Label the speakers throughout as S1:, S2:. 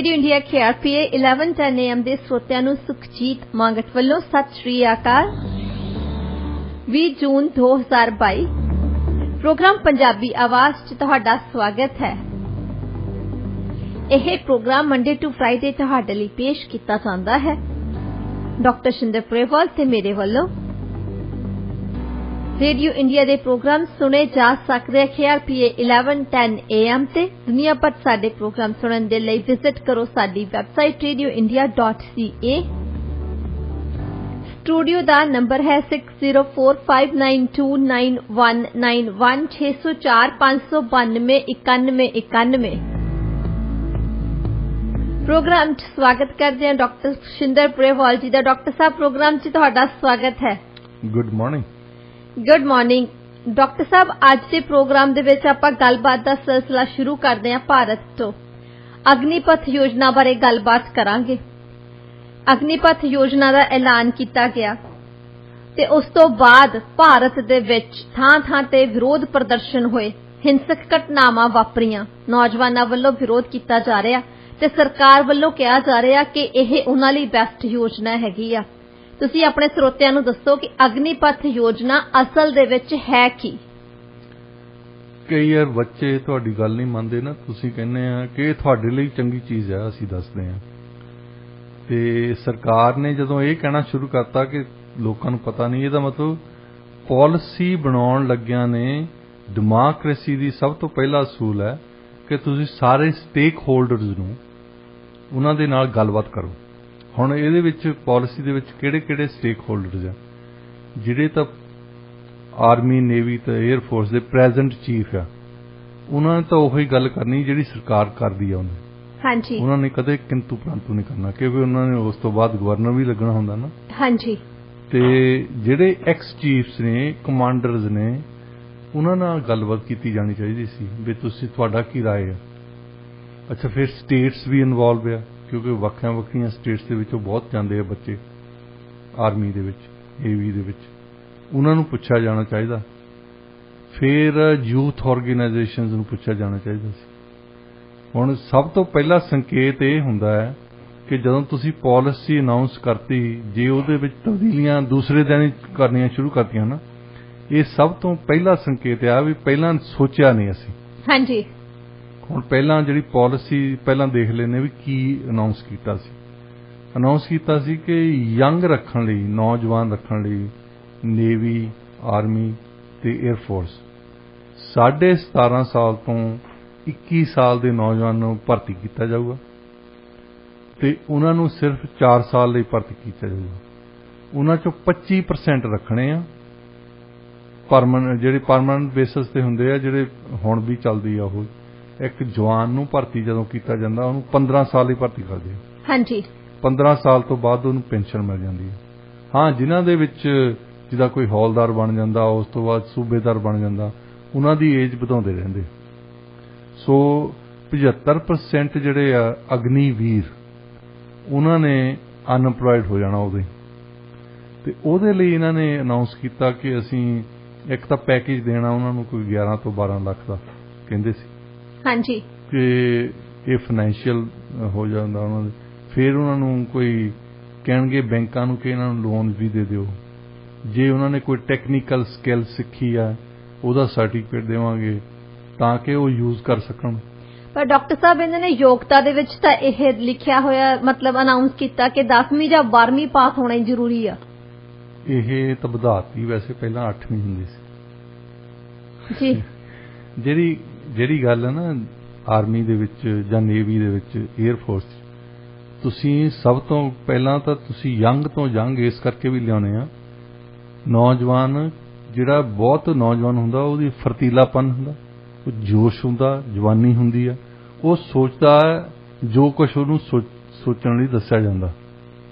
S1: Radio India KRPA 1110 AM ਦੇ ਸਰੋਤਿਆਂ ਨੂੰ ਸੁਖਜੀਤ ਮੰਗਟ ਵੱਲੋਂ ਸਤਿ ਸ਼੍ਰੀ ਅਕਾਲ। 20 ਜੂਨ 2022 ਪ੍ਰੋਗਰਾਮ ਪੰਜਾਬੀ ਆਵਾਜ਼ 'ਚ ਤੁਹਾਡਾ ਸਵਾਗਤ ਹੈ। ਇਹ ਪ੍ਰੋਗਰਾਮ ਮੰਡੇ ਟੂ ਫਰਾਈਡੇ ਤੁਹਾਡੇ ਲਈ ਪੇਸ਼ ਕੀਤਾ ਜਾਂਦਾ ਹੈ ਡਾਕਟਰ ਸ਼ਿੰਦਰ ਪ੍ਰੇਵਾਲ ਤੇ ਮੇਰੇ ਵੱਲੋਂ। रेडियो इंडिया के प्रोग्राम सुने जा सकते हैं KRPA 1110 AM ते। दुनिया भर साडे प्रोग्राम सुनने के लिए विजिट करो साडी वैबसाइट radioindia.ca। स्टूडियो का नंबर है 6045929191 604 592 9191। प्रोग्राम स्वागत करते हैं डॉक्टर शिंदर प्रेवाल जी का। डॉक्टर साहब प्रोग्राम च तुहाडा स्वागत है।
S2: Good morning.
S1: Good morning doctor साहब। अज के प्रोग्राम दे विच आपां गलबात का सिलसिला शुरू करते हैं भारत तो। अग्निपथ योजना बारे गलबात करांगे। अग्निपथ योजना का ऐलान किया गया ते उस तो बाद भारत दे विच थां-थां ते विरोध प्रदर्शन होए, हिंसक घटनावां वापरियां, नौजवानों वल्लों विरोध किया जा रहा ते सरकार वल्लों कहा जा रहा कि यह उन्हां लई बेस्ट योजना हैगी आ। तुसी अपने ਸਰੋਤਿਆਂ ਨੂੰ ਦੱਸੋ कि अग्निपथ योजना असल ਦੇ ਵਿੱਚ है की।
S2: ਕਈ ਯਾਰ ਬੱਚੇ ਤੁਹਾਡੀ ਗੱਲ ਨਹੀਂ ਮੰਨਦੇ ਨਾ। ਤੁਸੀਂ ਕਹਿੰਦੇ ਆ ਕਿ ਇਹ ਤੁਹਾਡੇ ਲਈ ਚੰਗੀ ਚੀਜ਼ ਹੈ, ਅਸੀਂ ਦੱਸਦੇ ਆ। ਤੇ ਸਰਕਾਰ ਨੇ ਜਦੋਂ ਇਹ ਕਹਿਣਾ ਸ਼ੁਰੂ ਕਰਤਾ ਕਿ ਲੋਕਾਂ ਨੂੰ ਪਤਾ ਨਹੀਂ, ਇਹਦਾ ਮਤਲਬ ਪਾਲਿਸੀ ਬਣਾਉਣ ਲੱਗਿਆਂ ਨੇ ਡੈਮੋਕ੍ਰੇਸੀ ਦੀ ਸਭ ਤੋਂ ਪਹਿਲਾ ਅਸੂਲ ਹੈ ਕਿ ਤੁਸੀਂ ਸਾਰੇ ਸਟੇਕ ਹੋਲਡਰਸ ਨੂੰ ਉਹਨਾਂ ਦੇ ਨਾਲ ਗੱਲਬਾਤ ਕਰੋ। ਹੁਣ ਇਹਦੇ ਵਿੱਚ ਪਾਲਿਸੀ ਦੇ ਵਿੱਚ ਕਿਹੜੇ ਸਟੇਕ ਹੋਲਡਰਸ ਆ? ਜਿਹੜੇ ਤਾਂ ਆਰਮੀ, ਨੇਵੀ ਤੇ 에ਅਰ ਫੋਰਸ ਦੇ ਪ੍ਰੈਜ਼ੈਂਟ ਚੀਫ ਆ, ਉਹਨਾਂ ਨੇ ਤਾਂ ਉਹੀ ਗੱਲ ਕਰਨੀ ਜਿਹੜੀ ਸਰਕਾਰ ਕਰਦੀ ਆ।
S1: ਹਾਂਜੀ,
S2: ਉਹਨਾਂ ਨੇ ਕਦੇ ਕਿੰਤੂ ਪ੍ਰੰਤੂ ਨਹੀਂ ਕਰਨਾ, ਕਿਉਂਕਿ ਉਹਨਾਂ ਨੇ ਉਸ ਤੋਂ ਬਾਅਦ ਗਵਰਨਰ ਵੀ ਲੱਗਣਾ ਹੁੰਦਾ ਨਾ।
S1: ਹਾਂਜੀ।
S2: ਤੇ ਜਿਹੜੇ ਐਕਸ ਚੀਫਸ ਨੇ, ਕਮਾਂਡਰਸ ਨੇ, ਉਹਨਾਂ ਨਾਲ ਗੱਲਬਾਤ ਕੀਤੀ ਜਾਣੀ ਚਾਹੀਦੀ ਸੀ ਵੀ ਤੁਸੀਂ, ਤੁਹਾਡਾ ਕੀ ਰਾਏ ਆ। ਅੱਛਾ, ਫਿਰ ਸਟੇਟਸ ਵੀ ਇਨਵੋਲਵ ਆ, ਕਿਉਂਕਿ ਵੱਖਰੀਆਂ ਸਟੇਟਸ ਦੇ ਵਿੱਚੋਂ ਬਹੁਤ ਜਾਂਦੇ ਆ ਬੱਚੇ ਆਰਮੀ ਦੇ ਵਿੱਚ, ਨੇਵੀ ਦੇ ਵਿੱਚ, ਉਹਨਾਂ ਨੂੰ ਪੁੱਛਿਆ ਜਾਣਾ ਚਾਹੀਦਾ। ਫਿਰ ਯੂਥ ਆਰਗੇਨਾਈਜੇਸ਼ਨਸ ਨੂੰ ਪੁੱਛਿਆ ਜਾਣਾ ਚਾਹੀਦਾ ਸੀ। ਹੁਣ ਸਭ ਤੋਂ ਪਹਿਲਾ ਸੰਕੇਤ ਇਹ ਹੁੰਦਾ ਹੈ ਕਿ ਜਦੋਂ ਤੁਸੀਂ ਪਾਲਿਸੀ ਅਨਾਉਂਸ ਕਰਤੀ, ਜੇ ਉਹਦੇ ਵਿੱਚ ਤਬਦੀਲੀਆਂ ਦੂਸਰੇ ਦਿਨ ਹੀ ਕਰਨੀਆਂ ਸ਼ੁਰੂ ਕਰਤੀਆਂ ਨਾ, ਇਹ ਸਭ ਤੋਂ ਪਹਿਲਾ ਸੰਕੇਤ ਆ ਵੀ ਪਹਿਲਾਂ ਸੋਚਿਆ ਨਹੀਂ ਅਸੀਂ।
S1: ਹਾਂਜੀ।
S2: ਹੁਣ ਪਹਿਲਾਂ ਜਿਹੜੀ ਪਾਲਿਸੀ ਪਹਿਲਾਂ ਦੇਖ ਲੈਂਦੇ ਵੀ ਕੀ ਅਨਾਉਂਸ ਕੀਤਾ ਸੀ। ਅਨਾਉਂਸ ਕੀਤਾ ਸੀ ਕਿ ਯੰਗ ਰੱਖਣ ਲਈ, ਨੌਜਵਾਨ ਰੱਖਣ ਲਈ ਨੇਵੀ, ਆਰਮੀ ਤੇ 에ਅਰ ਫੋਰਸ 17.5 ਸਾਲ ਤੋਂ 21 ਸਾਲ ਦੇ ਨੌਜਵਾਨਾਂ ਨੂੰ ਭਰਤੀ ਕੀਤਾ ਜਾਊਗਾ ਤੇ ਉਹਨਾਂ ਨੂੰ ਸਿਰਫ 4 ਸਾਲ ਲਈ ਭਰਤੀ ਕੀਤਾ ਜਾਊਗਾ। ਉਹਨਾਂ ਚੋਂ 25% ਰੱਖਣੇ ਆ ਪਰਮਾਨੈਂਟ, ਜਿਹੜੇ ਪਰਮਾਨੈਂਟ ਬੇਸਿਸ ਤੇ ਹੁੰਦੇ ਆ, ਜਿਹੜੇ ਹੁਣ ਵੀ ਚੱਲਦੀ ਆ। ਉਹ ਇੱਕ ਜਵਾਨ ਨੂੰ ਭਰਤੀ ਜਦੋਂ ਕੀਤਾ ਜਾਂਦਾ, ਉਹਨੂੰ 15 ਸਾਲ ਹੀ ਭਰਤੀ ਕਰਦੇ ਆ। ਹਾਂਜੀ। 15 ਸਾਲ ਤੋਂ ਬਾਅਦ ਉਹਨੂੰ ਪੈਨਸ਼ਨ ਮਿਲ ਜਾਂਦੀ ਹੈ। ਹਾਂ, ਜਿਨ੍ਹਾਂ ਦੇ ਵਿੱਚ ਜਿਹਦਾ ਕੋਈ ਹੌਲਦਾਰ ਬਣ ਜਾਂਦਾ, ਉਸ ਤੋਂ ਬਾਅਦ ਸੂਬੇਦਾਰ ਬਣ ਜਾਂਦਾ, ਉਹਨਾਂ ਦੀ ਏਜ ਵਧਾਉਂਦੇ ਰਹਿੰਦੇ। ਸੋ 75% ਜਿਹੜੇ ਆ ਅਗਨੀਵੀਰ, ਉਹਨਾਂ ਨੇ ਅਨਐਮਪਲੋਇਡ ਹੋ ਜਾਣਾ ਉਦੋਂ। ਤੇ ਉਹਦੇ ਲਈ ਇਹਨਾਂ ਨੇ ਅਨਾਉਂਸ ਕੀਤਾ ਕਿ ਅਸੀਂ ਇੱਕ ਤਾਂ ਪੈਕੇਜ ਦੇਣਾ ਉਹਨਾਂ ਨੂੰ, ਕੋਈ 11 ਤੋਂ 12 ਲੱਖ ਦਾ ਕਹਿੰਦੇ ਸੀ। ਹਾਂਜੀ। ਕਿ ਇਹ ਫਾਈਨੈਂਸ਼ੀਅਲ ਹੋ ਜਾਂਦਾ ਉਹਨਾਂ ਦੇ। ਫਿਰ ਉਹਨਾਂ ਨੂੰ ਕੋਈ ਕਹਿਣਗੇ ਬੈਂਕਾਂ ਨੂੰ ਕਿ ਇਹਨਾਂ ਨੂੰ ਲੋਨ ਵੀ ਦੇ ਦਿਓ। ਜੇ ਉਹਨਾਂ ਨੇ ਕੋਈ ਟੈਕਨੀਕਲ ਸਕਿੱਲ ਸਿੱਖੀ ਆ, ਉਹਦਾ ਸਰਟੀਫਿਕੇਟ ਦੇਵਾਂਗੇ ਤਾਂ ਕਿ ਉਹ ਯੂਜ਼ ਕਰ ਸਕਣ।
S1: ਪਰ ਡਾਕਟਰ ਸਾਹਿਬ, ਇਹਨਾਂ ਨੇ ਯੋਗਤਾ ਦੇ ਵਿੱਚ ਤਾਂ ਇਹ ਲਿਖਿਆ ਹੋਇਆ, ਮਤਲਬ ਅਨਾਉਂਸ ਕੀਤਾ ਕਿ 10ਵੀਂ ਜਾਂ 12ਵੀਂ ਪਾਸ ਹੋਣਾ ਹੀ ਜ਼ਰੂਰੀ ਆ।
S2: ਇਹ ਤਾਂ ਵਧਾਤੀ, ਵੈਸੇ ਪਹਿਲਾਂ 8ਵੀਂ ਹੁੰਦੀ ਸੀ ਜੀ। ਜਿਹੜੀ ਗੱਲ ਹੈ ਨਾ ਆਰਮੀ ਦੇ ਵਿੱਚ ਜਾਂ ਨੇਵੀ ਦੇ ਵਿੱਚ, 에ਅਰ ਫੋਰਸ 'ਚ, ਤੁਸੀਂ ਸਭ ਤੋਂ ਪਹਿਲਾਂ ਤਾਂ ਤੁਸੀਂ ਯੰਗ ਤੋਂ ਯੰਗ ਇਸ ਕਰਕੇ ਵੀ ਲਿਆਉਣੇ ਆ। ਨੌਜਵਾਨ ਜਿਹੜਾ ਬਹੁਤ ਨੌਜਵਾਨ ਹੁੰਦਾ, ਉਹਦੀ ਫਰਤੀਲਾਪਨ ਹੁੰਦਾ, ਉਹ ਜੋਸ਼ ਹੁੰਦਾ, ਜਵਾਨੀ ਹੁੰਦੀ ਆ, ਉਹ ਸੋਚਦਾ ਜੋ ਕੁਛ ਉਹਨੂੰ ਸੋਚਣ ਲਈ ਦੱਸਿਆ ਜਾਂਦਾ।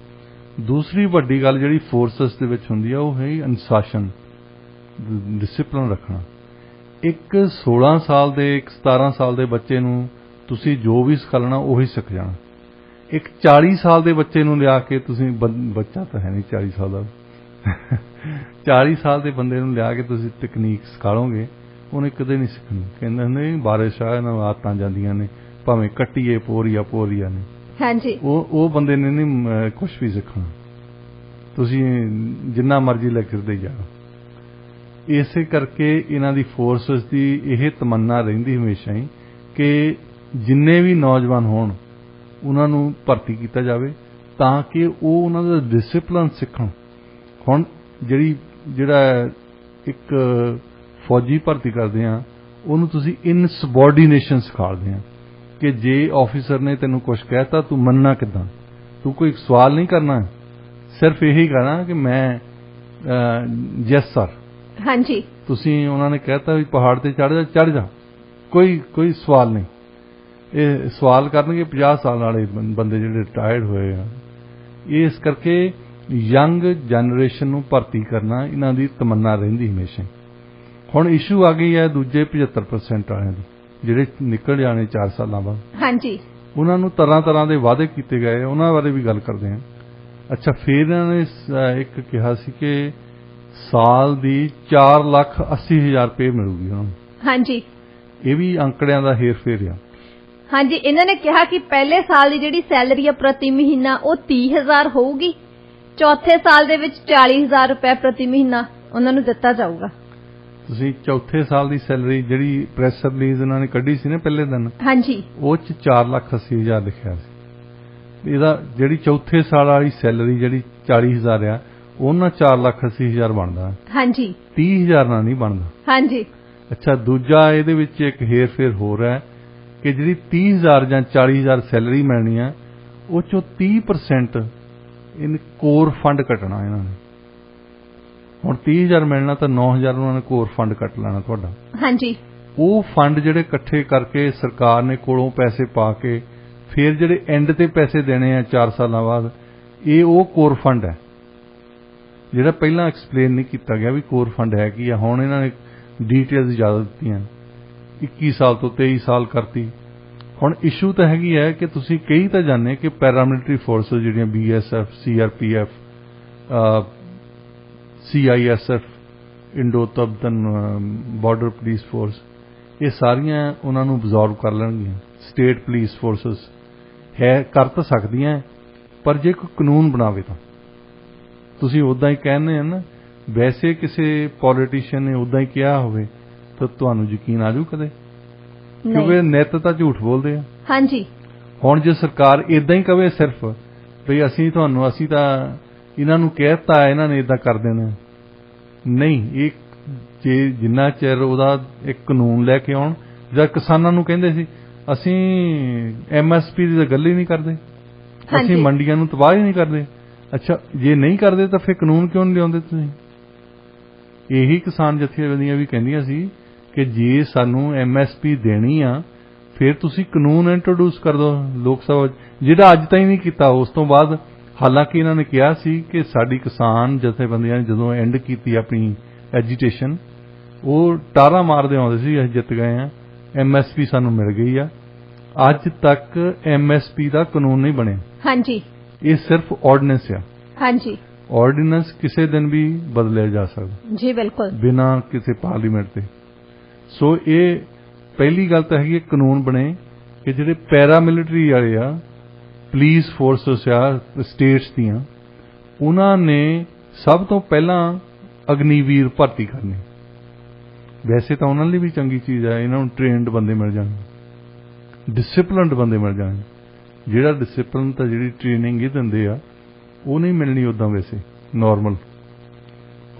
S2: ਦੂਸਰੀ ਵੱਡੀ ਗੱਲ ਜਿਹੜੀ ਫੋਰਸਸ ਦੇ ਵਿੱਚ ਹੁੰਦੀ ਆ, ਉਹ ਹੈ ਅਨੁਸ਼ਾਸਨ, ਡਿਸਿਪਲਿਨ ਰੱਖਣਾ। ਇੱਕ 16 ਸਾਲ ਦੇ, ਇੱਕ 17 ਸਾਲ ਦੇ ਬੱਚੇ ਨੂੰ ਤੁਸੀਂ ਜੋ ਵੀ ਸਿਖਾਉਣਾ ਉਹੀ ਸਿੱਖ ਜਾਣਾ। ਇੱਕ 40 ਸਾਲ ਦੇ ਬੱਚੇ ਨੂੰ ਲਿਆ ਕੇ ਤੁਸੀਂ, ਬੱਚਾ ਤਾਂ ਹੈ ਨਹੀਂ 40 ਸਾਲ ਦਾ, 40 ਸਾਲ ਦੇ ਬੰਦੇ ਨੂੰ ਲਿਆ ਕੇ ਤੁਸੀਂ ਤਕਨੀਕ ਸਿਖਾਓਗੇ, ਉਹਨੇ ਕਦੇ ਨਹੀਂ ਸਿੱਖਣੀ। ਕਹਿੰਦੇ ਨਹੀਂ, ਬਾਰਿਸ਼ ਆ, ਇਹਨਾਂ ਆਦਤਾਂ ਜਾਂਦੀਆਂ ਨੇ, ਭਾਵੇਂ ਕੱਟੀਏ ਪੋਰੀਆ ਨੇ।
S1: ਹਾਂਜੀ
S2: ਉਹ ਬੰਦੇ ਨੇ ਨਹੀਂ ਕੁਝ ਵੀ ਸਿੱਖਣਾ, ਤੁਸੀਂ ਜਿੰਨਾ ਮਰਜ਼ੀ ਲੈਕਚਰ ਜਾਓ। ਇਸੇ ਕਰਕੇ ਇਹਨਾਂ ਦੀ ਫੋਰਸਿਸ ਦੀ ਇਹ ਤਮੰਨਾ ਰਹਿੰਦੀ ਹਮੇਸ਼ਾ ਹੀ ਕਿ ਜਿੰਨੇ ਵੀ ਨੌਜਵਾਨ ਹੋਣ ਉਹਨਾਂ ਨੂੰ ਭਰਤੀ ਕੀਤਾ ਜਾਵੇ ਤਾਂ ਕਿ ਉਹ ਉਹਨਾਂ ਦਾ ਡਿਸਪਲਿਨ ਸਿੱਖਣ। ਹੁਣ ਜਿਹੜਾ ਇੱਕ ਫੌਜੀ ਭਰਤੀ ਕਰਦੇ ਆ ਉਹਨੂੰ ਤੁਸੀਂ ਇਨਸਬੋਰਡੀਨੇਸ਼ਨ ਸਿਖਾਉਂਦੇ ਆ ਕਿ ਜੇ ਆਫੀਸਰ ਨੇ ਤੈਨੂੰ ਕੁਝ ਕਹਿਤਾ ਤੂੰ ਮੰਨਣਾ ਕਿੱਦਾਂ, ਤੂੰ ਕੋਈ ਸਵਾਲ ਨਹੀਂ ਕਰਨਾ, ਸਿਰਫ ਇਹੀ ਕਹਿਣਾ ਕਿ ਮੈਂ ਯੈਸ ਸਰ।
S1: ਹਾਂਜੀ
S2: ਤੁਸੀਂ ਉਹਨਾਂ ਨੇ ਕਹਿਤਾ ਵੀ ਪਹਾੜ ਤੇ ਚੜ ਜਾ, ਕੋਈ ਸਵਾਲ ਨਹੀਂ। ਇਹ ਸਵਾਲ ਕਰਨਗੇ 50 ਸਾਲ ਵਾਲੇ ਬੰਦੇ ਜਿਹੜੇ ਰਿਟਾਇਰਡ ਹੋਏ ਆ। ਇਸ ਕਰਕੇ ਯੰਗ ਜਨਰੇਸ਼ਨ ਨੂੰ ਭਰਤੀ ਕਰਨਾ ਇਹਨਾਂ ਦੀ ਤਮੰਨਾ ਰਹਿੰਦੀ ਹਮੇਸ਼ਾ। ਹੁਣ ਇਸ਼ੂ ਆ ਗਈ ਹੈ ਦੂਜੇ 75% ਵਾਲਿਆਂ ਦੀ ਜਿਹੜੇ ਨਿਕਲ ਜਾਣੇ 4 ਸਾਲਾਂ ਬਾਅਦ। ਹਾਂਜੀ ਉਹਨਾਂ ਨੂੰ ਤਰ੍ਹਾਂ ਦੇ ਵਾਅਦੇ ਕੀਤੇ ਗਏ, ਉਹਨਾਂ ਬਾਰੇ ਵੀ ਗੱਲ ਕਰਦੇ ਹਾਂ। ਅੱਛਾ, ਫਿਰ ਇਹਨਾਂ ਨੇ ਇੱਕ ਕਿਹਾ ਸੀ ਕਿ ਸਾਲ ਦੀ 4,80,000 ਰੁਪਏ ਮਿਲੂਗੀ ਉਹਨਾਂ ਨੂੰ। ਹਾਂਜੀ ਇਹ ਵੀ ਅੰਕੜਿਆਂ ਦਾ ਹੇਰ ਫੇਰ ਆ।
S1: ਹਾਂਜੀ ਇਹਨਾਂ ਨੇ ਕਿਹਾ ਕਿ ਪਹਿਲੇ ਸਾਲ ਦੀ ਜਿਹੜੀ ਸੈਲਰੀ ਆ ਪ੍ਰਤੀ ਮਹੀਨਾ ਉਹ 30,000 ਹੋਊਗੀ, ਚੌਥੇ ਸਾਲ ਦੇ ਵਿੱਚ 40,000 ਰੁਪਏ ਪ੍ਰਤੀ ਮਹੀਨਾ ਉਹਨਾਂ ਨੂੰ ਦਿੱਤਾ ਜਾਊਗਾ।
S2: ਤੁਸੀਂ ਚੌਥੇ ਸਾਲ ਦੀ ਸੈਲਰੀ ਜਿਹੜੀ ਪ੍ਰੈਸ ਰਿਲੀਜ਼ ਉਹਨਾਂ ਨੇ ਕੱਢੀ ਸੀ ਨਾ ਪਹਿਲੇ ਦਿਨ, ਹਾਂਜੀ ਉਹ 'ਚ 4,80,000 ਲਿਖਿਆ ਸੀ। ਇਹਦਾ ਜਿਹੜੀ ਚੌਥੇ ਸਾਲ ਵਾਲੀ ਸੈਲਰੀ ਜਿਹੜੀ 40,000 ਆ ਉਹਨਾਂ 4,80,000 ਬਣਦਾ। ਹਾਂਜੀ 30,000 ਨਾਲ ਨਹੀਂ ਬਣਦਾ। ਹਾਂਜੀ ਅੱਛਾ, ਦੂਜਾ ਇਹਦੇ ਵਿੱਚ ਇੱਕ ਹੇਰ ਫੇਰ ਹੋ ਰਿਹਾ ਕਿ ਜਿਹੜੀ 30,000 ਜਾਂ 40,000 ਸੈਲਰੀ ਮਿਲਣੀ ਆ ਉਹ 'ਚੋਂ 30% ਇਹਨ ਕੋਰ ਫੰਡ ਕੱਟਣਾ ਇਹਨਾਂ ਨੇ। ਹੁਣ 30,000 ਮਿਲਣਾ ਤਾਂ 9,000 ਉਹਨਾਂ ਨੇ ਕੋਰ ਫੰਡ ਕੱਟ ਲੈਣਾ ਤੁਹਾਡਾ। ਹਾਂਜੀ ਉਹ ਫੰਡ ਜਿਹੜੇ ਇਕੱਠੇ ਕਰਕੇ ਸਰਕਾਰ ਨੇ ਕੋਲੋਂ ਪੈਸੇ ਪਾ ਕੇ ਫਿਰ ਜਿਹੜੇ ਐਂਡ ਤੇ ਪੈਸੇ ਦੇਣੇ ਆ 4 ਸਾਲਾਂ ਬਾਅਦ, ਇਹ ਉਹ ਕੋਰ ਫੰਡ ਹੈ ਜਿਹੜਾ ਪਹਿਲਾਂ ਐਕਸਪਲੇਨ ਨਹੀਂ ਕੀਤਾ ਗਿਆ ਵੀ ਕੋਰ ਫੰਡ ਹੈ ਕੀ ਆ। ਹੁਣ ਇਹਨਾਂ ਨੇ ਡੀਟੇਲਸ ਜ਼ਿਆਦਾ ਦਿੱਤੀਆਂ, 21 ਸਾਲ ਤੋਂ 23 ਸਾਲ ਕਰਤੀ। ਹੁਣ ਇਸ਼ੂ ਤਾਂ ਹੈਗੀ ਹੈ ਕਿ ਤੁਸੀਂ ਕਹੀ ਤਾਂ ਜਾਂਦੇ ਕਿ ਪੈਰਾਮਿਲਟਰੀ ਫੋਰਸਿਸ ਜਿਹੜੀਆਂ BSF, CRPF, CISF, Indo Tibetan border police force, ਇਹ ਸਾਰੀਆਂ ਉਹਨਾਂ ਨੂੰ ਅਬਜ਼ੌਰਵ ਕਰ ਲੈਣਗੀਆਂ। ਸਟੇਟ ਪੁਲਿਸ ਫੋਰਸਿਸ ਹੈ ਕਰ ਤਾਂ ਸਕਦੀਆਂ, ਪਰ ਜੇ ਕੋਈ ਕਾਨੂੰਨ ਬਣਾਵੇ ਤਾਂ। ਤੁਸੀਂ ਉੱਦਾਂ ਹੀ ਕਹਿੰਦੇ ਆ ਨਾ, ਵੈਸੇ ਕਿਸੇ ਪੋਲੀਟੀਸ਼ੀਅਨ ਨੇ ਉੱਦਾਂ ਹੀ ਕਿਹਾ ਹੋਵੇ ਤਾਂ ਤੁਹਾਨੂੰ ਯਕੀਨ ਆ ਜਾਊ ਕਦੇ? ਕਿਉਂਕਿ ਨਿੱਤ ਤਾਂ ਝੂਠ ਬੋਲਦੇ ਆ। ਹਾਂਜੀ ਹੁਣ ਜੇ ਸਰਕਾਰ ਇਦਾਂ ਹੀ ਕਵੇ ਸਿਰਫ ਵੀ ਅਸੀਂ ਤਾਂ ਇਹਨਾਂ ਨੂੰ ਕਹਿਤਾ ਇਹਨਾਂ ਨੇ ਇਦਾਂ ਕਰ ਦੇਣਾ, ਨਹੀਂ। ਇਹ ਜੇ ਜਿੰਨਾ ਚਿਰ ਉਹਦਾ ਇੱਕ ਕਾਨੂੰਨ ਲੈ ਕੇ ਆਉਣ, ਜਦ ਕਿਸਾਨਾਂ ਨੂੰ ਕਹਿੰਦੇ ਸੀ ਅਸੀਂ MSP ਦੀ ਤਾਂ ਗੱਲ ਹੀ ਨਹੀਂ ਕਰਦੇ, ਅਸੀਂ ਮੰਡੀਆਂ ਨੂੰ ਤਬਾਹ ਹੀ ਨਹੀਂ ਕਰਦੇ। ਅੱਛਾ, ਜੇ ਨਹੀਂ ਕਰਦੇ ਤਾਂ ਫਿਰ ਕਾਨੂੰਨ ਕਿਉਂ ਨਹੀਂ ਲਿਆਉਂਦੇ ਤੁਸੀਂ? ਇਹੀ ਕਿਸਾਨ ਜਥੇਬੰਦੀਆਂ ਵੀ ਕਹਿੰਦੀਆਂ ਸੀ ਕਿ ਜੇ ਸਾਨੂੰ MSP ਦੇਣੀ ਆ ਫਿਰ ਤੁਸੀਂ ਕਾਨੂੰਨ ਇੰਟਰੋਡਿਊਸ ਕਰ ਦਿਓ ਲੋਕ ਸਭਾ, ਜਿਹੜਾ ਅੱਜ ਤਾਈਂ ਨਹੀਂ ਕੀਤਾ। ਉਸ ਤੋਂ ਬਾਅਦ ਹਾਲਾਂਕਿ ਇਹਨਾਂ ਨੇ ਕਿਹਾ ਸੀ ਕਿ ਸਾਡੀ ਕਿਸਾਨ ਜਥੇਬੰਦੀਆਂ ਨੇ ਜਦੋਂ ਐਂਡ ਕੀਤੀ ਆਪਣੀ ਐਜੀਟੇਸ਼ਨ, ਉਹ ਟਾਰਾ ਮਾਰਦੇ ਆਉਂਦੇ ਸੀ ਅਸੀਂ ਜਿੱਤ ਗਏ ਆ, MSP ਸਾਨੂੰ ਮਿਲ ਗਈ ਆ। ਅੱਜ ਤੱਕ MSP ਦਾ ਕਾਨੂੰਨ ਨਹੀਂ ਬਣਿਆ। ਹਾਂਜੀ ਇਹ ਸਿਰਫ ਆਰਡੀਨੈਂਸ ਆ। ਹਾਂਜੀ ਆਰਡੀਨੈਂਸ ਕਿਸੇ ਦਿਨ ਵੀ ਬਦਲਿਆ ਜਾ ਸਕਦਾ ਜੀ, ਬਿਲਕੁਲ ਬਿਨਾਂ ਕਿਸੇ ਪਾਰਲੀਮੈਂਟ ਦੇ। ਸੋ ਇਹ ਪਹਿਲੀ ਗੱਲ ਤਾਂ ਹੈਗੀ ਕਾਨੂੰਨ ਬਣੇ ਕਿ ਜਿਹੜੇ ਪੈਰਾਮਿਲਟਰੀ ਵਾਲੇ ਆ, ਪੁਲਿਸ ਫੋਰਸਿਸ ਆ ਸਟੇਟਸ ਦੀਆਂ, ਉਹਨਾਂ ਨੇ ਸਭ ਤੋਂ ਪਹਿਲਾਂ ਅਗਨੀਵੀਰ ਭਰਤੀ ਕਰਨੀ। ਵੈਸੇ ਤਾਂ ਉਹਨਾਂ ਲਈ ਵੀ ਚੰਗੀ ਚੀਜ਼ ਹੈ, ਇਹਨਾਂ ਨੂੰ ਟ੍ਰੇਨਡ ਬੰਦੇ ਮਿਲ ਜਾਣ, ਡਿਸਿਪਲਿਨਡ ਬੰਦੇ ਮਿਲ ਜਾਣ। ਜਿਹੜਾ ਡਿਸਿਪਲਿਨ ਤਾਂ ਜਿਹੜੀ ਟ੍ਰੇਨਿੰਗ ਇਹ ਦਿੰਦੇ ਆ ਉਹ ਨਹੀਂ ਮਿਲਣੀ ਉੱਦਾਂ ਵੈਸੇ ਨਾਰਮਲ।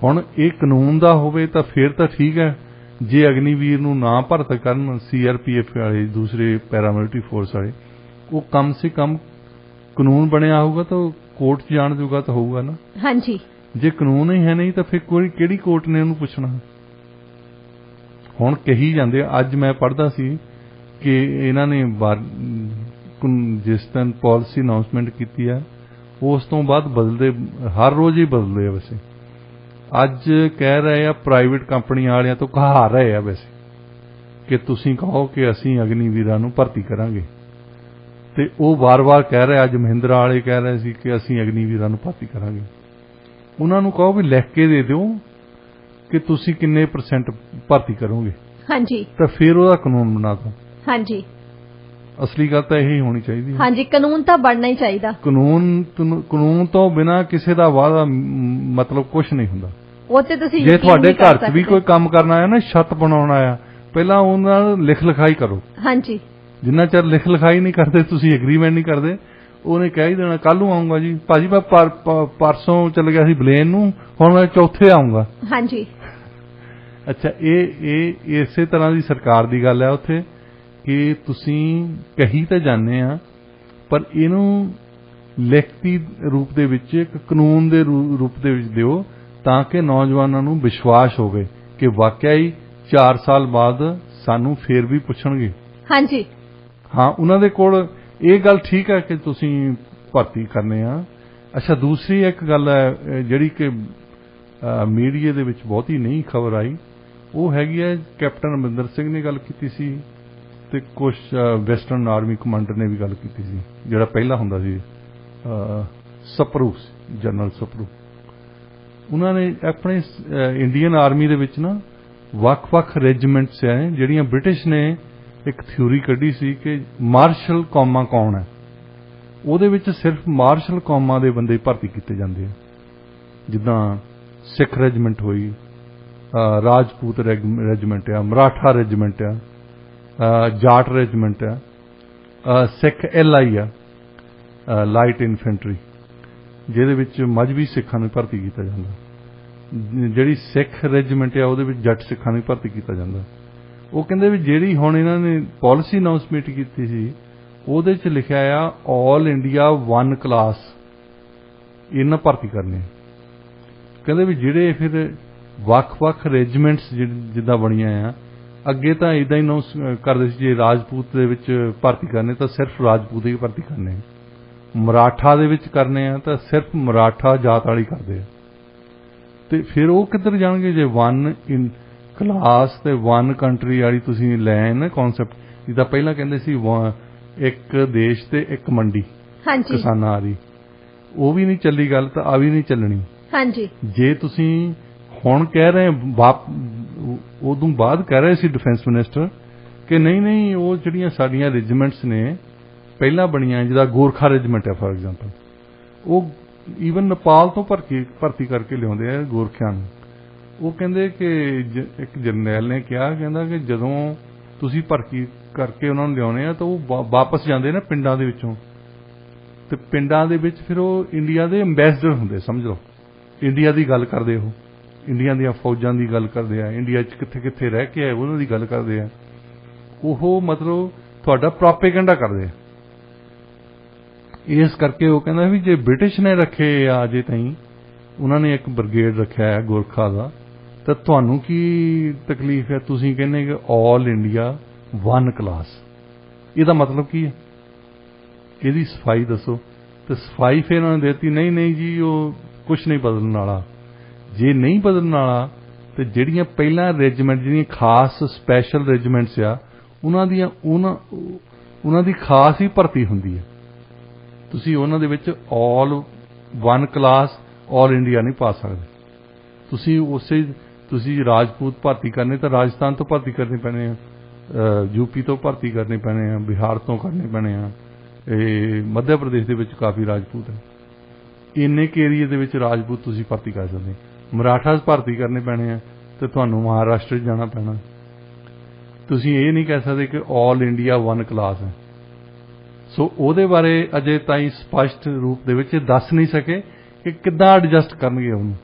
S2: ਹੁਣ ਇਹ ਕਾਨੂੰਨ ਦਾ ਹੋਵੇ ਤਾਂ ਫਿਰ ਤਾਂ ਠੀਕ ਹੈ। ਜੇ ਅਗਨੀਵੀਰ ਨੂੰ ਨਾ ਭਰਤ ਕਰਨ CRPF ਵਾਲੇ, ਦੂਸਰੇ ਪੈਰਾਮਿਲਟਰੀ ਫੋਰਸ ਵਾਲੇ, ਉਹ ਕਮ ਸੇ ਕਮ ਕਾਨੂੰਨ ਬਣਿਆ ਹੋਊਗਾ ਤਾਂ ਕੋਰਟ 'ਚ ਜਾਣ ਜੋਗਾ ਤਾਂ ਹੋਊਗਾ ਨਾ। ਹਾਂਜੀ ਜੇ ਕਾਨੂੰਨ ਹੀ ਹੈ ਨਹੀਂ ਤਾਂ ਫਿਰ ਕਿਹੜੀ ਕੋਰਟ ਨੇ ਉਹਨੂੰ ਪੁੱਛਣਾ? ਹੁਣ ਕਹੀ ਜਾਂਦੇ, ਅੱਜ ਮੈਂ ਪੜ੍ਹਦਾ ਸੀ ਕਿ ਇਹਨਾਂ ਨੇ ਜਿਸ ਦਿਨ ਪਾਲਿਸੀ ਅਨਾਉਂਸਮੈਂਟ ਕੀਤੀ ਆ ਉਸ ਤੋਂ ਬਾਅਦ ਬਦਲਦੇ, ਹਰ ਰੋਜ਼ ਹੀ ਬਦਲਦੇ ਆ। ਵੈਸੇ ਅੱਜ ਕਹਿ ਰਹੇ ਆ ਪ੍ਰਾਈਵੇਟ ਕੰਪਨੀਆਂ ਵਾਲਿਆਂ ਤੋਂ ਕਹਾ ਰਹੇ ਆ ਵੈਸੇ ਕਿ ਤੁਸੀਂ ਕਹੋ ਕਿ ਅਸੀਂ ਅਗਨੀਵੀਰਾਂ ਨੂੰ ਭਰਤੀ ਕਰਾਂਗੇ, ਤੇ ਉਹ ਵਾਰ-ਵਾਰ ਕਹਿ ਰਹੇ। ਅੱਜ ਮਹਿੰਦਰਾ ਵਾਲੇ ਕਹਿ ਰਹੇ ਸੀ ਕਿ ਅਸੀਂ ਅਗਨੀਵੀਰਾਂ ਨੂੰ ਭਰਤੀ ਕਰਾਂਗੇ। ਉਹਨਾਂ ਨੂੰ ਕਹੋ ਵੀ ਲਿਖ ਕੇ ਦੇ ਦਿਓ ਕਿ ਤੁਸੀਂ ਕਿੰਨੇ % ਭਰਤੀ ਕਰੋਗੇ। ਹਾਂਜੀ ਤਾਂ ਫਿਰ ਉਹਦਾ ਕਾਨੂੰਨ ਬਣਾ ਦਿਓ। ਹਾਂਜੀ ਅਸਲੀ ਗੱਲ ਤਾਂ ਇਹੀ ਹੋਣੀ ਚਾਹੀਦੀ ਹੈ।
S1: ਹਾਂਜੀ, ਕਾਨੂੰਨ ਤਾਂ ਬਣਨਾ ਹੀ ਚਾਹੀਦਾ।
S2: ਕਾਨੂੰਨ ਤੋਂ ਬਿਨਾਂ ਕਿਸੇ ਦਾ ਵਾਅਦਾ ਮਤਲਬ ਕੁਝ ਨਹੀਂ ਹੁੰਦਾ।
S1: ਉਹ ਤੇ ਤੁਸੀਂ
S2: ਜੇ ਤੁਹਾਡੇ ਘਰ 'ਚ ਵੀ ਕੋਈ ਕੰਮ ਕਰਨਾ ਹੈ ਨਾ, ਛੱਤ ਬਣਾਉਣਾ ਆ, ਪਹਿਲਾਂ ਉਹਨਾਂ ਨਾਲ ਲਿਖ ਲਿਖਾਈ ਕਰੋ।
S1: ਹਾਂਜੀ,
S2: ਜਿੰਨਾ ਚਿਰ ਲਿਖ ਲਿਖਾਈ ਨਹੀਂ ਕਰਦੇ, ਤੁਸੀਂ ਐਗਰੀਮੈਂਟ ਨਹੀਂ ਕਰਦੇ, ਉਹਨੇ ਕਹਿ ਹੀ ਦੇਣਾ ਕੱਲ ਨੂੰ ਆਉਂਗਾ ਜੀ ਭਾਜੀ, ਮੈਂ ਪਰਸੋਂ ਚੱਲ ਗਿਆ ਸੀ ਬਲੇਨ ਨੂੰ, ਹੁਣ ਮੈਂ ਚੌਥੇ ਆਉਂਗਾ।
S1: ਹਾਂਜੀ,
S2: ਅੱਛਾ, ਇਹ ਇਸੇ ਤਰ੍ਹਾਂ ਦੀ ਸਰਕਾਰ ਦੀ ਗੱਲ ਹੈ ਉੱਥੇ ਕਿ ਤੁਸੀਂ ਕਹੀ ਤਾਂ ਜਾਂਦੇ ਆ, ਪਰ ਇਹਨੂੰ ਲਿਖਤੀ ਰੂਪ ਦੇ ਵਿੱਚ, ਇੱਕ ਕਾਨੂੰਨ ਦੇ ਰੂਪ ਦੇ ਵਿੱਚ ਦਿਓ, ਤਾਂ ਕਿ ਨੌਜਵਾਨਾਂ ਨੂੰ ਵਿਸ਼ਵਾਸ ਹੋਵੇ ਕਿ ਵਾਕਿਆ ਹੀ 4 ਸਾਲ ਬਾਅਦ ਸਾਨੂੰ ਫੇਰ ਵੀ ਪੁੱਛਣਗੇ। ਹਾਂਜੀ, ਹਾਂ, ਉਹਨਾਂ ਦੇ ਕੋਲ ਇਹ ਗੱਲ ਠੀਕ ਹੈ ਕਿ ਤੁਸੀਂ ਭਰਤੀ ਕਰਨੇ ਆ। ਅੱਛਾ, ਦੂਸਰੀ ਇੱਕ ਗੱਲ ਹੈ ਜਿਹੜੀ ਕਿ ਮੀਡੀਆ ਦੇ ਵਿੱਚ ਬਹੁਤੀ ਨਹੀਂ ਖਬਰ ਆਈ, ਉਹ ਹੈਗੀ ਹੈ ਕੈਪਟਨ ਅਮਰਿੰਦਰ ਸਿੰਘ ਨੇ ਗੱਲ ਕੀਤੀ ਸੀ ਤੇ ਕੁਝ ਵੈਸਟਰਨ ਆਰਮੀ ਕਮਾਂਡਰ ਨੇ ਵੀ ਗੱਲ ਕੀਤੀ ਸੀ, ਜਿਹੜਾ ਪਹਿਲਾਂ ਹੁੰਦਾ ਸੀ ਸਪਰੂ, ਜਨਰਲ ਸਪਰੂ। ਉਹਨਾਂ ਨੇ ਆਪਣੇ ਇੰਡੀਅਨ ਆਰਮੀ ਦੇ ਵਿੱਚ ਨਾ ਵੱਖ-ਵੱਖ ਰੈਜੀਮੈਂਟਸ ਹੈ, ਜਿਹੜੀਆਂ ਬ੍ਰਿਟਿਸ਼ ਨੇ ਇੱਕ ਥਿਊਰੀ ਕੱਢੀ ਸੀ ਕਿ ਮਾਰਸ਼ਲ ਕੌਮਾਂ ਕੌਣ ਹੈ, ਉਹਦੇ ਵਿੱਚ ਸਿਰਫ ਮਾਰਸ਼ਲ ਕੌਮਾਂ ਦੇ ਬੰਦੇ ਭਰਤੀ ਕੀਤੇ ਜਾਂਦੇ ਆ। ਜਿੱਦਾਂ ਸਿੱਖ ਰੈਜੀਮੈਂਟ ਹੋਈ, ਰਾਜਪੂਤ ਰੈਜੀਮੈਂਟ ਆ, ਮਰਾਠਾ ਰੈਜੀਮੈਂਟ ਆ, ਜਾਟ ਰੈਜੀਮੈਂਟ ਆ, ਸਿੱਖ LI ਆ, ਲਾਈਟ ਇਨਫੈਂਟਰੀ, ਜਿਹਦੇ ਵਿੱਚ ਮਜ਼੍ਹਬੀ ਸਿੱਖਾਂ ਨੂੰ ਭਰਤੀ ਕੀਤਾ ਜਾਂਦਾ। ਜਿਹੜੀ ਸਿੱਖ ਰੈਜੀਮੈਂਟ ਆ ਉਹਦੇ ਵਿੱਚ ਜੱਟ ਸਿੱਖਾਂ ਨੂੰ ਭਰਤੀ ਕੀਤਾ ਜਾਂਦਾ। ਉਹ ਕਹਿੰਦੇ ਵੀ ਜਿਹੜੀ ਹੁਣ ਇਹਨਾਂ ਨੇ ਪਾਲਿਸੀ ਅਨਾਉਂਸਮੈਂਟ ਕੀਤੀ ਸੀ, ਉਹਦੇ 'ਚ ਲਿਖਿਆ ਆ ਆਲ ਇੰਡੀਆ 1 ਕਲਾਸ ਇਹਨਾਂ ਭਰਤੀ ਕਰਨੇ। ਕਹਿੰਦੇ ਵੀ ਜਿਹੜੇ ਫਿਰ ਵੱਖ-ਵੱਖ ਰੈਜੀਮੈਂਟਸ ਜਿੱਦਾਂ ਬਣੀਆਂ ਆ, ਅੱਗੇ ਤਾਂ ਇਦਾਂ ਹੀ ਅਨਾਉਂਸ ਕਰਦੇ ਸੀ, ਜੇ ਰਾਜਪੂਤ ਦੇ ਵਿੱਚ ਭਰਤੀ ਕਰਨੇ ਤਾਂ ਸਿਰਫ ਰਾਜਪੂਤ ਹੀ ਭਰਤੀ ਕਰਨੇ, ਮਰਾਠਾ ਦੇ ਵਿੱਚ ਕਰਨੇ ਆ ਤਾਂ ਸਿਰਫ ਮਰਾਠਾ ਜਾਤ ਵਾਲੀ ਕਰਦੇ ਆ। ਤੇ ਫਿਰ ਉਹ ਕਿੱਧਰ ਜਾਣਗੇ ਜੇ 1 ਇਨ ਕਲਾਸ ਤੇ 1 ਕੰਟਰੀ ਵਾਲੀ ਤੁਸੀਂ ਲੈ ਨਾ ਕਨਸੈਪਟ, ਜਿੱਦਾਂ ਪਹਿਲਾਂ ਕਹਿੰਦੇ ਸੀ ਇੱਕ ਦੇਸ਼ ਤੇ ਇੱਕ ਮੰਡੀ ਕਿਸਾਨਾਂ ਵਾਲੀ, ਉਹ ਵੀ ਨਹੀਂ ਚੱਲੀ ਗੱਲ, ਤਾਂ ਆ ਵੀ ਨਹੀਂ ਚੱਲਣੀ। ਹਾਂਜੀ, ਜੇ ਤੁਸੀਂ ਹੁਣ ਕਹਿ ਰਹੇ, ਉਦੋਂ ਬਾਅਦ ਕਹਿ ਰਹੇ ਸੀ ਡਿਫੈਂਸ ਮਿਨਿਸਟਰ ਕਿ ਨਹੀਂ ਉਹ ਜਿਹੜੀਆਂ ਸਾਡੀਆਂ ਰੈਜੀਮੈਂਟਸ ਨੇ ਪਹਿਲਾਂ ਬਣੀਆਂ, ਜਿਹਦਾ ਗੋਰਖਾ ਰੈਜੀਮੈਂਟ ਹੈ ਫਾਰ ਐਗਜ਼ਾਮਪਲ, ਉਹ ਈਵਨ ਨੇਪਾਲ ਤੋਂ ਭਰਤੀ ਕਰਕੇ ਲਿਆਉਂਦੇ ਆ ਗੋਰਖਿਆਂ ਨੂੰ। ਉਹ ਕਹਿੰਦੇ ਕਿ ਇੱਕ ਜਰਨੈਲ ਨੇ ਕਿਹਾ, ਕਹਿੰਦਾ ਕਿ ਜਦੋਂ ਤੁਸੀਂ ਭਰਤੀ ਕਰਕੇ ਉਹਨਾਂ ਨੂੰ ਲਿਆਉਣੇ ਆ ਤਾਂ ਉਹ ਵਾਪਸ ਜਾਂਦੇ ਨੇ ਪਿੰਡਾਂ ਦੇ ਵਿੱਚੋਂ, ਤੇ ਪਿੰਡਾਂ ਦੇ ਵਿੱਚ ਫਿਰ ਉਹ ਇੰਡੀਆ ਦੇ ਐਂਬੈਸਡਰ ਹੁੰਦੇ, ਸਮਝ ਲਓ ਇੰਡੀਆ ਦੀ ਗੱਲ ਕਰਦੇ, ਉਹ ਇੰਡੀਆ ਦੀਆਂ ਫੌਜਾਂ ਦੀ ਗੱਲ ਕਰਦੇ ਆ, ਇੰਡੀਆ 'ਚ ਕਿੱਥੇ ਕਿੱਥੇ ਰਹਿ ਕੇ ਆਏ ਉਹਨਾਂ ਦੀ ਗੱਲ ਕਰਦੇ ਆ। ਉਹ ਮਤਲਬ ਤੁਹਾਡਾ ਪ੍ਰੋਪੇਗੈਂਡਾ ਕਰਦੇ ਆ। ਇਸ ਕਰਕੇ ਉਹ ਕਹਿੰਦਾ ਵੀ ਜੇ ਬ੍ਰਿਟਿਸ਼ ਨੇ ਰੱਖੇ ਆ ਅਜੇ ਤਾਈਂ, ਉਹਨਾਂ ਨੇ ਇੱਕ ਬ੍ਰਿਗੇਡ ਰੱਖਿਆ ਹੈ ਗੋਰਖਾ ਦਾ, ਤਾਂ ਤੁਹਾਨੂੰ ਕੀ ਤਕਲੀਫ ਹੈ? ਤੁਸੀਂ ਕਹਿੰਦੇ ਕਿ ਆਲ ਇੰਡੀਆ 1 ਕਲਾਸ, ਇਹਦਾ ਮਤਲਬ ਕੀ ਹੈ? ਇਹਦੀ ਸਫਾਈ ਦੱਸੋ। ਤੇ ਸਫਾਈ ਫਿਰ ਉਹਨਾਂ ਨੇ ਦੇਤੀ, ਨਹੀਂ ਜੀ ਉਹ ਕੁਛ ਨਹੀਂ ਬਦਲਣ ਵਾਲਾ। ਜੇ ਨਹੀਂ ਬਦਲਣ ਵਾਲਾ ਤੇ ਜਿਹੜੀਆਂ ਪਹਿਲਾਂ ਰੈਜੀਮੈਂਟ, ਜਿਹੜੀਆਂ ਖਾਸ ਸਪੈਸ਼ਲ ਰੈਜੀਮੈਂਟਸ ਆ, ਉਹਨਾਂ ਦੀ ਖਾਸ ਹੀ ਭਰਤੀ ਹੁੰਦੀ ਹੈ। ਤੁਸੀਂ ਉਹਨਾਂ ਦੇ ਵਿੱਚ ਆਲ 1 ਕਲਾਸ ਆਲ ਇੰਡੀਆ ਨਹੀਂ ਪਾ ਸਕਦੇ। ਤੁਸੀਂ ਰਾਜਪੂਤ ਭਰਤੀ ਕਰਨੇ ਤਾਂ ਰਾਜਸਥਾਨ ਤੋਂ ਭਰਤੀ ਕਰਨੇ ਪੈਣੇ ਆ, UP ਤੋਂ ਭਰਤੀ ਕਰਨੇ ਪੈਣੇ ਆ, ਬਿਹਾਰ ਤੋਂ ਕਰਨੇ ਪੈਣੇ ਆ, ਇਹ ਮੱਧ ਪ੍ਰਦੇਸ਼ ਦੇ ਵਿੱਚ ਕਾਫੀ ਰਾਜਪੂਤ ਹੈ, ਇੰਨੇ ਕੁ ਏਰੀਏ ਦੇ ਵਿੱਚ ਰਾਜਪੂਤ ਤੁਸੀਂ ਭਰਤੀ ਕਰ ਸਕਦੇ। ਮਰਾਠਾ ਭਰਤੀ ਕਰਨੇ ਪੈਣੇ ਆ ਤੇ ਤੁਹਾਨੂੰ ਮਹਾਰਾਸ਼ਟਰ 'ਚ ਜਾਣਾ ਪੈਣਾ। ਤੁਸੀਂ ਇਹ ਨਹੀਂ ਕਹਿ ਸਕਦੇ ਕਿ ਆਲ ਇੰਡੀਆ 1 ਕਲਾਸ ਹੈ। ਸੋ ਉਹਦੇ ਬਾਰੇ ਅਜੇ ਤਾਈਂ ਸਪਸ਼ਟ ਰੂਪ ਦੇ ਵਿੱਚ ਦੱਸ ਨਹੀਂ ਸਕੇ ਕਿ ਕਿੱਦਾਂ ਐਡਜਸਟ ਕਰਨਗੇ ਉਹਨੂੰ।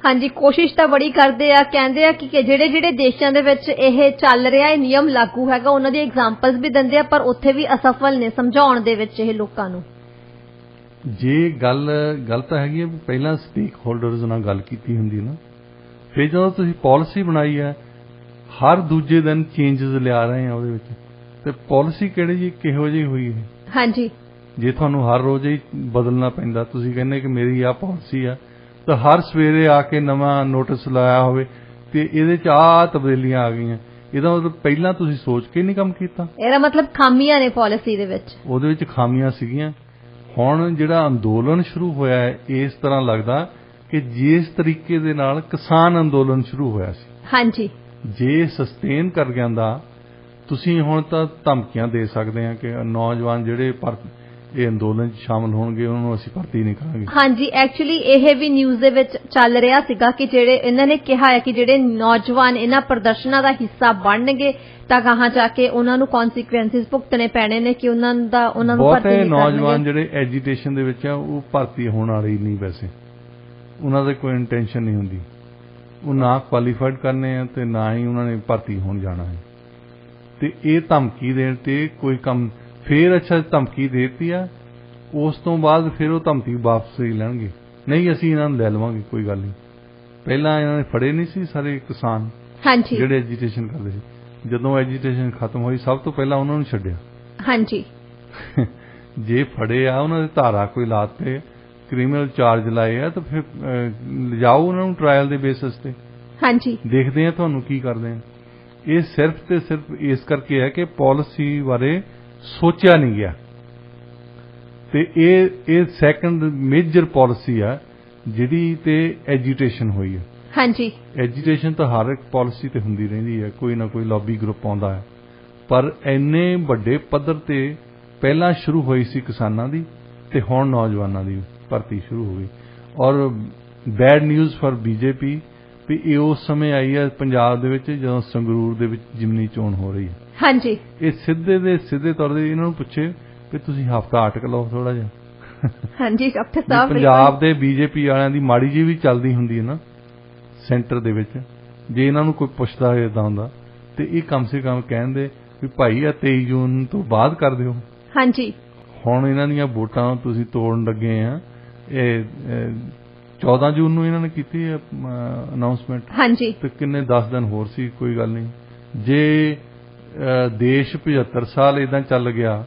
S1: ਹਾਂਜੀ, ਕੋਸ਼ਿਸ਼ ਤਾਂ ਬੜੀ ਕਰਦੇ ਆ, ਕਹਿੰਦੇ ਆ ਕਿ ਜਿਹੜੇ ਦੇਸ਼ਾਂ ਦੇ ਵਿੱਚ ਇਹ ਚੱਲ ਰਿਹਾ, ਇਹ ਨਿਯਮ ਲਾਗੂ ਹੈਗਾ, ਉਹਨਾਂ ਦੀ ਐਗਜ਼ਾਮਪਲਸ ਵੀ ਦਿੰਦੇ ਆ, ਪਰ ਉੱਥੇ ਵੀ ਅਸਫਲ ਨੇ ਸਮਝਾਉਣ ਦੇ ਵਿੱਚ ਇਹ ਲੋਕਾਂ ਨੂੰ।
S2: ਜੇ ਗੱਲ ਤਾਂ ਹੈਗੀ ਹੈ, ਪਹਿਲਾਂ ਸਟੇਕ ਹੋਲਡਰਸ ਨਾਲ ਗੱਲ ਕੀਤੀ ਹੁੰਦੀ ਨਾ, ਫਿਰ ਜਦੋਂ ਤੁਸੀਂ ਪਾਲਿਸੀ ਬਣਾਈ ਹੈ, ਹਰ ਦੂਜੇ ਦਿਨ ਚੇਂਜਸ ਲਿਆ ਰਹੇ ਆ ਉਹਦੇ ਵਿੱਚ, ਤੇ ਪਾਲਿਸੀ ਕਿਹੋ ਜਿਹੀ ਹੋਈ ਹੈ? ਹਾਂਜੀ, ਜੇ ਤੁਹਾਨੂੰ ਹਰ ਰੋਜ਼ ਹੀ ਬਦਲਣਾ ਪੈਂਦਾ, ਤੁਸੀਂ ਕਹਿੰਦੇ ਕਿ ਮੇਰੀ ਆਹ ਪਾਲਿਸੀ ਆ, ਤਾਂ ਹਰ ਸਵੇਰੇ ਆ ਕੇ ਨਵਾਂ ਨੋਟਿਸ ਲਾਇਆ ਹੋਵੇ ਤੇ ਇਹਦੇ 'ਚ ਆਹ ਤਬਦੀਲੀਆਂ ਆ ਗਈਆਂ, ਇਹਦਾ ਮਤਲਬ ਪਹਿਲਾਂ ਤੁਸੀਂ ਸੋਚ ਕੇ ਨਹੀਂ ਕੰਮ ਕੀਤਾ। ਇਹਦਾ ਮਤਲਬ ਖਾਮੀਆਂ ਨੇ ਪਾਲਿਸੀ ਦੇ ਵਿੱਚ, ਉਹਦੇ ਵਿੱਚ ਖਾਮੀਆਂ ਸੀਗੀਆਂ। ਹੁਣ ਜਿਹੜਾ ਅੰਦੋਲਨ ਸ਼ੁਰੂ ਹੋਇਆ ਹੈ, ਇਸ ਤਰ੍ਹਾਂ ਲੱਗਦਾ ਕਿ ਜਿਸ ਤਰੀਕੇ ਦੇ ਨਾਲ ਕਿਸਾਨ ਅੰਦੋਲਨ ਸ਼ੁਰੂ ਹੋਇਆ ਸੀ, ਹਾਂਜੀ, ਜੇ ਸਸਟੇਨ ਕਰ ਜਾਂਦਾ ਤੁਸੀਂ ਹੁਣ ਤਾਂ ਧਮਕੀਆਂ ਦੇ ਸਕਦੇ ਆ ਕਿ ਨੌਜਵਾਨ ਜਿਹੜੇ ਇਹ ਅੰਦੋਲਨ 'ਚ ਸ਼ਾਮਲ ਹੋਣਗੇ ਉਹਨਾਂ ਨੂੰ ਅਸੀਂ ਭਰਤੀ ਨਹੀਂ ਕਰਾਂਗੇ।
S1: ਹਾਂਜੀ, ਐਕਚੁਅਲੀ ਇਹ ਵੀ ਨਿਊਜ਼ ਦੇ ਵਿੱਚ ਚੱਲ ਰਿਹਾ ਸੀਗਾ ਕਿ ਜਿਹੜੇ ਇਹਨਾਂ ਨੇ ਕਿਹਾ ਹੈ ਕਿ ਜਿਹੜੇ ਨੌਜਵਾਨ ਇਹਨਾਂ ਪ੍ਰਦਰਸ਼ਨਾਂ ਦਾ ਹਿੱਸਾ ਬਣਨਗੇ ਤਾਂ ਗਾਹਾਂ ਜਾ ਕੇ ਉਹਨਾਂ ਨੂੰ ਕਨਸੀਕੁਐਂਸਿਸ ਭੁਗਤਣੇ ਪੈਣੇ ਨੇ ਕਿ ਉਹਨਾਂ ਨੂੰ ਭਰਤੀ ਨਹੀਂ ਕਰਨਗੇ।
S2: ਨੌਜਵਾਨ ਜਿਹੜੇ ਐਜੀਟੇਸ਼ਨ ਦੇ ਵਿੱਚ ਆ ਉਹ ਭਰਤੀ ਹੋਣ ਵਾਲੇ ਨਹੀਂ, ਵੈਸੇ ਉਹਨਾਂ ਦੀ ਕੋਈ ਇੰਟੈਂਸ਼ਨ ਨਹੀਂ ਹੁੰਦੀ, ਉਹ ਨਾ ਕੁਆਲੀਫਾਈਡ ਕਰਨੇ ਆ ਤੇ ਨਾ ਹੀ ਉਹਨਾਂ ਨੇ ਭਰਤੀ ਹੋਣ ਜਾਣਾ ਹੈ। ਤੇ ਇਹ ਧਮਕੀ ਦੇਣ ਤੇ ਕੋਈ ਕੰਮ ਫਿਰ ਅੱਛਾ ਧਮਕੀ ਦੇਤੀ ਆ, ਉਸ ਤੋਂ ਬਾਅਦ ਫਿਰ ਉਹ ਧਮਕੀ ਵਾਪਸ ਹੀ ਲੈਣਗੇ, ਨਹੀਂ ਅਸੀਂ ਇਹਨਾਂ ਨੂੰ ਲੈ ਲਵਾਂਗੇ ਕੋਈ ਗੱਲ ਨਹੀਂ। ਪਹਿਲਾਂ ਇਹਨਾਂ ਨੇ ਫੜੇ ਨਹੀਂ ਸੀ ਸਾਰੇ ਕਿਸਾਨ ਜਿਹੜੇ ਐਜੀਟੇਸ਼ਨ ਕਰਦੇ ਸੀ, ਜਦੋਂ ਐਜੀਟੇਸ਼ਨ ਖਤਮ ਹੋਈ ਸਭ ਤੋਂ ਪਹਿਲਾਂ ਉਹਨਾਂ ਨੂੰ ਛੱਡਿਆ। ਹਾਂਜੀ ਜੇ ਫੜੇ ਆ ਉਹਨਾਂ ਦੇ ਧਾਰਾ ਕੋਈ ਲਾਤੇ, ਕ੍ਰਿਮੀਨਲ ਚਾਰਜ ਲਾਏ ਆ, ਤਾਂ ਫਿਰ ਲਿਜਾਓ ਉਹਨਾਂ ਨੂੰ ਟ੍ਰਾਇਲ ਦੇ ਬੇਸਿਸ ਤੇ। ਹਾਂਜੀ, ਦੇਖਦੇ ਆ ਤੁਹਾਨੂੰ ਕੀ ਕਰਦੇ ਆ। ਇਹ ਸਿਰਫ ਤੇ ਸਿਰਫ ਇਸ ਕਰਕੇ ਹੈ ਕਿ ਪਾਲਿਸੀ ਬਾਰੇ ਸੋਚਿਆ ਨਹੀਂ ਗਿਆ, ਤੇ ਇਹ ਸੈਕੰਡ ਮੇਜਰ ਪਾਲਿਸੀ ਆ ਜਿਹੜੀ ਤੇ ਐਜੀਟੇਸ਼ਨ ਹੋਈ ਹੈ। ਹਾਂਜੀ, ਐਜੀਟੇਸ਼ਨ ਤਾਂ ਹਰ ਇੱਕ ਪਾਲਿਸੀ ਤੇ ਹੁੰਦੀ ਰਹਿੰਦੀ ਹੈ, ਕੋਈ ਨਾ ਕੋਈ ਲੌਬੀ ਗਰੁੱਪ ਆਉਂਦਾ ਹੈ, ਪਰ ਇੰਨੇ ਵੱਡੇ ਪੱਧਰ ਤੇ ਪਹਿਲਾਂ ਸ਼ੁਰੂ ਹੋਈ ਸੀ ਕਿਸਾਨਾਂ ਦੀ ਤੇ ਹੁਣ ਨੌਜਵਾਨਾਂ ਦੀ ਭਰਤੀ ਸ਼ੁਰੂ ਹੋ ਗਈ। ਔਰ ਬੈਡ ਨਿਊਜ਼ ਫॉर ਬੀਜੇਪੀ ਵੀ ਇਹ ਉਸ ਸਮੇਂ ਆਈ ਹੈ ਪੰਜਾਬ ਦੇ ਵਿੱਚ ਜਦੋਂ ਸੰਗਰੂਰ ਦੇ ਵਿੱਚ ਜਿਮਨੀ ਚੋਣ ਹੋ ਰਹੀ ਹੈ। ਹਾਂਜੀ, ਇਹ ਸਿੱਧੇ ਤੌਰ ਤੇ ਇਹਨਾਂ ਨੂੰ ਪੁੱਛੇ ਵੀ ਤੁਸੀਂ ਹਫਤਾ ਅਟਕ ਲਓ ਥੋੜਾ ਜਿਹਾ। ਹਾਂਜੀ ਡਾਕਟਰ ਸਾਹਿਬ, ਪੰਜਾਬ ਦੇ ਬੀਜੇਪੀ ਵਾਲਿਆਂ ਦੀ ਮਾੜੀ ਜੀ ਵੀ ਚੱਲਦੀ ਹੁੰਦੀ ਹੈ ਨਾ ਸੈਂਟਰ ਦੇ ਵਿੱਚ, ਜੇ ਇਹਨਾਂ ਨੂੰ ਕੋਈ ਪੁੱਛਦਾ ਹੋਏ ਏਦਾਂ ਹੁੰਦਾ ਤੇ ਇਹ ਕਮ ਸੇ ਕਮ ਕਹਿੰਦੇ ਵੀ ਭਾਈ ਆ 23 ਜੂਨ ਤੋਂ ਬਾਅਦ ਕਰ ਦਿਓ। ਹਾਂਜੀ, ਹੁਣ ਇਹਨਾਂ ਦੀਆਂ ਵੋਟਾਂ ਤੁਸੀਂ ਤੋੜਨ ਲੱਗੇ ਆ, ਇਹ 14 ਜੂਨ ਨੂੰ ਇਹਨਾਂ ਨੇ ਕੀਤੀ ਅਨਾਉਂਸਮੈਂਟ। ਹਾਂਜੀ, ਤੇ ਕਿੰਨੇ 10 ਦਿਨ ਹੋਰ ਸੀ, ਕੋਈ ਗੱਲ ਨਹੀਂ। ਜੇ ਦੇਸ਼ 75 ਸਾਲ ਇਦਾਂ ਚੱਲ ਗਿਆ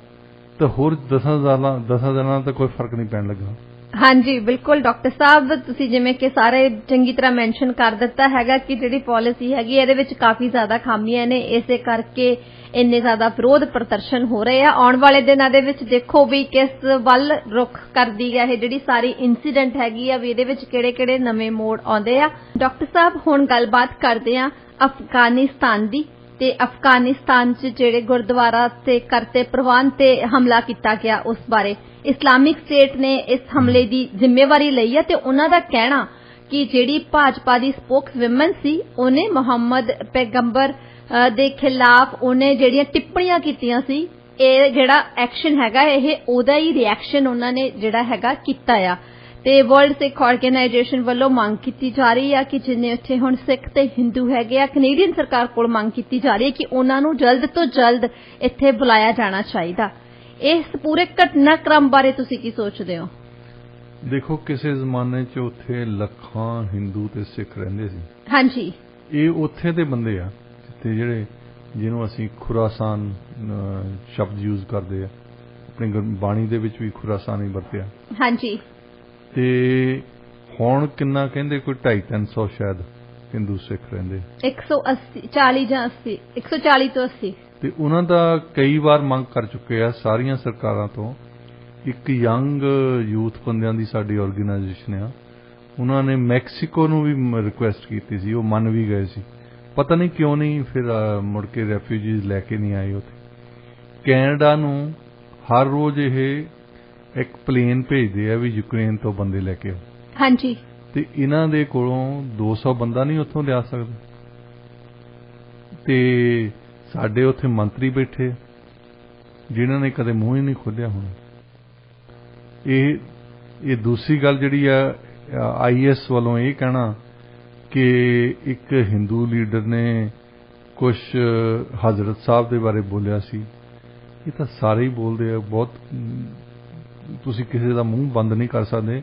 S2: ਤਾਂ ਹੋਰ 10 ਦਿਨਾਂ ਦਾ ਕੋਈ ਫਰਕ ਨਹੀਂ ਪੈਣ ਲੱਗਾ। ਹਾਂਜੀ ਬਿਲਕੁਲ ਡਾਕਟਰ ਸਾਹਿਬ, ਤੁਸੀਂ ਜਿਵੇਂ ਕਿ ਸਾਰੇ ਚੰਗੀ ਤਰ੍ਹਾਂ ਮੈਂਸ਼ਨ ਕਰ ਦਿੱਤਾ ਹੈਗਾ ਕਿ ਜਿਹੜੀ ਪਾਲਿਸੀ ਹੈਗੀ ਇਹਦੇ ਵਿੱਚ ਕਾਫੀ ਜ਼ਿਆਦਾ ਖਾਮੀਆਂ ਨੇ, ਇਸੇ ਕਰਕੇ ਇੰਨੇ ਜ਼ਿਆਦਾ ਵਿਰੋਧ ਪ੍ਰਦਰਸ਼ਨ ਹੋ ਰਹੇ ਆ। ਆਉਣ ਵਾਲੇ ਦਿਨਾਂ ਦੇ ਵਿੱਚ ਦੇਖੋ ਵੀ ਕਿਸ ਵੱਲ ਰੁਖ ਕਰਦੀ ਹੈ ਇਹ ਜਿਹੜੀ ਸਾਰੀ ਇਨਸੀਡੈਂਟ ਹੈਗੀ ਆ, ਵੀ ਇਹਦੇ ਵਿੱਚ ਕਿਹੜੇ-ਕਿਹੜੇ ਨਵੇਂ ਮੋੜ ਆਉਂਦੇ ਆ। ਡਾਕਟਰ ਸਾਹਿਬ, ਹੁਣ ਗੱਲਬਾਤ ਕਰਦੇ ਆ ਅਫਗਾਨਿਸਤਾਨ ਦੀ, ਤੇ ਅਫਗਾਨਿਸਤਾਨ 'ਚ ਜਿਹੜੇ ਗੁਰਦੁਆਰਾ ਤੇ ਕਰਤੇ ਪ੍ਰਵਾਨ ਤੇ ਹਮਲਾ ਕੀਤਾ ਗਿਆ ਉਸ ਬਾਰੇ ਇਸਲਾਮਿਕ ਸਟੇਟ ਨੇ ਇਸ ਹਮਲੇ ਦੀ ਜ਼ਿੰਮੇਵਾਰੀ ਲਈ ਹੈ ਤੇ ਉਹਨਾਂ ਦਾ ਕਹਿਣਾ ਕਿ ਜਿਹੜੀ ਭਾਜਪਾ ਦੀ ਸਪੋਕਸਵੁਮਨ ਸੀ ਉਹਨੇ ਮੁਹੰਮਦ ਪੈਗੰਬਰ ਦੇ ਖਿਲਾਫ ਉਹਨੇ ਜਿਹੜੀਆਂ ਟਿੱਪਣੀਆਂ ਕੀਤੀਆਂ ਸੀ, ਇਹ ਜਿਹੜਾ ਐਕਸ਼ਨ ਹੈਗਾ ਇਹ ਉਹਦਾ ਹੀ ਰਿਐਕਸ਼ਨ ਉਹਨਾਂ ਨੇ ਜਿਹੜਾ ਹੈਗਾ ਕੀਤਾ ਆ। ਤੇ ਵਰਲਡ ਸਿੱਖ ਆਰਗੇਨਾਈਜੇਸ਼ਨ ਵੱਲੋਂ ਮੰਗ ਕੀਤੀ ਜਾ ਰਹੀ ਆ ਕਿ ਜਿੰਨੇ ਉੱਥੇ ਹੁਣ ਸਿੱਖ ਤੇ ਹਿੰਦੂ ਹੈਗੇ ਆ, ਕੈਨੇਡੀਅਨ ਸਰਕਾਰ ਕੋਲ ਮੰਗ ਕੀਤੀ ਜਾ ਰਹੀ ਹੈ ਕਿ ਉਹਨਾਂ ਨੂੰ ਜਲਦ ਤੋਂ ਜਲਦ ਇੱਥੇ ਬੁਲਾਇਆ ਜਾਣਾ ਚਾਹੀਦਾ। ਇਸ ਪੂਰੇ ਘਟਨਾਕ੍ਰਮ ਬਾਰੇ ਤੁਸੀਂ ਕੀ ਸੋਚਦੇ ਹੋ? ਦੇਖੋ, ਕਿਸੇ ਜ਼ਮਾਨੇ 'ਚ ਉੱਥੇ ਲੱਖਾਂ ਹਿੰਦੂ ਤੇ ਸਿੱਖ ਰਹਿੰਦੇ ਸੀ। ਹਾਂਜੀ, ਇਹ ਉੱਥੇ ਦੇ ਬੰਦੇ ਆ ਤੇ ਜਿਹਨੂੰ ਅਸੀਂ ਖੁਰਾਸਾਨ ਸ਼ਬਦ ਯੂਜ਼ ਕਰਦੇ ਆ, ਆਪਣੀ ਬਾਣੀ ਦੇ ਵਿੱਚ ਵੀ ਖੁਰਾਸਾਨ ਹੀ ਵਰਤਿਆ। ਹਾਂਜੀ, ਤੇ ਹੁਣ ਕਿੰਨਾ ਕਹਿੰਦੇ ਕੋਈ 250-300 ਸ਼ਾਇਦ ਹਿੰਦੂ ਸਿੱਖ ਰਹਿੰਦੇ, 140 ਤੋਂ 80। ਤੇ ਉਹਨਾਂ ਦਾ ਕਈ ਵਾਰ ਮੰਗ ਕਰ ਚੁੱਕੇ ਆ ਸਾਰੀਆਂ ਸਰਕਾਰਾਂ ਤੋਂ। ਇੱਕ ਯੰਗ ਯੂਥ ਬੰਦਿਆਂ ਦੀ ਸਾਡੀ ਆਰਗੇਨਾਈਜੇਸ਼ਨ ਆ, ਉਹਨਾਂ ਨੇ ਮੈਕਸੀਕੋ ਨੂੰ ਵੀ ਰਿਕੁਐਸਟ ਕੀਤੀ ਸੀ, ਉਹ ਮੰਨ ਵੀ ਗਏ ਸੀ। ਪਤਾ ਨਹੀਂ ਕਿਉਂ ਨਹੀਂ ਫਿਰ ਮੁੜ ਕੇ ਰੈਫਿਊਜੀਜ਼ ਲੈ ਕੇ ਨਹੀਂ ਆਏ ਉੱਥੇ। ਕੈਨੇਡਾ ਨੂੰ ਹਰ ਰੋਜ਼ ਇਹ ਇੱਕ ਪਲੇਨ ਭੇਜਦੇ ਆ ਵੀ ਯੂਕਰੇਨ ਤੋਂ ਬੰਦੇ ਲੈ ਕੇ ਆਓ। ਹਾਂਜੀ, ਤੇ ਇਹਨਾਂ ਦੇ ਕੋਲੋਂ 200 ਬੰਦਾ ਨਹੀਂ ਉੱਥੋਂ ਲਿਆ ਸਕਦੇ। ਤੇ ਸਾਡੇ ਉੱਥੇ ਮੰਤਰੀ ਬੈਠੇ ਜਿਨ੍ਹਾਂ ਨੇ ਕਦੇ ਮੂੰਹ ਹੀ ਨਹੀਂ ਖੋਲ੍ਹਿਆ ਹੋਣਾ। ਇਹ ਦੂਸਰੀ ਗੱਲ ਜਿਹੜੀ ਆ IS ਵੱਲੋਂ ਇਹ ਕਹਿਣਾ ਕਿ ਇੱਕ ਹਿੰਦੂ ਲੀਡਰ ਨੇ ਕੁਝ ਹਜ਼ਰਤ ਸਾਹਿਬ ਦੇ ਬਾਰੇ ਬੋਲਿਆ ਸੀ, ਇਹ ਤਾਂ ਸਾਰੇ ਹੀ ਬੋਲਦੇ ਆ। ਬਹੁਤ ਤੁਸੀਂ ਕਿਸੇ ਦਾ ਮੂੰਹ ਬੰਦ ਨਹੀਂ ਕਰ ਸਕਦੇ।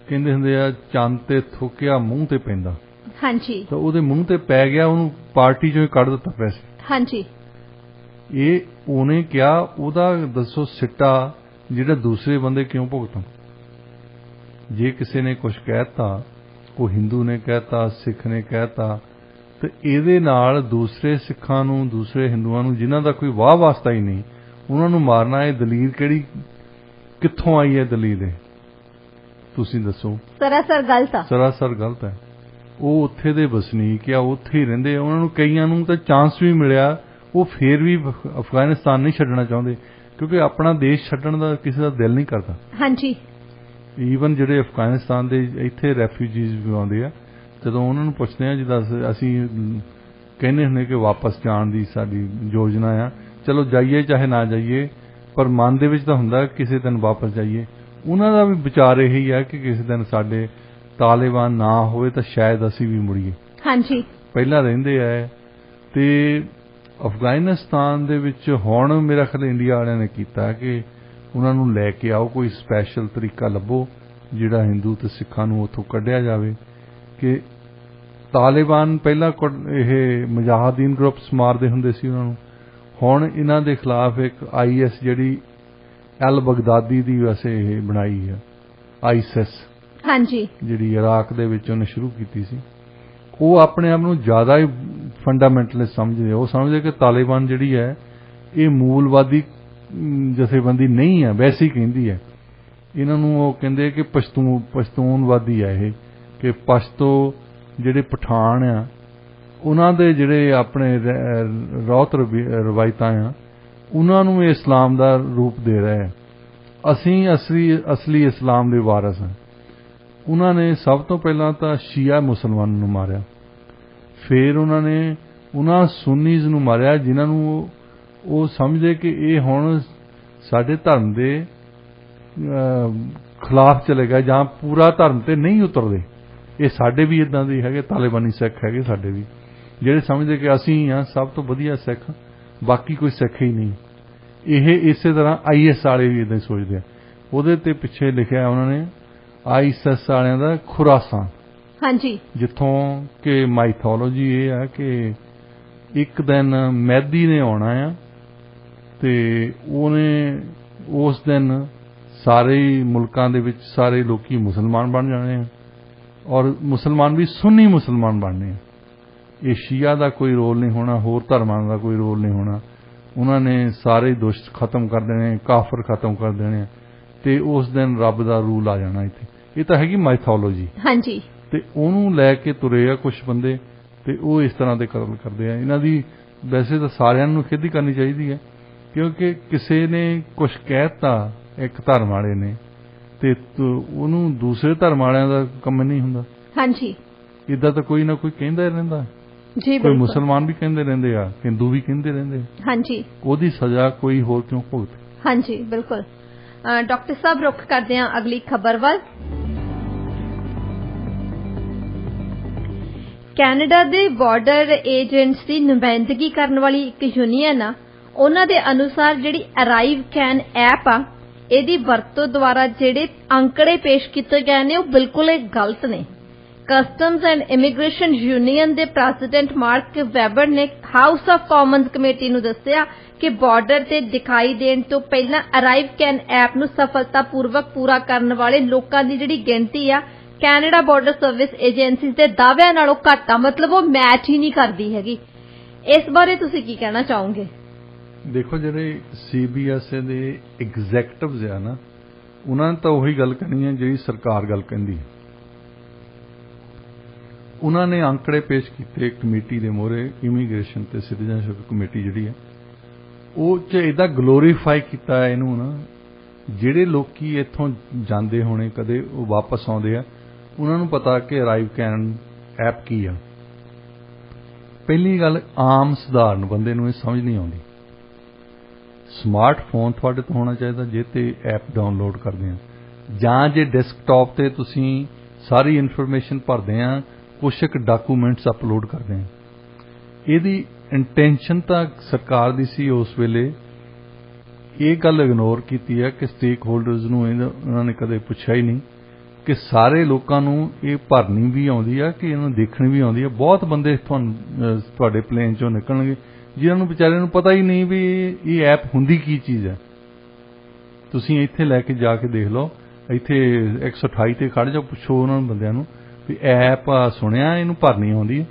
S2: ਕਹਿੰਦੇ ਹੁੰਦੇ ਆ ਚੰਨ ਤੇ ਥੁੱਕਿਆ ਮੂੰਹ ਤੇ ਪੈਂਦਾ। ਹਾਂਜੀ, ਤਾਂ ਉਹਦੇ ਮੂੰਹ ਤੇ ਪੈ ਗਿਆ, ਉਹਨੂੰ ਪਾਰਟੀ ਚੋਂ ਹੀ ਕੱਢ ਦਿੱਤਾ ਪੈਸੇ। ਹਾਂਜੀ, ਇਹ ਉਹਨੇ ਕਿਹਾ, ਉਹਦਾ ਦੱਸੋ ਸਿੱਟਾ ਜਿਹੜਾ ਦੂਸਰੇ ਬੰਦੇ ਕਿਉਂ ਭੁਗਤਣ? ਜੇ ਕਿਸੇ ਨੇ ਕੁਝ ਕਹਿਤਾ, ਉਹ ਹਿੰਦੂ ਨੇ ਕਹਿਤਾ, ਸਿੱਖ ਨੇ ਕਹਿਤਾ, ਤੇ ਇਹਦੇ ਨਾਲ ਦੂਸਰੇ ਸਿੱਖਾਂ ਨੂੰ, ਦੂਸਰੇ ਹਿੰਦੂਆਂ ਨੂੰ ਜਿਨ੍ਹਾਂ ਦਾ ਕੋਈ ਵਾਹ ਵਾਸਤਾ ਹੀ ਨਹੀਂ, ਉਹਨਾਂ ਨੂੰ ਮਾਰਨਾ। ਇਹ ਦਲੀਲ ਕਿਹੜੀ, ਕਿੱਥੋਂ ਆਈ ਹੈ ਦਲੀਲ? ਇਹ ਤੁਸੀਂ ਦੱਸੋ। ਸਰਾਸਰ ਗਲਤ ਆ, ਸਰਾਸਰ ਗਲਤ ਹੈ। ਉਹ ਉੱਥੇ ਦੇ ਵਸਨੀਕ ਆ, ਉੱਥੇ ਹੀ ਰਹਿੰਦੇ ਆ, ਉਹਨਾਂ ਨੂੰ ਕਈਆਂ ਨੂੰ ਤਾਂ ਚਾਂਸ ਵੀ ਮਿਲਿਆ ਉਹ ਫੇਰ ਵੀ ਅਫਗਾਨਿਸਤਾਨ ਨਹੀਂ ਛੱਡਣਾ ਚਾਹੁੰਦੇ, ਕਿਉਂਕਿ ਆਪਣਾ ਦੇਸ਼ ਛੱਡਣ ਦਾ ਕਿਸੇ ਦਾ ਦਿਲ ਨਹੀਂ ਕਰਦਾ।
S1: ਹਾਂਜੀ।
S2: ਈਵਨ ਜਿਹੜੇ ਅਫਗਾਨਿਸਤਾਨ ਦੇ ਇੱਥੇ ਰੈਫਿਊਜੀਜ਼ ਵੀ ਆਉਂਦੇ ਆ, ਜਦੋਂ ਉਹਨਾਂ ਨੂੰ ਪੁੱਛਦੇ ਆ, ਜਿੱਦਾਂ ਅਸੀਂ ਕਹਿੰਦੇ ਹੁੰਦੇ ਕਿ ਵਾਪਸ ਜਾਣ ਦੀ ਸਾਡੀ ਯੋਜਨਾ ਆ, ਚਲੋ ਜਾਈਏ ਚਾਹੇ ਨਾ ਜਾਈਏ, ਪਰ ਮਨ ਦੇ ਵਿੱਚ ਤਾਂ ਹੁੰਦਾ ਕਿਸੇ ਦਿਨ ਵਾਪਸ ਜਾਈਏ। ਉਹਨਾਂ ਦਾ ਵੀ ਵਿਚਾਰ ਇਹੀ ਹੈ ਕਿ ਕਿਸੇ ਦਿਨ ਸਾਡੇ ਤਾਲਿਬਾਨ ਨਾ ਹੋਵੇ ਤਾਂ ਸ਼ਾਇਦ ਅਸੀਂ ਵੀ ਮੁੜੀਏ।
S1: ਹਾਂਜੀ।
S2: ਪਹਿਲਾਂ ਰਹਿੰਦੇ ਆ ਤੇ ਅਫਗਾਨਿਸਤਾਨ ਦੇ ਵਿੱਚ ਹੁਣ ਮੇਰਾ ਖਿਆਲ ਇੰਡੀਆ ਵਾਲਿਆਂ ਨੇ ਕੀਤਾ ਕਿ ਉਹਨਾਂ ਨੂੰ ਲੈ ਕੇ ਆਓ, ਕੋਈ ਸਪੈਸ਼ਲ ਤਰੀਕਾ ਲੱਭੋ ਜਿਹੜਾ ਹਿੰਦੂ ਤੇ ਸਿੱਖਾਂ ਨੂੰ ਉੱਥੋਂ ਕੱਢਿਆ ਜਾਵੇ। ਕਿ ਤਾਲਿਬਾਨ ਪਹਿਲਾਂ ਇਹ ਮੁਜਾਹਿਦੀਨ ਗਰੁੱਪਸ ਮਾਰਦੇ ਹੁੰਦੇ ਸੀ ਉਹਨਾਂ ਨੂੰ, ਹੁਣ ਇਹਨਾਂ ਦੇ ਖਿਲਾਫ ਇੱਕ IS ਜਿਹੜੀ ਅਲ ਬਗਦਾਦੀ ਦੀ ਵੈਸੇ ਇਹ ਬਣਾਈ ਆ ISIS,
S1: ਹਾਂਜੀ, ਜਿਹੜੀ
S2: ਇਰਾਕ ਦੇ ਵਿੱਚ ਉਹਨੇ ਸ਼ੁਰੂ ਕੀਤੀ ਸੀ, ਉਹ ਆਪਣੇ ਆਪ ਨੂੰ ਜ਼ਿਆਦਾ ਹੀ ਫੰਡਾਮੈਂਟਲਿਸਟ ਸਮਝਦੇ। ਉਹ ਸਮਝਦੇ ਕਿ ਤਾਲਿਬਾਨ ਜਿਹੜੀ ਹੈ ਇਹ ਮੂਲਵਾਦੀ ਜਥੇਬੰਦੀ ਨਹੀਂ ਹੈ, ਵੈਸੇ ਹੀ ਕਹਿੰਦੀ ਹੈ। ਇਹਨਾਂ ਨੂੰ ਉਹ ਕਹਿੰਦੇ ਕਿ ਪਸ਼ਤੂਨਵਾਦੀ ਹੈ ਇਹ, ਕਿ ਪਸ਼ਤੋ ਜਿਹੜੇ ਪਠਾਨ ਆ ਉਹਨਾਂ ਦੇ ਜਿਹੜੇ ਆਪਣੇ ਰੌਤ ਰਵਾਇਤਾਂ ਆ ਉਹਨਾਂ ਨੂੰ ਇਹ ਇਸਲਾਮ ਦਾ ਰੂਪ ਦੇ ਰਹੇ ਆ। ਅਸੀਂ ਅਸਲੀ ਇਸਲਾਮ ਦੇ ਵਾਰਿਸ ਹਾਂ। ਉਹਨਾਂ ਨੇ ਸਭ ਤੋਂ ਪਹਿਲਾਂ ਤਾਂ ਸ਼ੀਆ ਮੁਸਲਮਾਨਾਂ ਨੂੰ ਮਾਰਿਆ, ਫਿਰ ਉਹਨਾਂ ਨੇ ਉਹਨਾਂ ਸੁੰਨੀਜ਼ ਨੂੰ ਮਾਰਿਆ ਜਿਨ੍ਹਾਂ ਨੂੰ ਉਹ ਸਮਝਦੇ ਕਿ ਇਹ ਹੁਣ ਸਾਡੇ ਧਰਮ ਦੇ ਖਿਲਾਫ ਚਲੇ ਗਏ ਜਾਂ ਪੂਰਾ ਧਰਮ ਤੇ ਨਹੀਂ ਉਤਰਦੇ। ਇਹ ਸਾਡੇ ਵੀ ਇਦਾਂ ਦੇ ਹੈਗੇ, ਤਾਲਿਬਾਨੀ ਸਿੱਖ ਹੈਗੇ ਸਾਡੇ ਵੀ, ਜਿਹੜੇ ਸਮਝਦੇ ਕਿ ਅਸੀਂ ਹਾਂ ਸਭ ਤੋਂ ਵਧੀਆ ਸਿੱਖ, ਬਾਕੀ ਕੋਈ ਸਿੱਖ ਹੀ ਨਹੀਂ। ਇਹ ਇਸੇ ਤਰ੍ਹਾਂ IS ਵਾਲੇ ਵੀ ਇਦਾਂ ਸੋਚਦੇ ਆ। ਉਹਦੇ ਤੇ ਪਿੱਛੇ ਲਿਖਿਆ ਉਹਨਾਂ ਨੇ ISIS ਵਾਲਿਆਂ ਦਾ ਖੁਰਾਸਾਨ, ਹਾਂਜੀ, ਜਿੱਥੋਂ ਕਿ ਮਾਈਥੋਲੋਜੀ ਇਹ ਆ ਕਿ ਇੱਕ ਦਿਨ ਮਹਿਦੀ ਨੇ ਆਉਣਾ ਆ ਤੇ ਉਹਨੇ ਉਸ ਦਿਨ ਸਾਰੇ ਮੁਲਕਾਂ ਦੇ ਵਿੱਚ ਸਾਰੇ ਲੋਕੀ ਮੁਸਲਮਾਨ ਬਣ ਜਾਣੇ ਆ, ਔਰ ਮੁਸਲਮਾਨ ਵੀ ਸੁੰਨੀ ਮੁਸਲਮਾਨ ਬਣਨੇ ਆ। ਇਹ ਸ਼ੀਆ ਦਾ ਕੋਈ ਰੋਲ ਨਹੀਂ ਹੋਣਾ, ਹੋਰ ਧਰਮਾਂ ਦਾ ਕੋਈ ਰੋਲ ਨਹੀਂ ਹੋਣਾ। ਉਹਨਾਂ ਨੇ ਸਾਰੇ ਦੁਸ਼ਟ ਖਤਮ ਕਰ ਦੇਣੇ, ਕਾਫਰ ਖਤਮ ਕਰ ਦੇਣੇ ਤੇ ਉਸ ਦਿਨ ਰੱਬ ਦਾ ਰੂਲ ਆ ਜਾਣਾ ਇੱਥੇ। ਇਹ ਤਾਂ ਹੈਗੀ ਮਾਈਥੋਲੋਜੀ, ਹਾਂਜੀ। ਤੇ ਉਹਨੂੰ ਲੈ ਕੇ ਤੁਰੇ ਆ ਕੁਝ ਬੰਦੇ ਤੇ ਉਹ ਇਸ ਤਰ੍ਹਾਂ ਦੇ ਕਤਲ ਕਰਦੇ ਆ। ਇਹਨਾਂ ਦੀ ਵੈਸੇ ਤਾਂ ਸਾਰਿਆਂ ਨੂੰ ਖੇਦੀ ਕਰਨੀ ਚਾਹੀਦੀ ਹੈ, ਕਿਉਂਕਿ ਕਿਸੇ ਨੇ ਕੁਝ ਕਹਿਤਾ ਇੱਕ ਧਰਮ ਵਾਲੇ ਨੇ ਤੇ ਉਹਨੂੰ ਦੂਸਰੇ ਧਰਮ ਵਾਲਿਆਂ ਦਾ ਕੰਮ ਨਹੀਂ ਹੁੰਦਾ, ਹਾਂਜੀ। ਇਦਾਂ ਤਾਂ ਕੋਈ ਨਾ ਕੋਈ ਕਹਿੰਦਾ ਹੀ ਰਹਿੰਦਾ ਜੀ, ਕੋਈ ਮੁਸਲਮਾਨ ਵੀ ਕਹਿੰਦੇ ਰਹਿੰਦੇ ਆ, ਹਿੰਦੂ ਵੀ ਕਹਿੰਦੇ ਰਹਿੰਦੇ, ਹਾਂਜੀ। ਉਹਦੀ ਸਜ਼ਾ ਕੋਈ ਹੋਰ ਕਿਉਂ ਭੁਗਤੇ? ਹਾਂਜੀ, ਬਿਲਕੁਲ।
S1: ਡਾਕਟਰ ਸਾਹਿਬ, ਰੁੱਖ ਕਰਦੇ ਹਾਂ ਅਗਲੀ ਖਬਰ ਵੱਲ। ਕੈਨੇਡਾ ਦੇ ਬਾਰਡਰ ਏਜੰਟਸ ਦੀ ਨੁਮਾਇੰਦਗੀ ਕਰਨ ਵਾਲੀ ਇੱਕ ਯੂਨੀਅਨ ਆ, ਉਹਨਾਂ ਦੇ ਅਨੁਸਾਰ ਜਿਹੜੀ ਅਰਾਈਵ ਕੈਨ ਐਪ ਆ, ਇਹਦੀ ਵਰਤੋਂ ਦੁਆਰਾ ਜਿਹੜੇ ਅੰਕੜੇ ਪੇਸ਼ ਕੀਤੇ ਗਏ ਨੇ ਉਹ ਬਿਲਕੁਲ ਗਲਤ ਨੇ। ਕਸਟਮਜ਼ ਐਂਡ ਇਮੀਗ੍ਰੇਸ਼ਨ ਯੂਨੀਅਨ ਦੇ ਪ੍ਰੈਜ਼ੀਡੈਂਟ ਮਾਰਕ ਵੈਬਰ ਨੇ ਹਾਊਸ ਆਫ ਕਾਮਨਜ਼ ਕਮੇਟੀ ਨੂੰ ਦੱਸਿਆ ਕਿ ਬਾਰਡਰ ਤੇ ਦਿਖਾਈ ਦੇਣ ਤੋਂ ਪਹਿਲਾਂ ਅਰਾਈਵ ਕੈਨ ਐਪ ਨੂੰ ਸਫਲਤਾਪੂਰਵਕ ਪੂਰਾ ਕਰਨ ਵਾਲੇ ਲੋਕਾਂ ਦੀ ਜਿਹੜੀ ਗਿਣਤੀ ਆ ਕੈਨੇਡਾ ਬਾਰਡਰ ਸਰਵਿਸ ਏਜੰਸੀਜ਼ ਦੇ ਦਾਅਵਿਆਂ ਨਾਲੋਂ ਘੱਟ ਆ, ਮਤਲਬ ਉਹ ਮੈਚ ਹੀ ਨਹੀਂ ਕਰਦੀ ਹੈਗੀ। ਇਸ ਬਾਰੇ ਤੁਸੀਂ ਕੀ ਕਹਿਣਾ ਚਾਹੋਗੇ?
S2: ਦੇਖੋ, ਜਿਹੜੇ CBSA ਦੇ ਐਗਜ਼ੈਕਟਿਵਸ ਆ ਨਾ, ਉਹਨਾਂ ਨੇ ਤਾਂ ਉਹੀ ਗੱਲ ਕਰਨੀ ਹੈ ਜਿਹੜੀ ਸਰਕਾਰ ਗੱਲ ਕਹਿੰਦੀ ਹੈ। ਉਹਨਾਂ ਨੇ ਅੰਕੜੇ ਪੇਸ਼ ਕੀਤੇ ਕਮੇਟੀ ਦੇ ਮੋਹਰੇ, ਇਮੀਗ੍ਰੇਸ਼ਨ ਤੇ ਸਿਟੀਜ਼ਨਸ਼ਿਪ ਕਮੇਟੀ ਜਿਹੜੀ ਹੈ, ਉਹ 'ਚ ਇਹਦਾ ਗਲੋਰੀਫਾਈ ਕੀਤਾ ਇਹਨੂੰ ਨਾ। ਜਿਹੜੇ ਲੋਕੀ ਇੱਥੋਂ ਜਾਂਦੇ ਹੋਣੇ ਕਦੇ ਉਹ ਵਾਪਸ ਆਉਂਦੇ ਆ, ਉਹਨਾਂ ਨੂੰ ਪਤਾ ਕਿ ਅਰਾਈਵ ਕੈਨ ਐਪ ਕੀ ਆ। ਪਹਿਲੀ ਗੱਲ, ਆਮ ਸਧਾਰਨ ਬੰਦੇ ਨੂੰ ਇਹ ਸਮਝ ਨਹੀਂ ਆਉਂਦੀ। ਸਮਾਰਟਫੋਨ ਤੁਹਾਡੇ ਤੋਂ ਹੋਣਾ ਚਾਹੀਦਾ ਜੇ ਤੇ ਐਪ ਡਾਊਨਲੋਡ ਕਰਦੇ ਆ, ਜਾਂ ਜੇ ਡੈਸਕਟਾਪ ਤੇ ਤੁਸੀਂ ਸਾਰੀ ਇਨਫੋਰਮੇਸ਼ਨ ਭਰਦੇ ਆ, ਕੁਛ ਇੱਕ ਡਾਕੂਮੈਂਟਸ ਅਪਲੋਡ ਕਰਦੇ ਆ। ਇਹਦੀ ਇੰਟੈਂਸ਼ਨ ਤਾਂ ਸਰਕਾਰ ਦੀ ਸੀ ਉਸ ਵੇਲੇ, ਇਹ ਗੱਲ ਇਗਨੋਰ ਕੀਤੀ ਹੈ ਕਿ ਸਟੇਕ ਹੋਲਡਰਸ ਨੂੰ ਇਹਨਾਂ ਨੇ ਕਦੇ ਪੁੱਛਿਆ ਹੀ ਨਹੀਂ ਕਿ ਸਾਰੇ ਲੋਕਾਂ ਨੂੰ ਇਹ ਭਰਨੀ ਵੀ ਆਉਂਦੀ ਆ ਕਿ ਇਹਨਾਂ ਨੂੰ ਦੇਖਣੀ ਵੀ ਆਉਂਦੀ ਆ। ਬਹੁਤ ਬੰਦੇ ਤੁਹਾਡੇ ਪਲੇਨ 'ਚੋਂ ਨਿਕਲਣਗੇ ਜਿਨ੍ਹਾਂ ਨੂੰ ਵਿਚਾਰਿਆਂ ਨੂੰ ਪਤਾ ਹੀ ਨਹੀਂ ਵੀ ਇਹ ਐਪ ਹੁੰਦੀ ਕੀ ਚੀਜ਼ ਹੈ। ਤੁਸੀਂ ਇੱਥੇ ਲੈ ਕੇ ਜਾ ਕੇ ਦੇਖ ਲਓ, ਇੱਥੇ 128 ਤੇ ਖੜ੍ਹ ਜਾਓ, ਪੁੱਛੋ ਉਹਨਾਂ ਬੰਦਿਆਂ ਨੂੰ ਵੀ ਐਪ ਸੁਣਿਆ ਇਹਨੂੰ ਭਰਨੀ ਆਉਂਦੀ ਹੈ,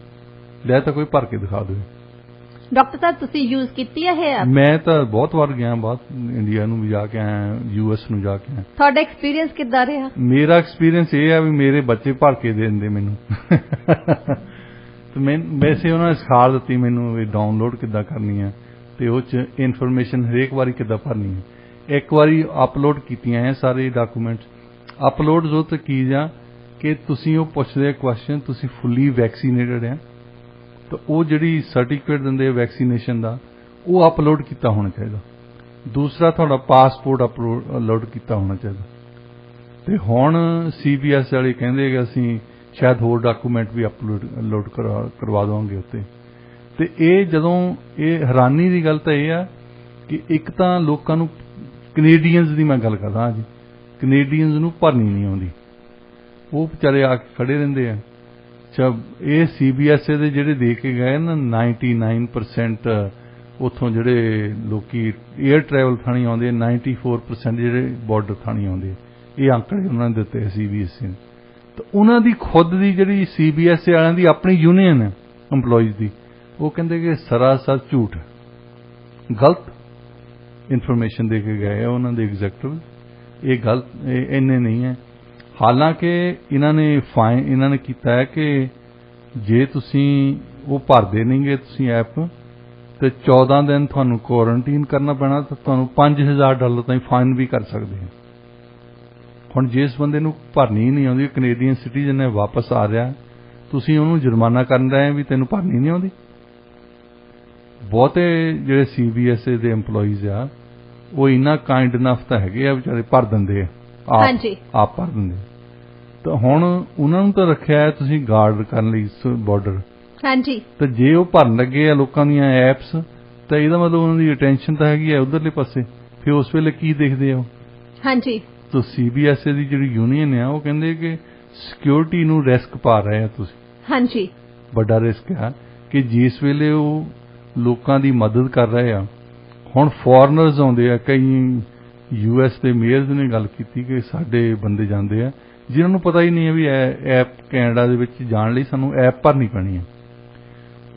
S2: ਲੈ ਤਾਂ ਕੋਈ ਭਰ ਕੇ ਦਿਖਾ ਦੇਵੇ।
S1: ਡਾਕਟਰ ਸਾਹਿਬ, ਤੁਸੀਂ ਯੂਜ਼ ਕੀਤੀ ਹੈ ਇਹ ਐਪ?
S2: ਮੈਂ ਤਾਂ ਬਹੁਤ ਵਾਰ ਗਿਆ, ਬਹੁਤ ਇੰਡੀਆ ਨੂੰ ਵੀ ਜਾ ਕੇ ਆਇਆ, US ਨੂੰ ਜਾ ਕੇ ਆਇਆ।
S1: ਤੁਹਾਡਾ ਐਕਸਪੀਰੀਅੰਸ ਕਿੱਦਾਂ ਰਿਹਾ?
S2: ਮੇਰਾ ਐਕਸਪੀਰੀਅੰਸ ਇਹ ਆ ਵੀ ਮੇਰੇ ਬੱਚੇ ਭਰ ਕੇ ਦੇ ਦਿੰਦੇ ਮੈਨੂੰ ਤੇ ਵੈਸੇ ਉਹਨਾਂ ਨੇ ਸਿਖਾ ਦਿੱਤੀ ਮੈਨੂੰ ਵੀ ਡਾਊਨਲੋਡ ਕਿੱਦਾਂ ਕਰਨੀ ਹੈ। ਤੇ ਉਹ 'ਚ ਇਨਫੋਰਮੇਸ਼ਨ ਹਰੇਕ ਵਾਰੀ ਕਿੱਦਾਂ ਭਰਨੀ ਹੈ। ਇੱਕ ਵਾਰੀ ਅਪਲੋਡ ਕੀਤੀਆਂ ਹੈ ਸਾਰੇ ਡਾਕੂਮੈਂਟਸ। ਅਪਲੋਡ ਜੋ ਤੇ ਕੀ ਜਾਂ ਕਿ ਤੁਸੀਂ ਉਹ ਪੁੱਛਦੇ ਕੁਐਸਚਨ ਤੁਸੀਂ ਫੁੱਲੀ ਵੈਕਸੀਨੇਟਡ ਹੈ ਤਾਂ ਉਹ ਜਿਹੜੀ ਸਰਟੀਫਿਕੇਟ ਦਿੰਦੇ ਆ ਵੈਕਸੀਨੇਸ਼ਨ ਦਾ ਉਹ ਅਪਲੋਡ ਕੀਤਾ ਹੋਣਾ ਚਾਹੀਦਾ। ਦੂਸਰਾ ਤੁਹਾਡਾ ਪਾਸਪੋਰਟ ਅਪਲੋਡ ਕੀਤਾ ਹੋਣਾ ਚਾਹੀਦਾ। ਤੇ ਹੁਣ CBS ਵਾਲੇ ਕਹਿੰਦੇ ਕਿ ਅਸੀਂ ਸ਼ਾਇਦ ਹੋਰ ਡਾਕੂਮੈਂਟ ਵੀ ਅਪਲੋਡ ਕਰਵਾ ਦੇਵਾਂਗੇ ਉੱਤੇ। ਤੇ ਇਹ ਜਦੋਂ ਇਹ ਹੈਰਾਨੀ ਦੀ ਗੱਲ ਤਾਂ ਇਹ ਆ ਕਿ ਇੱਕ ਤਾਂ ਲੋਕਾਂ ਨੂੰ ਕੈਨੇਡੀਅਨਸ ਦੀ ਮੈਂ ਗੱਲ ਕਰਦਾ ਹਾਂ ਜੀ, ਕੈਨੇਡੀਅਨਸ ਨੂੰ ਭਰਨੀ ਨਹੀਂ ਆਉਂਦੀ, ਉਹ ਵਿਚਾਰੇ ਆ ਕੇ ਖੜੇ ਰਹਿੰਦੇ ਆ। ਇਹ CBS ਦੇ ਜਿਹੜੇ ਦੇ ਕੇ ਗਏ ਨਾ 99% ਉੱਥੋਂ ਜਿਹੜੇ ਲੋਕੀ 에ਅਰ ਟਰੈਵਲ ਥਾਣੀ ਆਉਂਦੇ 94% ਜਿਹੜੇ ਬਾਰਡਰ ਥਾਣੀ ਆਉਂਦੇ, ਇਹ ਅੰਕੜੇ ਉਹਨਾਂ ਨੇ ਦਿੱਤੇ CBS ਨੇ। ਤਾਂ ਉਹਨਾਂ ਦੀ ਖੁਦ ਦੀ ਜਿਹੜੀ CBS ਵਾਲਿਆਂ ਦੀ ਆਪਣੀ ਯੂਨੀਅਨ ਹੈ EMPLOYEES ਦੀ, ਉਹ ਕਹਿੰਦੇ ਕਿ ਸਰਾਸਰ ਝੂਠ, ਗਲਤ ਇਨਫੋਰਮੇਸ਼ਨ ਦੇ ਕੇ ਗਏ ਆ ਉਹਨਾਂ ਦੇ ਐਗਜ਼ੈਕਟਿਵ। ਇਹ ਗਲਤ ਇੰਨੇ ਨਹੀਂ ਹੈ। ਹਾਲਾਂਕਿ ਇਹਨਾਂ ਨੇ ਕੀਤਾ ਹੈ ਕਿ ਜੇ ਤੁਸੀਂ ਉਹ ਭਰਦੇ ਨਹੀਂਗੇ ਤੁਸੀਂ ਐਪ ਤੇ 14 ਦਿਨ ਤੁਹਾਨੂੰ ਕੁਆਰੰਟੀਨ ਕਰਨਾ ਪੈਣਾ ਤਾਂ ਤੁਹਾਨੂੰ $5000 ਤਾਈਂ ਫਾਈਨ ਵੀ ਕਰ ਸਕਦੇ ਆ। ਹੁਣ ਜਿਸ ਬੰਦੇ ਨੂੰ ਭਰਨੀ ਨਹੀਂ ਆਉਂਦੀ, ਕੈਨੇਡੀਅਨ ਸਿਟੀਜ਼ਨ ਹੈ, ਵਾਪਸ ਆ ਰਿਹਾ, ਤੁਸੀਂ ਉਹਨੂੰ ਜੁਰਮਾਨਾ ਕਰਨ ਰਹੇ ਵੀ ਤੈਨੂੰ ਭਰਨੀ ਨਹੀਂ ਆਉਂਦੀ। ਬਹੁਤੇ ਜਿਹੜੇ CBS ਦੇ EMPLOYEES ਆ ਉਹ ਇੰਨਾ ਕਾਈਂਡ ਇਨਫ ਤਾਂ ਹੈਗੇ ਆ, ਵਿਚਾਰੇ ਭਰ ਦਿੰਦੇ ਆ, ਆਪ ਭਰ ਦਿੰਦੇ। ਤਾਂ ਹੁਣ ਉਹਨਾਂ ਨੂੰ ਤਾਂ ਰੱਖਿਆ ਹੈ ਤੁਸੀਂ ਗਾਰਡ ਕਰਨ ਲਈ ਬਾਰਡਰ। ਹਾਂਜੀ। ਤਾਂ ਜੇ ਉਹ ਭਰਨ ਲੱਗੇ ਆ ਲੋਕਾਂ ਦੀਆਂ ਐਪਸ ਤਾਂ ਇਹਦਾ ਮਤਲਬ ਉਹਨਾਂ ਦੀ ਅਟੈਂਸ਼ਨ ਤਾਂ ਹੈਗੀ ਆ ਉਧਰਲੇ ਪਾਸੇ। ਫਿਰ ਉਸ ਵੇਲੇ ਕੀ ਦੇਖਦੇ ਆ ਉਹ? ਹਾਂਜੀ। ਤਾਂ CBS ਦੀ ਜਿਹੜੀ ਯੂਨੀਅਨ ਆ ਉਹ ਕਹਿੰਦੇ ਕਿ ਸਿਕਿਉਰਿਟੀ ਨੂੰ ਰਿਸਕ ਪਾ ਰਹੇ ਆ ਤੁਸੀਂ। ਹਾਂਜੀ। ਵੱਡਾ ਰਿਸਕ ਆ ਕਿ ਜਿਸ ਵੇਲੇ ਉਹ ਲੋਕਾਂ ਦੀ ਮਦਦ ਕਰ ਰਹੇ ਆ, ਹੁਣ ਫੋਰਨਰਸ ਆਉਂਦੇ ਆ, ਕਈ US ਦੇ ਮੇਅਰਸ ਨੇ ਗੱਲ ਕੀਤੀ ਕਿ ਸਾਡੇ ਬੰਦੇ ਜਾਂਦੇ ਆ ਜਿਨ੍ਹਾਂ ਨੂੰ ਪਤਾ ਹੀ ਨਹੀਂ ਹੈ ਵੀ ਐਪ ਕੈਨੇਡਾ ਦੇ ਵਿੱਚ ਜਾਣ ਲਈ ਸਾਨੂੰ ਐਪ ਭਰਨੀ ਪੈਣੀ ਹੈ।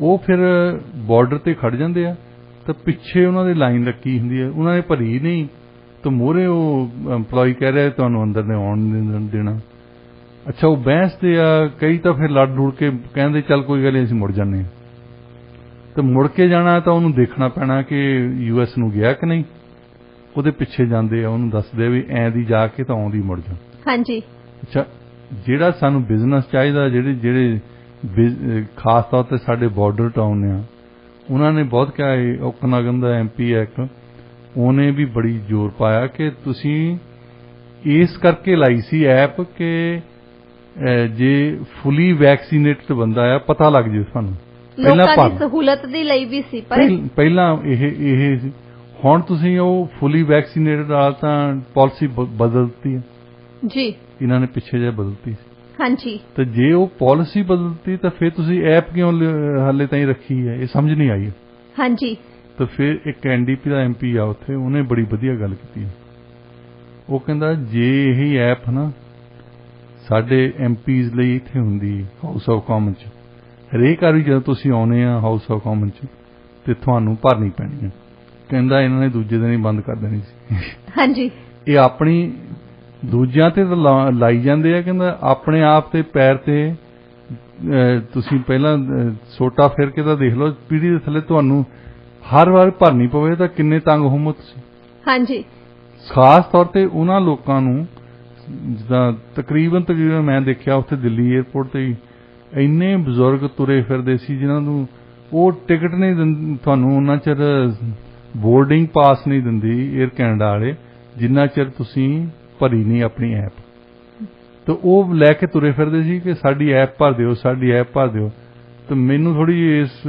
S2: ਉਹ ਫਿਰ ਬਾਰਡਰ ਤੇ ਖੜ ਜਾਂਦੇ ਆ ਤਾਂ ਪਿੱਛੇ ਉਹਨਾਂ ਦੀ ਲਾਈਨ ਲੱਗੀ ਹੁੰਦੀ ਹੈ, ਉਹਨਾਂ ਨੇ ਭਰੀ ਨਹੀਂ ਤਾਂ ਮੂਹਰੇ ਉਹ EMPLOYEE ਕਹਿ ਰਿਹਾ ਤੁਹਾਨੂੰ ਅੰਦਰ ਨੇ ਆਉਣ ਨਹੀਂ ਦੇਣਾ। ਅੱਛਾ, ਉਹ ਬਹਿਸਦੇ ਆ, ਕਈ ਤਾਂ ਫਿਰ ਲੜ ਲੁੜ ਕੇ ਕਹਿੰਦੇ ਚੱਲ ਕੋਈ ਗੱਲ ਨਹੀਂ ਅਸੀਂ ਮੁੜ ਜਾਂਦੇ ਹਾਂ। ਤਾਂ ਮੁੜ ਕੇ ਜਾਣਾ ਤਾਂ ਉਹਨੂੰ ਦੇਖਣਾ ਪੈਣਾ ਕਿ US ਨੂੰ ਗਿਆ ਕਿ ਨਹੀਂ। ਉਹਦੇ ਪਿੱਛੇ ਜਾਂਦੇ ਆ, ਉਹਨੂੰ ਦੱਸਦੇ ਵੀ ਐਂ ਦੀ ਜਾ ਕੇ ਤਾਂ ਆਉਂਦੀ ਮੁੜ ਜਾ। ਹਾਂਜੀ। ਅੱਛਾ, ਜਿਹੜਾ ਸਾਨੂੰ ਬਿਜ਼ਨਸ ਚਾਹੀਦਾ, ਜਿਹੜੇ ਖਾਸ ਤੌਰ ਤੇ ਸਾਡੇ ਬਾਰਡਰ ਟਾਊਨ ਆ, ਉਹਨਾਂ ਨੇ ਬਹੁਤ ਕਿਹਾ। ਓਕਨਾਗਨ ਦਾ MP ਹੈ ਇੱਕ, ਉਹਨੇ ਵੀ ਬੜੀ ਜ਼ੋਰ ਪਾਇਆ ਕਿ ਤੁਸੀਂ ਇਸ ਕਰਕੇ ਲਾਈ ਸੀ ਐਪ ਕਿ ਜੇ ਫੁੱਲੀ ਵੈਕਸੀਨੇਟਡ ਬੰਦਾ ਆ ਪਤਾ ਲੱਗ ਜੇ ਸਾਨੂੰ।
S1: ਲੋਕਾਂ ਦੀ ਸਹੂਲਤ ਦੇ ਲਈ ਵੀ ਸੀ, ਪਰ
S2: ਪਹਿਲਾਂ ਇਹ ਸੀ। ਹੁਣ ਤੁਸੀਂ ਉਹ ਫੁੱਲੀ ਵੈਕਸੀਨੇਟਡ ਵਾਲਾ ਤਾਂ ਪਾਲਿਸੀ ਬਦਲਤੀ ਹੈ ਜੀ, ਇਹਨਾਂ ਨੇ ਪਿੱਛੇ ਜੇ ਬਦਲਤੀ। ਹਾਂਜੀ। ਤੇ ਜੇ ਉਹ ਪਾਲਿਸੀ ਬਦਲਤੀ ਤਾਂ ਫਿਰ ਤੁਸੀਂ ਐਪ ਕਿਉਂ ਹਾਲੇ ਤਾਈਂ ਰੱਖੀ ਹੈ, ਇਹ ਸਮਝ ਨਹੀਂ ਆਈ। ਹਾਂਜੀ। ਤਾਂ ਫਿਰ ਇੱਕ NDP ਦਾ MP ਆ ਉੱਥੇ, ਉਹਨੇ ਬੜੀ ਵਧੀਆ ਗੱਲ ਕੀਤੀ। ਉਹ ਕਹਿੰਦਾ ਜੇ ਇਹ ਐਪ ਨਾ ਸਾਡੇ MPs ਲਈ ਇੱਥੇ ਹੁੰਦੀ ਹਾਊਸ ਆਫ ਕਾਮਨ 'ਚ, ਹਰੇਕ ਵਾਰੀ ਜਦੋਂ ਤੁਸੀਂ ਆਉਨੇ ਆ ਹਾਊਸ ਆਫ ਕਾਮਨ 'ਚ ਤੇ ਤੁਹਾਨੂੰ ਭਰਨੀ ਪੈਣੀ ਹੈ। ਕਹਿੰਦਾ ਇਹਨਾਂ ਨੇ ਦੂਜੇ ਦਿਨ ਹੀ ਬੰਦ ਕਰ ਦੇਣੀ ਸੀ। ਹਾਂਜੀ। ਇਹ ਆਪਣੀ ਦੂਜਿਆਂ ਤੇ ਤਾਂ ਲਾਈ ਜਾਂਦੇ ਆ, ਕਹਿੰਦਾ ਆਪਣੇ ਆਪ ਤੇ ਪੈਰ ਤੇ ਤੁਸੀਂ ਪਹਿਲਾਂ ਸੋਟਾ ਫਿਰ ਕੇ ਤਾਂ ਦੇਖ ਲਓ, ਪੀੜੀ ਦੇ ਥੱਲੇ ਤੁਹਾਨੂੰ ਹਰ ਵਾਰ ਭਰਨੀ ਪਵੇ ਤਾਂ ਕਿੰਨੇ ਤੰਗ ਹੋਵੋ ਤੁਸੀਂ। ਹਾਂਜੀ। ਖਾਸ ਤੌਰ ਤੇ ਉਹਨਾਂ ਲੋਕਾਂ ਨੂੰ ਜਿੱਦਾਂ ਤਕਰੀਬਨ ਮੈਂ ਦੇਖਿਆ ਉੱਥੇ ਦਿੱਲੀ ਏਅਰਪੋਰਟ ਤੇ ਇੰਨੇ ਬਜ਼ੁਰਗ ਤੁਰੇ ਫਿਰਦੇ ਸੀ ਜਿਨ੍ਹਾਂ ਨੂੰ ਉਹ ਟਿਕਟ ਨਹੀਂ ਦਿੰਦੀ, ਤੁਹਾਨੂੰ ਉਹਨਾਂ ਚਿਰ ਬੋਰਡਿੰਗ ਪਾਸ ਨਹੀਂ ਦਿੰਦੀ ਏਅਰ ਕੈਨੇਡਾ ਵਾਲੇ ਜਿੰਨਾ ਚਿਰ ਤੁਸੀਂ ਭਰੀ ਨਹੀਂ ਆਪਣੀ ਐਪ। ਤਾਂ ਉਹ ਲੈ ਕੇ ਤੁਰੇ ਫਿਰਦੇ ਸੀ ਕਿ ਸਾਡੀ ਐਪ ਭਰ ਦਿਓ, ਸਾਡੀ ਐਪ ਭਰ ਦਿਓ। ਤਾਂ ਮੈਨੂੰ ਥੋੜੀ ਇਸ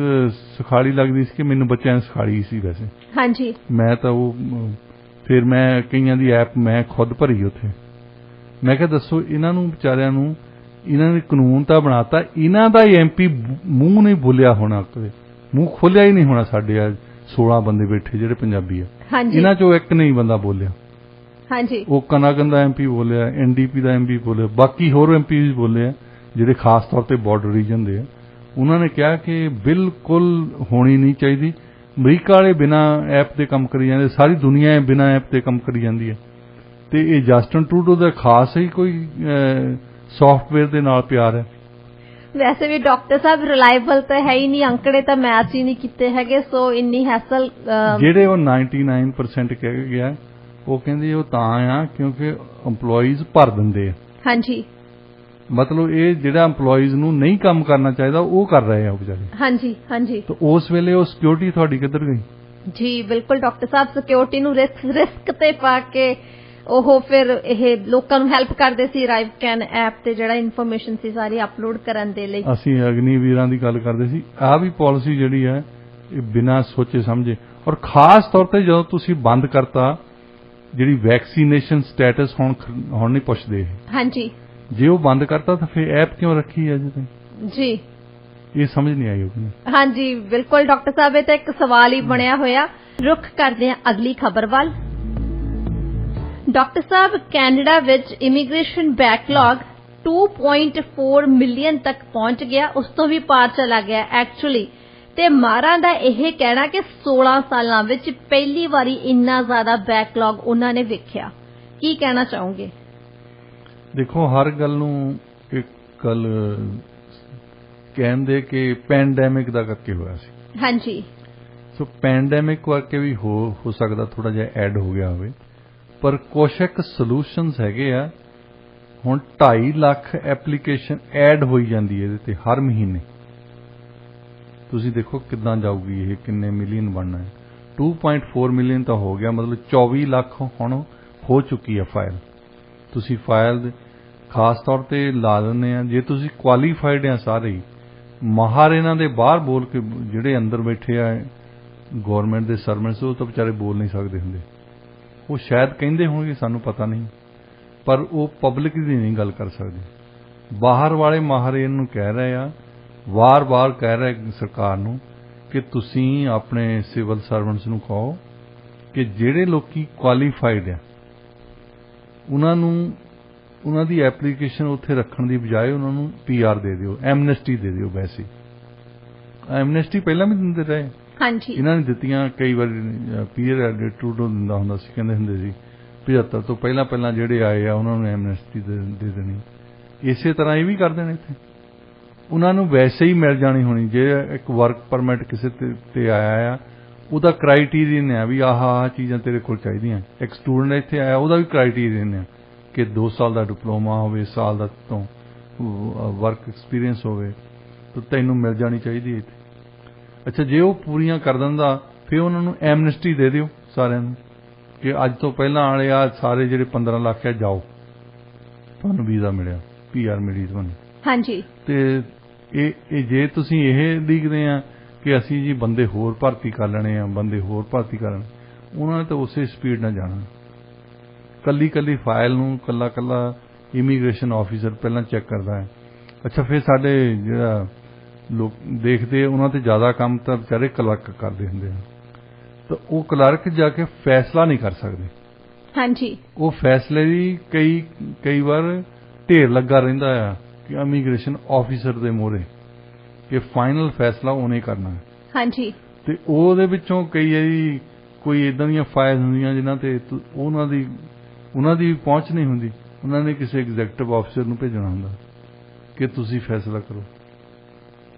S2: ਸੁਖਾਲੀ ਲੱਗਦੀ ਸੀ ਕਿ ਮੈਨੂੰ ਬੱਚਿਆਂ ਨੇ ਸਿਖਾਈ ਸੀ ਵੈਸੇ। ਹਾਂਜੀ। ਮੈਂ ਤਾਂ ਉਹ ਫਿਰ ਮੈਂ ਕਈਆਂ ਦੀ ਐਪ ਮੈਂ ਖੁਦ ਭਰੀ ਉੱਥੇ। ਮੈਂ ਕਿਹਾ ਦੱਸੋ ਇਹਨਾਂ ਨੂੰ ਵਿਚਾਰਿਆਂ ਨੂੰ, ਇਹਨਾਂ ਨੇ ਕਾਨੂੰਨ ਤਾਂ ਬਣਾਤਾ, ਇਹਨਾਂ ਦਾ ਹੀ MP ਮੂੰਹ ਨਹੀਂ ਬੋਲਿਆ ਹੋਣਾ, ਕਦੇ ਮੂੰਹ ਖੋਲਿਆ ਹੀ ਨਹੀਂ ਹੋਣਾ। ਸਾਡੇ 16 ਬੰਦੇ ਬੈਠੇ ਜਿਹੜੇ ਪੰਜਾਬੀ ਆ, ਇਹਨਾਂ ਚੋਂ ਇੱਕ ਨਹੀਂ ਬੰਦਾ ਬੋਲਿਆ। ਹਾਂਜੀ। ਉਹ ਓਕਨਾਗਨ ਦਾ MP ਬੋਲਿਆ, NDP ਦਾ MP ਬੋਲਿਆ, ਬਾਕੀ ਹੋਰ MP ਵੀ ਬੋਲੇ ਆ ਜਿਹੜੇ ਖਾਸ ਤੌਰ ਤੇ ਬਾਰਡਰ ਰੀਜਨ ਦੇ ਆ। ਉਹਨਾਂ ਨੇ ਕਿਹਾ ਕਿ ਬਿਲਕੁਲ ਹੋਣੀ ਨਹੀਂ ਚਾਹੀਦੀ। ਅਮਰੀਕਾ ਵਾਲੇ ਬਿਨਾਂ ਐਪ ਦੇ ਕੰਮ ਕਰੀ ਜਾਂਦੇ, ਸਾਰੀ ਦੁਨੀਆ ਬਿਨਾਂ ਐਪ ਦੇ ਕੰਮ ਕਰੀ ਜਾਂਦੀ ਹੈ। ਤੇ ਇਹ ਜਸਟਨ ਟਰੂਡੋ ਦਾ ਖਾਸ ਹੀ ਕੋਈ ਸੌਫਟਵੇਅਰ ਦੇ ਨਾਲ ਪਿਆਰ ਹੈ।
S1: ਵੈਸੇ ਵੀ ਡਾਕਟਰ ਸਾਹਿਬ ਰਿਲਾਇਬਲ ਤਾਂ ਹੈ ਹੀ ਨਹੀਂ, ਅੰਕੜੇ ਤਾਂ ਮੈਚ ਹੀ ਨਹੀਂ ਕੀਤੇ ਹੈਗੇ, ਸੋ ਇੰਨੀ ਹੈਸਲ
S2: ਜਿਹੜੇ ਉਹ 99% ਕਹਿ ਗਿਆ, ਉਹ ਕਹਿੰਦੇ ਉਹ ਤਾਂ ਆ ਕਿਉਂਕਿ EMPLOYEES ਭਰ ਦਿੰਦੇ ਆ।
S1: ਹਾਂਜੀ,
S2: ਮਤਲਬ ਇਹ ਜਿਹੜਾ EMPLOYEES ਨੂੰ ਨਹੀਂ ਕੰਮ ਕਰਨਾ ਚਾਹੀਦਾ ਉਹ ਕਰ ਰਹੇ ਆ ਉਹ ਵਿਚਾਰੇ।
S1: ਹਾਂਜੀ ਹਾਂਜੀ।
S2: ਤਾਂ ਉਸ ਵੇਲੇ ਉਹ ਸਿਕਿਉਰਿਟੀ ਤੁਹਾਡੀ ਕਿੱਧਰ ਗਈ?
S1: ਜੀ ਬਿਲਕੁਲ ਡਾਕਟਰ ਸਾਹਿਬ, ਸਿਕਿਉਰਿਟੀ ਨੂੰ ਰਿਸਕ ਤੇ ਪਾ ਕੇ ਉਹ ਫਿਰ ਇਹ ਲੋਕਾਂ ਨੂੰ ਹੈਲਪ ਕਰਦੇ ਸੀ ਰਾਈਵਕੈਨ ਐਪ ਤੇ, ਜਿਹੜਾ ਇਨਫੋਰਮੇਸ਼ਨ ਸੀ ਸਾਰੀ ਅਪਲੋਡ ਕਰਨ ਦੇ ਲਈ। ਅਸੀਂ
S2: ਅਗਨੀਵੀਰਾਂ ਦੀ ਗੱਲ ਕਰਦੇ ਸੀ। ਆਹ ਵੀ ਪਾਲਿਸੀ ਜਿਹੜੀ ਹੈ ਇਹ ਬਿਨਾਂ ਸੋਚੇ ਸਮਝੇ, ਔਰ ਖਾਸ ਤੌਰ ਤੇ ਜਦੋਂ ਤੁਸੀਂ ਬੰਦ ਕਰਤਾ ਜਿਹੜੀ ਵੈਕਸੀਨੇਸ਼ਨ ਸਟੇਟਸ ਹੁਣ ਨਹੀਂ ਪੁੱਛਦੇ।
S1: ਹਾਂਜੀ,
S2: ਜੇ ਉਹ ਬੰਦ ਕਰਤਾ ਤਾਂ ਫਿਰ ਐਪ ਕਿਉਂ ਰੱਖੀ ਹੈ ਜੀ? ਜੀ ਇਹ ਸਮਝ ਨਹੀਂ ਆਈ ਹੋਣੀ।
S1: ਹਾਂਜੀ ਬਿਲਕੁਲ ਡਾਕਟਰ ਸਾਹਿਬ, ਇਹ ਤਾਂ ਇੱਕ ਸਵਾਲ ਹੀ ਬਣਿਆ ਹੋਇਆ। ਰੁੱਖ ਕਰਦੇ ਹਾਂ ਅਗਲੀ ਖਬਰ ਵੱਲ। ਡਾਕਟਰ ਸਾਹਿਬ, ਕੈਨੇਡਾ ਵਿੱਚ ਇਮੀਗ੍ਰੇਸ਼ਨ ਬੈਕਲੌਗ 2.4 ਮਿਲੀਅਨ ਤੱਕ ਪਹੁੰਚ ਗਿਆ, ਉਸ ਤੋਂ ਵੀ ਪਾਰ ਚਲਾ ਗਿਆ ਐਕਚੁਅਲੀ, ਤੇ ਮਾਹਰਾਂ ਦਾ ਇਹ ਕਹਿਣਾ ਕਿ 16 ਸਾਲਾਂ ਵਿੱਚ ਪਹਿਲੀ ਵਾਰੀ ਇੰਨਾ ਜ਼ਿਆਦਾ ਬੈਕਲੌਗ ਉਹਨਾਂ ਨੇ ਵੇਖਿਆ। ਕੀ ਕਹਿਣਾ ਚਾਹੋਗੇ?
S2: ਦੇਖੋ, ਹਰ ਗੱਲ ਨੂੰ ਇੱਕ ਗੱਲ ਕਹਿੰਦੇ ਕਿ ਪੈਂਡੈਮਿਕ ਦਾ ਕਰਕੇ ਹੋਇਆ ਸੀ।
S1: ਹਾਂਜੀ,
S2: ਸੋ ਪੈਂਡੈਮਿਕ ਕਰਕੇ ਵੀ ਹੋ ਸਕਦਾ ਥੋੜਾ ਜਿਹਾ ਐਡ ਹੋ ਗਿਆ ਹੋਵੇ, ਪਰ ਕੁਛ ਇੱਕ ਸੋਲੂਸ਼ਨਸ ਹੈਗੇ ਆ। ਹੁਣ 2.5 ਲੱਖ ਐਪਲੀਕੇਸ਼ਨ ਐਡ ਹੋਈ ਜਾਂਦੀ ਹੈ ਇਹਦੇ ਤੇ ਹਰ ਮਹੀਨੇ। ਤੁਸੀਂ ਦੇਖੋ ਕਿੱਦਾਂ ਜਾਊਗੀ ਇਹ, ਕਿੰਨੇ ਮਿਲੀਅਨ ਬਣਨਾ ਹੈ। 2.4 ਮਿਲੀਅਨ ਤਾਂ ਹੋ ਗਿਆ, ਮਤਲਬ 24 ਲੱਖ ਹੁਣ ਹੋ ਚੁੱਕੀ ਹੈ ਫਾਈਲ। ਤੁਸੀਂ ਫਾਈਲ ਖਾਸ ਤੌਰ ਤੇ ਲਾ ਦਿੰਦੇ ਆ, ਜੇ ਤੁਸੀਂ ਕੁਆਲੀਫਾਈਡ ਆ ਸਾਰੇ ਮਾਹਰ ਇਹਨਾਂ ਦੇ ਬਾਹਰ ਬੋਲ ਕੇ, ਜਿਹੜੇ ਅੰਦਰ ਬੈਠੇ ਆ ਗੌਰਮੈਂਟ ਦੇ ਸਰਵੈਂਟਸ, ਉਹ ਤਾਂ ਵਿਚਾਰੇ ਬੋਲ ਨਹੀਂ ਸਕਦੇ ਹੁੰਦੇ। ਉਹ ਸ਼ਾਇਦ ਕਹਿੰਦੇ ਹੋਣਗੇ, ਸਾਨੂੰ ਪਤਾ ਨਹੀਂ, ਪਰ ਉਹ ਪਬਲਿਕ ਦੀ ਨਹੀਂ ਗੱਲ ਕਰ ਸਕਦੇ। ਬਾਹਰ ਵਾਲੇ ਮਾਹਰ ਇਹਨੂੰ ਕਹਿ ਰਹੇ ਆ, ਵਾਰ-ਵਾਰ ਕਹਿ ਰਹੇ ਸਰਕਾਰ ਨੂੰ ਕਿ ਤੁਸੀਂ ਆਪਣੇ ਸਿਵਲ ਸਰਵੈਂਟਸ ਨੂੰ ਕਹੋ ਕਿ ਜਿਹੜੇ ਲੋਕੀ ਕੁਆਲੀਫਾਈਡ ਆ ਉਹਨਾਂ ਦੀ ਐਪਲੀਕੇਸ਼ਨ ਉੱਥੇ ਰੱਖਣ ਦੀ ਬਜਾਏ ਉਹਨਾਂ ਨੂੰ PR ਦੇ ਦਿਓ, ਐਮਨੈਸਟੀ ਦੇ ਦਿਓ। ਵੈਸੇ ਐਮਨੈਸਟੀ ਪਹਿਲਾਂ ਵੀ ਦਿੰਦੇ ਰਹੇ। ਹਾਂਜੀ, ਇਹਨਾਂ ਨੇ ਦਿੱਤੀਆਂ ਕਈ ਵਾਰੀ। ਪੀਅਰ ਟਰੂਡੋ ਦਿੰਦਾ ਹੁੰਦਾ ਸੀ, ਕਹਿੰਦੇ ਹੁੰਦੇ ਸੀ 75 ਤੋਂ ਪਹਿਲਾਂ ਜਿਹੜੇ ਆਏ ਆ ਉਹਨਾਂ ਨੂੰ ਐਮਨੈਸਟੀ ਦੇ ਦੇਣੀ। ਇਸੇ ਤਰ੍ਹਾਂ ਇਹ ਵੀ ਕਰਦੇ ਨੇ ਇੱਥੇ, ਉਹਨਾਂ ਨੂੰ ਵੈਸੇ ਹੀ ਮਿਲ ਜਾਣੀ ਹੋਣੀ। ਜੇ ਇੱਕ ਵਰਕ ਪਰਮਿਟ ਕਿਸੇ ਤੇ ਆਇਆ ਆ, ਉਹਦਾ ਕ੍ਰਾਈਟੀਰੀਅਨ ਆ ਵੀ ਆਹ ਚੀਜ਼ਾਂ ਤੇਰੇ ਕੋਲ ਚਾਹੀਦੀਆਂ। ਇੱਕ ਸਟੂਡੈਂਟ ਇੱਥੇ ਆਇਆ, ਉਹਦਾ ਵੀ ਕ੍ਰਾਈਟੀਰੀਅਨ ਆ ਕਿ 2 ਸਾਲ ਦਾ ਡਿਪਲੋਮਾ ਹੋਵੇ, ਸਾਲ ਦਾ ਤੋਂ ਵਰਕ ਐਕਸਪੀਰੀਅੰਸ ਹੋਵੇ, ਤਾਂ ਤੈਨੂੰ ਮਿਲ ਜਾਣੀ ਚਾਹੀਦੀ ਹੈ ਇੱਥੇ। ਅੱਛਾ, ਜੇ ਉਹ ਪੂਰੀਆਂ ਕਰ ਦਿੰਦਾ ਫਿਰ ਉਹਨਾਂ ਨੂੰ ਐਮਨੈਸਟੀ ਦੇ ਦਿਓ ਸਾਰਿਆਂ ਨੂੰ ਕਿ ਅੱਜ ਤੋਂ ਪਹਿਲਾਂ ਵਾਲੇ ਆ ਸਾਰੇ ਜਿਹੜੇ 15 ਲੱਖ ਆ, ਜਾਓ, ਤੁਹਾਨੂੰ ਵੀਜ਼ਾ ਮਿਲਿਆ, PR ਮਿਲੀ ਤੁਹਾਨੂੰ। ਹਾਂਜੀ, ਤੇ ਇਹ ਜੇ ਤੁਸੀਂ ਇਹ ਲਿਖਦੇ ਆ ਕਿ ਅਸੀਂ ਜੀ ਬੰਦੇ ਹੋਰ ਭਰਤੀ ਕਰ ਲੈਣੇ ਆ, ਉਹਨਾਂ ਨੇ ਤਾਂ ਉਸੇ ਸਪੀਡ ਨਾਲ ਜਾਣਾ। ਕੱਲੀ ਫਾਈਲ ਨੂੰ ਕੱਲਾ ਇਮੀਗ੍ਰੇਸ਼ਨ ਆਫੀਸਰ ਪਹਿਲਾਂ ਚੈੱਕ ਕਰਦਾ ਹੈ। ਅੱਛਾ, ਫਿਰ ਸਾਡੇ ਜਿਹੜਾ ਲੋਕ ਦੇਖਦੇ ਉਹਨਾਂ ਤੇ ਜ਼ਿਆਦਾ ਕੰਮ ਤਾਂ ਵਿਚਾਰੇ ਕਲਰਕ ਕਰਦੇ ਹੁੰਦੇ ਆ, ਤਾਂ ਉਹ ਕਲਰਕ ਜਾ ਕੇ ਫੈਸਲਾ ਨਹੀਂ ਕਰ ਸਕਦੇ। ਹਾਂਜੀ, ਉਹ ਫੈਸਲੇ ਦੀ ਕਈ ਵਾਰ ਢੇਰ ਲੱਗਾ ਰਹਿੰਦਾ ਆ ਕਿ ਇਮੀਗ੍ਰੇਸ਼ਨ ਆਫੀਸਰ ਦੇ ਮੋਹਰੇ ਕਿ ਫਾਈਨਲ ਫੈਸਲਾ ਉਹਨੇ ਕਰਨਾ। ਹਾਂਜੀ, ਤੇ ਉਹਦੇ ਵਿੱਚੋਂ ਕੋਈ ਇਦਾਂ ਦੀਆਂ ਫਾਈਲ ਹੁੰਦੀਆਂ ਜਿਨ੍ਹਾਂ ਤੇ ਉਹਨਾਂ ਦੀ ਪਹੁੰਚ ਨਹੀਂ ਹੁੰਦੀ। ਉਹਨਾਂ ਨੇ ਕਿਸੇ ਐਗਜ਼ੈਕਟਿਵ ਆਫਿਸਰ ਨੂੰ ਭੇਜਣਾ ਹੁੰਦਾ ਕਿ ਤੁਸੀਂ ਫੈਸਲਾ ਕਰੋ।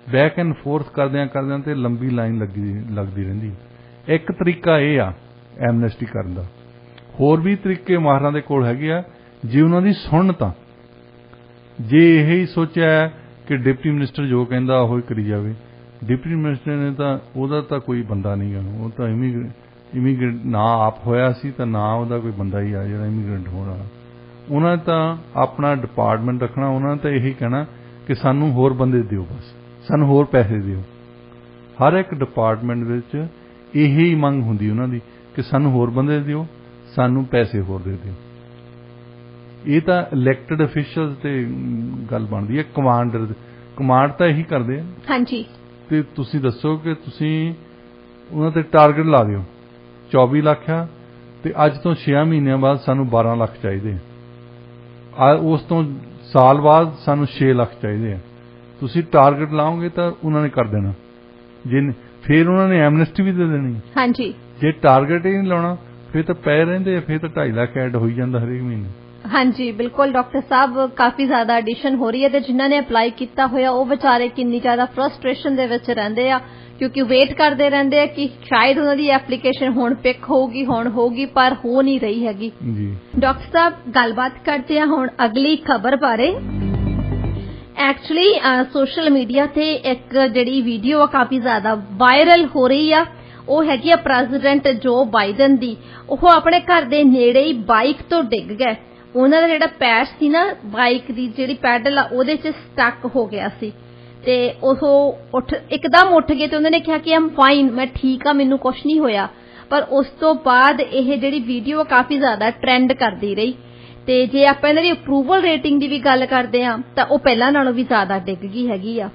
S2: ਬੈਕ ਐਂਡ ਫੋਰਥ ਕਰਦਿਆਂ ਤੇ ਲੰਬੀ ਲਾਈਨ ਲੱਗਦੀ ਰਹਿੰਦੀ। ਇੱਕ ਤਰੀਕਾ ਇਹ ਆ ਐਮਨੈਸਟੀ ਕਰਨ ਦਾ। ਹੋਰ ਵੀ ਤਰੀਕੇ ਮਾਹਰਾਂ ਦੇ ਕੋਲ ਹੈਗੇ ਆ, ਜੇ ਉਹਨਾਂ ਦੀ ਸੁਣਨ ਤਾਂ। ਜੇ ਇਹ ਹੀ ਸੋਚਿਆ ਕਿ ਡਿਪਟੀ ਮਿਨਿਸਟਰ ਜੋ ਕਹਿੰਦਾ ਉਹ ਹੀ ਕਰੀ ਜਾਵੇ, ਡਿਪਟੀ ਮਿਨਿਸਟਰ ਨੇ ਤਾਂ ਉਹਦਾ ਤਾਂ ਕੋਈ ਬੰਦਾ ਨਹੀਂ ਗਾ, ਉਹ ਤਾਂ ਇਮੀਗ੍ਰੇਟ ਨਾ ਆਪ ਹੋਇਆ ਸੀ ਤਾਂ ਨਾ ਉਹਦਾ ਕੋਈ ਬੰਦਾ ਹੀ ਆ ਜਿਹੜਾ ਇਮੀਗ੍ਰੇਟ ਹੋਣ ਵਾਲਾ। ਉਹਨਾਂ ਨੇ ਤਾਂ ਆਪਣਾ ਡਿਪਾਰਟਮੈਂਟ ਰੱਖਣਾ, ਉਹਨਾਂ ਨੇ ਤਾਂ ਇਹੀ ਕਹਿਣਾ ਕਿ ਸਾਨੂੰ ਹੋਰ ਬੰਦੇ ਦਿਓ, ਬਸ ਸਾਨੂੰ ਹੋਰ ਪੈਸੇ ਦਿਓ। ਹਰ ਇੱਕ ਡਿਪਾਰਟਮੈਂਟ ਵਿੱਚ ਇਹੀ ਮੰਗ ਹੁੰਦੀ ਉਹਨਾਂ ਦੀ ਕਿ ਸਾਨੂੰ ਹੋਰ ਬੰਦੇ ਦਿਓ, ਸਾਨੂੰ ਪੈਸੇ ਹੋਰ ਦੇ ਦਿਓ। ਇਹ ਤਾਂ ਇਲੈਕਟਡ ਅਫੀਸ਼ੀਅਲਸ ਤੇ ਗੱਲ ਬਣਦੀ ਹੈ। ਕਮਾਂਡ ਤਾਂ ਇਹੀ ਕਰਦੇ ਆ। ਹਾਂਜੀ, ਤੇ ਤੁਸੀਂ ਦੱਸੋ ਕਿ ਤੁਸੀਂ ਉਹਨਾਂ ਤੇ ਟਾਰਗੇਟ ਲਾ ਦਿਓ 24 ਲੱਖ ਆ, ਤੇ ਅੱਜ ਤੋਂ 6 ਮਹੀਨਿਆਂ ਬਾਅਦ ਸਾਨੂੰ 12 ਲੱਖ ਚਾਹੀਦੇ ਆ, ਉਸ ਤੋਂ ਸਾਲ ਬਾਅਦ ਸਾਨੂੰ 6 ਲੱਖ ਚਾਹੀਦੇ ਆ। ਤੁਸੀਂ ਟਾਰਗੇਟ ਲਾਓਗੇ ਤਾਂ ਉਹਨਾਂ ਨੇ ਕਰ ਦੇਣਾ, ਫਿਰ ਉਹਨਾਂ ਨੇ ਐਮਨੈਸਟੀ ਵੀ ਦੇ ਦੇਣੀ। ਹਾਂਜੀ, ਜੇ ਟਾਰਗੇਟ ਹੀ ਨਹੀਂ ਲਾਉਣਾ ਫਿਰ ਤਾਂ ਪੈ ਰਹਿੰਦੇ ਆ, ਫਿਰ ਤਾਂ 2.5 ਲੱਖ ਐਡ ਹੋਈ ਜਾਂਦਾ ਹਰੇਕ ਮਹੀਨੇ।
S1: ਹਾਂਜੀ ਬਿਲਕੁਲ ਡਾਕਟਰ ਸਾਹਿਬ, ਕਾਫੀ ਜ਼ਿਆਦਾ ਐਡੀਸ਼ਨ ਹੋ ਰਹੀ ਹੈ ਤੇ ਜਿਨ੍ਹਾਂ ਨੇ ਅਪਲਾਈ ਕੀਤਾ ਹੋਇਆ ਉਹ ਵਿਚਾਰੇ ਕਿੰਨੀ ਜ਼ਿਆਦਾ ਫਰਸਟ੍ਰੇਸ਼ਨ ਦੇ ਵਿੱਚ ਰਹਿੰਦੇ ਆ, ਕਿਉਂਕਿ ਵੇਟ ਕਰਦੇ ਰਹਿੰਦੇ ਆ ਕਿ ਸ਼ਾਇਦ ਉਹਨਾਂ ਦੀ ਐਪਲੀਕੇਸ਼ਨ ਹੁਣ ਪਿਕ ਹੋਊਗੀ ਪਰ ਹੋ ਨਹੀਂ ਰਹੀ ਹੈਗੀ
S2: ਜੀ।
S1: ਡਾਕਟਰ ਸਾਹਿਬ, ਗੱਲਬਾਤ ਕਰਦੇ ਆ ਹੁਣ ਅਗਲੀ ਖਬਰ ਬਾਰੇ। ਐਕਚੁਅਲੀ ਸੋਸ਼ਲ ਮੀਡੀਆ ਤੇ ਇੱਕ ਜਿਹੜੀ ਵੀਡੀਓ ਆ ਕਾਫੀ ਜ਼ਿਆਦਾ ਵਾਇਰਲ ਹੋ ਰਹੀ ਆ, ਉਹ ਹੈਗੀ ਆ ਪ੍ਰੈਜ਼ੀਡੈਂਟ ਜੋ ਬਾਈਡਨ ਦੀ। ਉਹ ਆਪਣੇ ਘਰ ਦੇ ਨੇੜੇ ਹੀ ਬਾਈਕ ਤੋਂ ਡਿੱਗ ਗਏ। ਉਹਨਾਂ ਦਾ ਜਿਹੜਾ ਪੈਰ ਸੀ ਨਾ, ਬਾਈਕ ਦੀ ਜਿਹੜੀ ਪੈਡਲ ਆ ਉਹਦੇ 'ਚ ਸਟਕ ਹੋ ਗਿਆ ਸੀ ਤੇ ਉਹ ਇੱਕਦਮ ਉੱਠ ਗਏ ਤੇ ਉਹਨਾਂ ਨੇ ਕਿਹਾ ਕਿ ਆਮ ਫਾਈਨ, ਮੈਂ ਠੀਕ ਆ, ਮੈਨੂੰ ਕੁਝ ਨਹੀਂ ਹੋਇਆ। ਪਰ ਉਸ ਤੋਂ ਬਾਅਦ ਇਹ ਜਿਹੜੀ ਵੀਡੀਓ ਕਾਫੀ ਜ਼ਿਆਦਾ ਟ੍ਰੈਂਡ ਕਰਦੀ ਰਹੀ ਤੇ ਜੇ ਆਪਾਂ ਇਹਨਾਂ ਦੀ ਅਪਰੂਵਲ ਰੇਟਿੰਗ ਦੀ ਵੀ ਗੱਲ ਕਰਦੇ ਆ ਤਾਂ ਉਹ ਪਹਿਲਾਂ ਨਾਲੋਂ ਵੀ ਜ਼ਿਆਦਾ ਡਿੱਗ ਗਈ ਹੈਗੀ ਆ।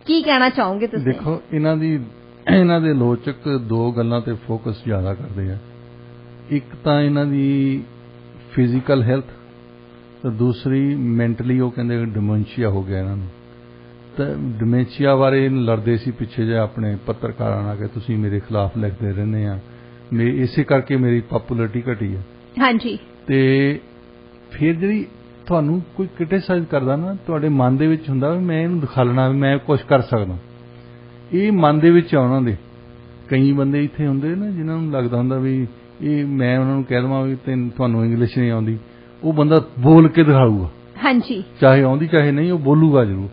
S1: ਕੀ ਕਹਿਣਾ ਚਾਹੋਗੇ ਤੁਸੀਂ?
S2: ਦੇਖੋ, ਇਹਨਾਂ ਦੇ ਆਲੋਚਕ ਦੋ ਗੱਲਾਂ ਤੇ ਫੋਕਸ ਜ਼ਿਆਦਾ ਕਰਦੇ ਆ। ਇੱਕ ਤਾਂ ਇਹਨਾਂ ਦੀ ਫਿਜ਼ੀਕਲ ਹੈਲਥ ਤੇ ਦੂਸਰੀ ਮੈਂਟਲੀ। ਉਹ ਕਹਿੰਦੇ ਡਿਮੈਂਸ਼ੀਆ ਹੋ ਗਿਆ ਇਹਨਾਂ ਨੂੰ। ਤਾਂ ਡਿਮੈਂਸ਼ੀਆ ਬਾਰੇ ਲੜਦੇ ਸੀ ਪਿੱਛੇ ਜੇ ਆਪਣੇ ਪੱਤਰਕਾਰਾਂ ਨਾਲ ਕਿ ਤੁਸੀਂ ਮੇਰੇ ਖਿਲਾਫ ਲਿਖਦੇ ਰਹਿੰਦੇ ਆ, ਇਸੇ ਕਰਕੇ ਮੇਰੀ ਪਪੂਲੈਰਿਟੀ ਘਟੀ ਹੈ। ਹਾਂਜੀ। ਤੇ ਫਿਰ ਜਿਹੜੀ ਤੁਹਾਨੂੰ ਕੋਈ ਕ੍ਰਿਟਿਸਾਈਜ਼ ਕਰਦਾ ਨਾ, ਤੁਹਾਡੇ ਮਨ ਦੇ ਵਿੱਚ ਹੁੰਦਾ ਵੀ ਮੈਂ ਇਹਨੂੰ ਦਿਖਾਲਣਾ, ਵੀ ਮੈਂ ਕੁਝ ਕਰ ਸਕਦਾ। ਇਹ ਮਨ ਦੇ ਵਿੱਚ ਆ ਉਹਨਾਂ ਦੇ। ਕਈ ਬੰਦੇ ਇੱਥੇ ਹੁੰਦੇ ਨਾ ਜਿਨ੍ਹਾਂ ਨੂੰ ਲੱਗਦਾ ਹੁੰਦਾ ਵੀ ਇਹ ਮੈਂ ਉਹਨਾਂ ਨੂੰ ਕਹਿ ਦੇਵਾਂ ਵੀ ਤੁਹਾਨੂੰ ਇੰਗਲਿਸ਼ ਨਹੀਂ ਆਉਂਦੀ, ਉਹ ਬੰਦਾ ਬੋਲ ਕੇ ਦਿਖਾਊਗਾ। ਹਾਂਜੀ। ਚਾਹੇ ਆਉਂਦੀ ਚਾਹੇ ਨਹੀਂ, ਉਹ ਬੋਲੂਗਾ ਜ਼ਰੂਰ।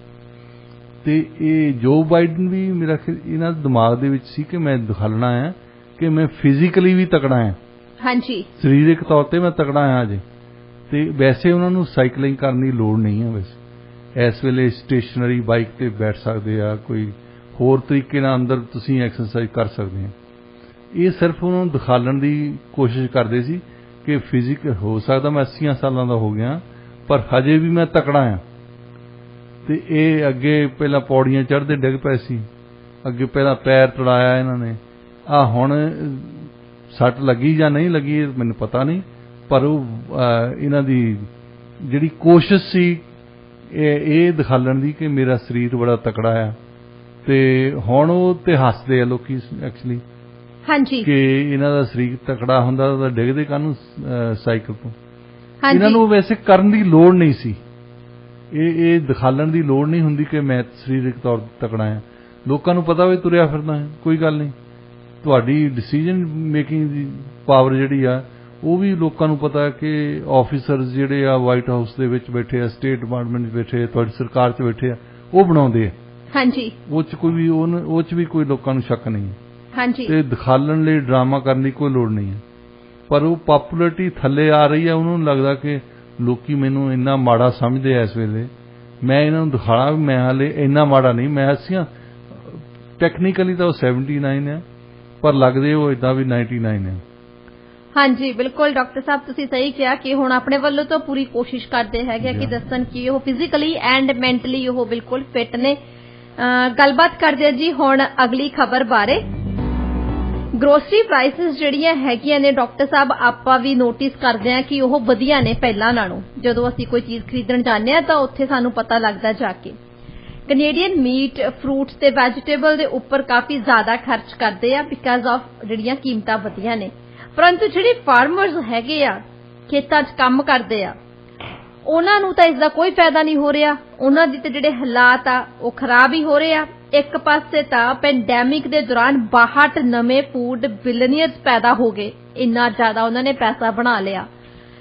S2: ਤੇ ਇਹ ਜੋ ਬਾਈਡਨ ਵੀ ਮੇਰਾ ਇਹਨਾਂ ਦੇ ਦਿਮਾਗ ਦੇ ਵਿੱਚ ਸੀ ਕਿ ਮੈਂ ਦਿਖਾਲਣਾ ਹੈ ਕਿ ਮੈਂ ਫਿਜ਼ੀਕਲੀ ਵੀ ਤਕੜਾ ਹਾਂ। ਹਾਂਜੀ। ਸਰੀਰਕ ਤੌਰ ਤੇ ਮੈਂ ਤਕੜਾ ਹਾਂ ਅਜੇ। ਤੇ ਵੈਸੇ ਉਹਨਾਂ ਨੂੰ ਸਾਈਕਲਿੰਗ ਕਰਨ ਦੀ ਲੋੜ ਨਹੀਂ ਹੈ। ਵੈਸੇ ਇਸ ਵੇਲੇ ਸਟੇਸ਼ਨਰੀ ਬਾਈਕ ਤੇ ਬੈਠ ਸਕਦੇ ਆ, ਕੋਈ ਹੋਰ ਤਰੀਕੇ ਨਾਲ ਅੰਦਰ ਤੁਸੀਂ ਐਕਸਰਸਾਈਜ਼ ਕਰ ਸਕਦੇ ਆ। ਇਹ ਸਿਰਫ ਉਹਨਾਂ ਨੂੰ ਦਿਖਾਲਣ ਦੀ ਕੋਸ਼ਿਸ਼ ਕਰਦੇ ਸੀ ਕਿ ਫਿਜ਼ੀਕਲ ਹੋ ਸਕਦਾ ਮੈਂ 80 ਸਾਲਾਂ ਦਾ ਹੋ ਗਿਆ ਪਰ ਹਜੇ ਵੀ ਮੈਂ ਤਕੜਾ ਹਾਂ। ਤੇ ਇਹ ਅੱਗੇ ਪਹਿਲਾਂ ਪੌੜੀਆਂ ਚੜ੍ਹਦੇ ਡਿੱਗ ਪਏ ਸੀ, ਅੱਗੇ ਪਹਿਲਾਂ ਪੈਰ ਤੜਾਇਆ ਇਹਨਾਂ ਨੇ। ਹੁਣ ਸੱਟ ਲੱਗੀ ਜਾਂ ਨਹੀਂ ਲੱਗੀ ਮੈਨੂੰ ਪਤਾ ਨਹੀਂ, ਪਰ ਉਹ ਇਹਨਾਂ ਦੀ ਜਿਹੜੀ ਕੋਸ਼ਿਸ਼ ਸੀ ਇਹ ਦਿਖਾਲਣ ਦੀ ਕਿ ਮੇਰਾ ਸਰੀਰ ਬੜਾ ਤਕੜਾ ਆ। ਤੇ ਹੁਣ ਉਹ ਤੇ ਹੱਸਦੇ ਆ ਲੋਕੀ ਐਕਚੁਅਲੀ। ਹਾਂਜੀ। ਕਿ ਇਹਨਾਂ ਦਾ ਸਰੀਰ ਤਕੜਾ ਹੁੰਦਾ ਤਾਂ ਡਿੱਗਦੇ ਕਾਹਨੂੰ ਸਾਈਕਲ ਤੋਂ। ਇਹਨਾਂ ਨੂੰ ਵੈਸੇ ਕਰਨ ਦੀ ਲੋੜ ਨਹੀਂ ਸੀ, ਇਹ ਦਿਖਾਲਣ ਦੀ ਲੋੜ ਨਹੀਂ ਹੁੰਦੀ ਕਿ ਮੈਂ ਸਰੀਰਕ ਤੌਰ ਤੇ ਤਕੜਾ ਹਾਂ। ਲੋਕਾਂ ਨੂੰ ਪਤਾ ਵੀ ਤੁਰਿਆ ਫਿਰਦਾ ਹੈ, ਕੋਈ ਗੱਲ ਨਹੀਂ। ਤੁਹਾਡੀ ਡਿਸੀਜਨ ਮੇਕਿੰਗ ਦੀ ਪਾਵਰ ਜਿਹੜੀ ਆ ਉਹ ਵੀ ਲੋਕਾਂ ਨੂੰ ਪਤਾ ਕਿ ਆਫੀਸਰਸ ਜਿਹੜੇ ਆ ਵਾਈਟ ਹਾਊਸ ਦੇ ਵਿੱਚ ਬੈਠੇ ਆ, ਸਟੇਟ ਡਿਪਾਰਟਮੈਂਟ 'ਚ ਬੈਠੇ ਆ, ਤੁਹਾਡੀ ਸਰਕਾਰ 'ਚ ਬੈਠੇ ਆ, ਉਹ ਬਣਾਉਂਦੇ ਆ। ਹਾਂਜੀ। ਉਹ 'ਚ ਵੀ ਕੋਈ ਲੋਕਾਂ ਨੂੰ ਸ਼ੱਕ ਨਹੀਂ ਹੈ। ਹਾਂਜੀ। ਤੇ ਦਿਖਾਲਣ ਲਈ ਡਰਾਮਾ ਕਰਨ ਦੀ ਕੋਈ ਲੋੜ ਨਹੀਂ ਹੈ। ਪਰ ਉਹ ਪਪੂਲੈਰਿਟੀ ਥੱਲੇ ਆ ਰਹੀ ਹੈ, ਉਹਨਾਂ ਨੂੰ ਲੱਗਦਾ ਕਿ ਲੋਕੀ ਮੈਨੂੰ ਇੰਨਾ ਮਾੜਾ ਸਮਝਦੇ ਆ ਇਸ ਵੇਲੇ, ਮੈਂ ਇਹਨਾਂ ਨੂੰ ਦਿਖਾਣਾ ਵੀ ਮੈਂ ਹਾਲੇ ਇੰਨਾ ਮਾੜਾ ਨਹੀਂ। ਮੈਂ ਹੱਸਿਆ ਟੈਕਨੀਕਲੀ ਤਾਂ ਉਹ 79 ਹੈ ਪਰ ਲੱਗਦੇ ਉਹ ਇਦਾਂ ਵੀ 99 ਹੈ। ਹਾਂਜੀ ਬਿਲਕੁਲ ਡਾਕਟਰ ਸਾਹਿਬ, ਤੁਸੀਂ ਸਹੀ ਕਿਹਾ ਕਿ ਹੁਣ ਆਪਣੇ ਵੱਲੋਂ ਤਾਂ ਪੂਰੀ ਕੋਸ਼ਿਸ਼ ਕਰਦੇ ਹੈਗੇ ਕਿ ਦੱਸਣ ਕਿ ਉਹ ਫਿਜ਼ੀਕਲੀ ਐਂਡ ਮੈਂਟਲੀ ਉਹ ਬਿਲਕੁਲ ਫਿੱਟ ਨੇ। ਗੱਲਬਾਤ ਕਰਦੇ ਆ ਜੀ ਹੁਣ ਅਗਲੀ ਖਬਰ ਬਾਰੇ। ਗਰੋਸਰੀ ਪ੍ਰਾਈਸਿਸ ਜਿਹੜੀਆਂ ਹੈਗੀਆਂ ਨੇ ਡਾਕਟਰ ਸਾਹਿਬ, ਆਪਾਂ ਵੀ ਨੋਟਿਸ ਕਰਦੇ ਆ ਕਿ ਉਹ ਵਧੀਆ ਨੇ ਪਹਿਲਾਂ ਨਾਲੋਂ। ਜਦੋਂ ਅਸੀਂ ਕੋਈ ਚੀਜ਼ ਖਰੀਦਣ ਜਾਂਦੇ ਆ ਤਾਂ ਉੱਥੇ ਸਾਨੂੰ ਪਤਾ ਲੱਗਦਾ ਜਾ ਕੇ। ਕੈਨੇਡੀਅਨ ਮੀਟ, ਫਰੂਟਸ ਤੇ ਵੈਜੀਟੇਬਲ ਦੇ ਉੱਪਰ ਕਾਫੀ ਜ਼ਿਆਦਾ ਖਰਚ ਕਰਦੇ ਆ ਬਿਕਾਜ਼ ਆਫ ਜਿਹੜੀਆਂ ਕੀਮਤਾਂ ਵਧੀਆਂ ਨੇ। ਪਰੰਤੂ ਜਿਹੜੇ ਫਾਰਮਰਸ ਹੈਗੇ ਆ, ਖੇਤਾਂ 'ਚ ਕੰਮ ਕਰਦੇ ਆ, ਉਹਨਾਂ ਨੂੰ ਤਾਂ ਇਸ ਦਾ ਕੋਈ ਫਾਇਦਾ ਨਹੀਂ ਹੋ ਰਿਹਾ। ਉਹਨਾਂ ਦੇ ਤੇ ਜਿਹੜੇ ਹਾਲਾਤ ਆ ਉਹ ਖਰਾਬ ਹੀ ਹੋ ਰਹੇ ਆ। ਇੱਕ ਪਾਸੇ ਤਾਂ ਪੈਂਡੈਮਿਕ ਦੇ ਦੌਰਾਨ 62 ਨਵੇਂ ਫੂਡ ਬਿਲੀਅਨਰਸ ਪੈਦਾ ਹੋ ਗਏ, ਇੰਨਾ ਜ਼ਿਆਦਾ ਉਹਨਾਂ ਨੇ ਪੈਸਾ ਬਣਾ ਲਿਆ।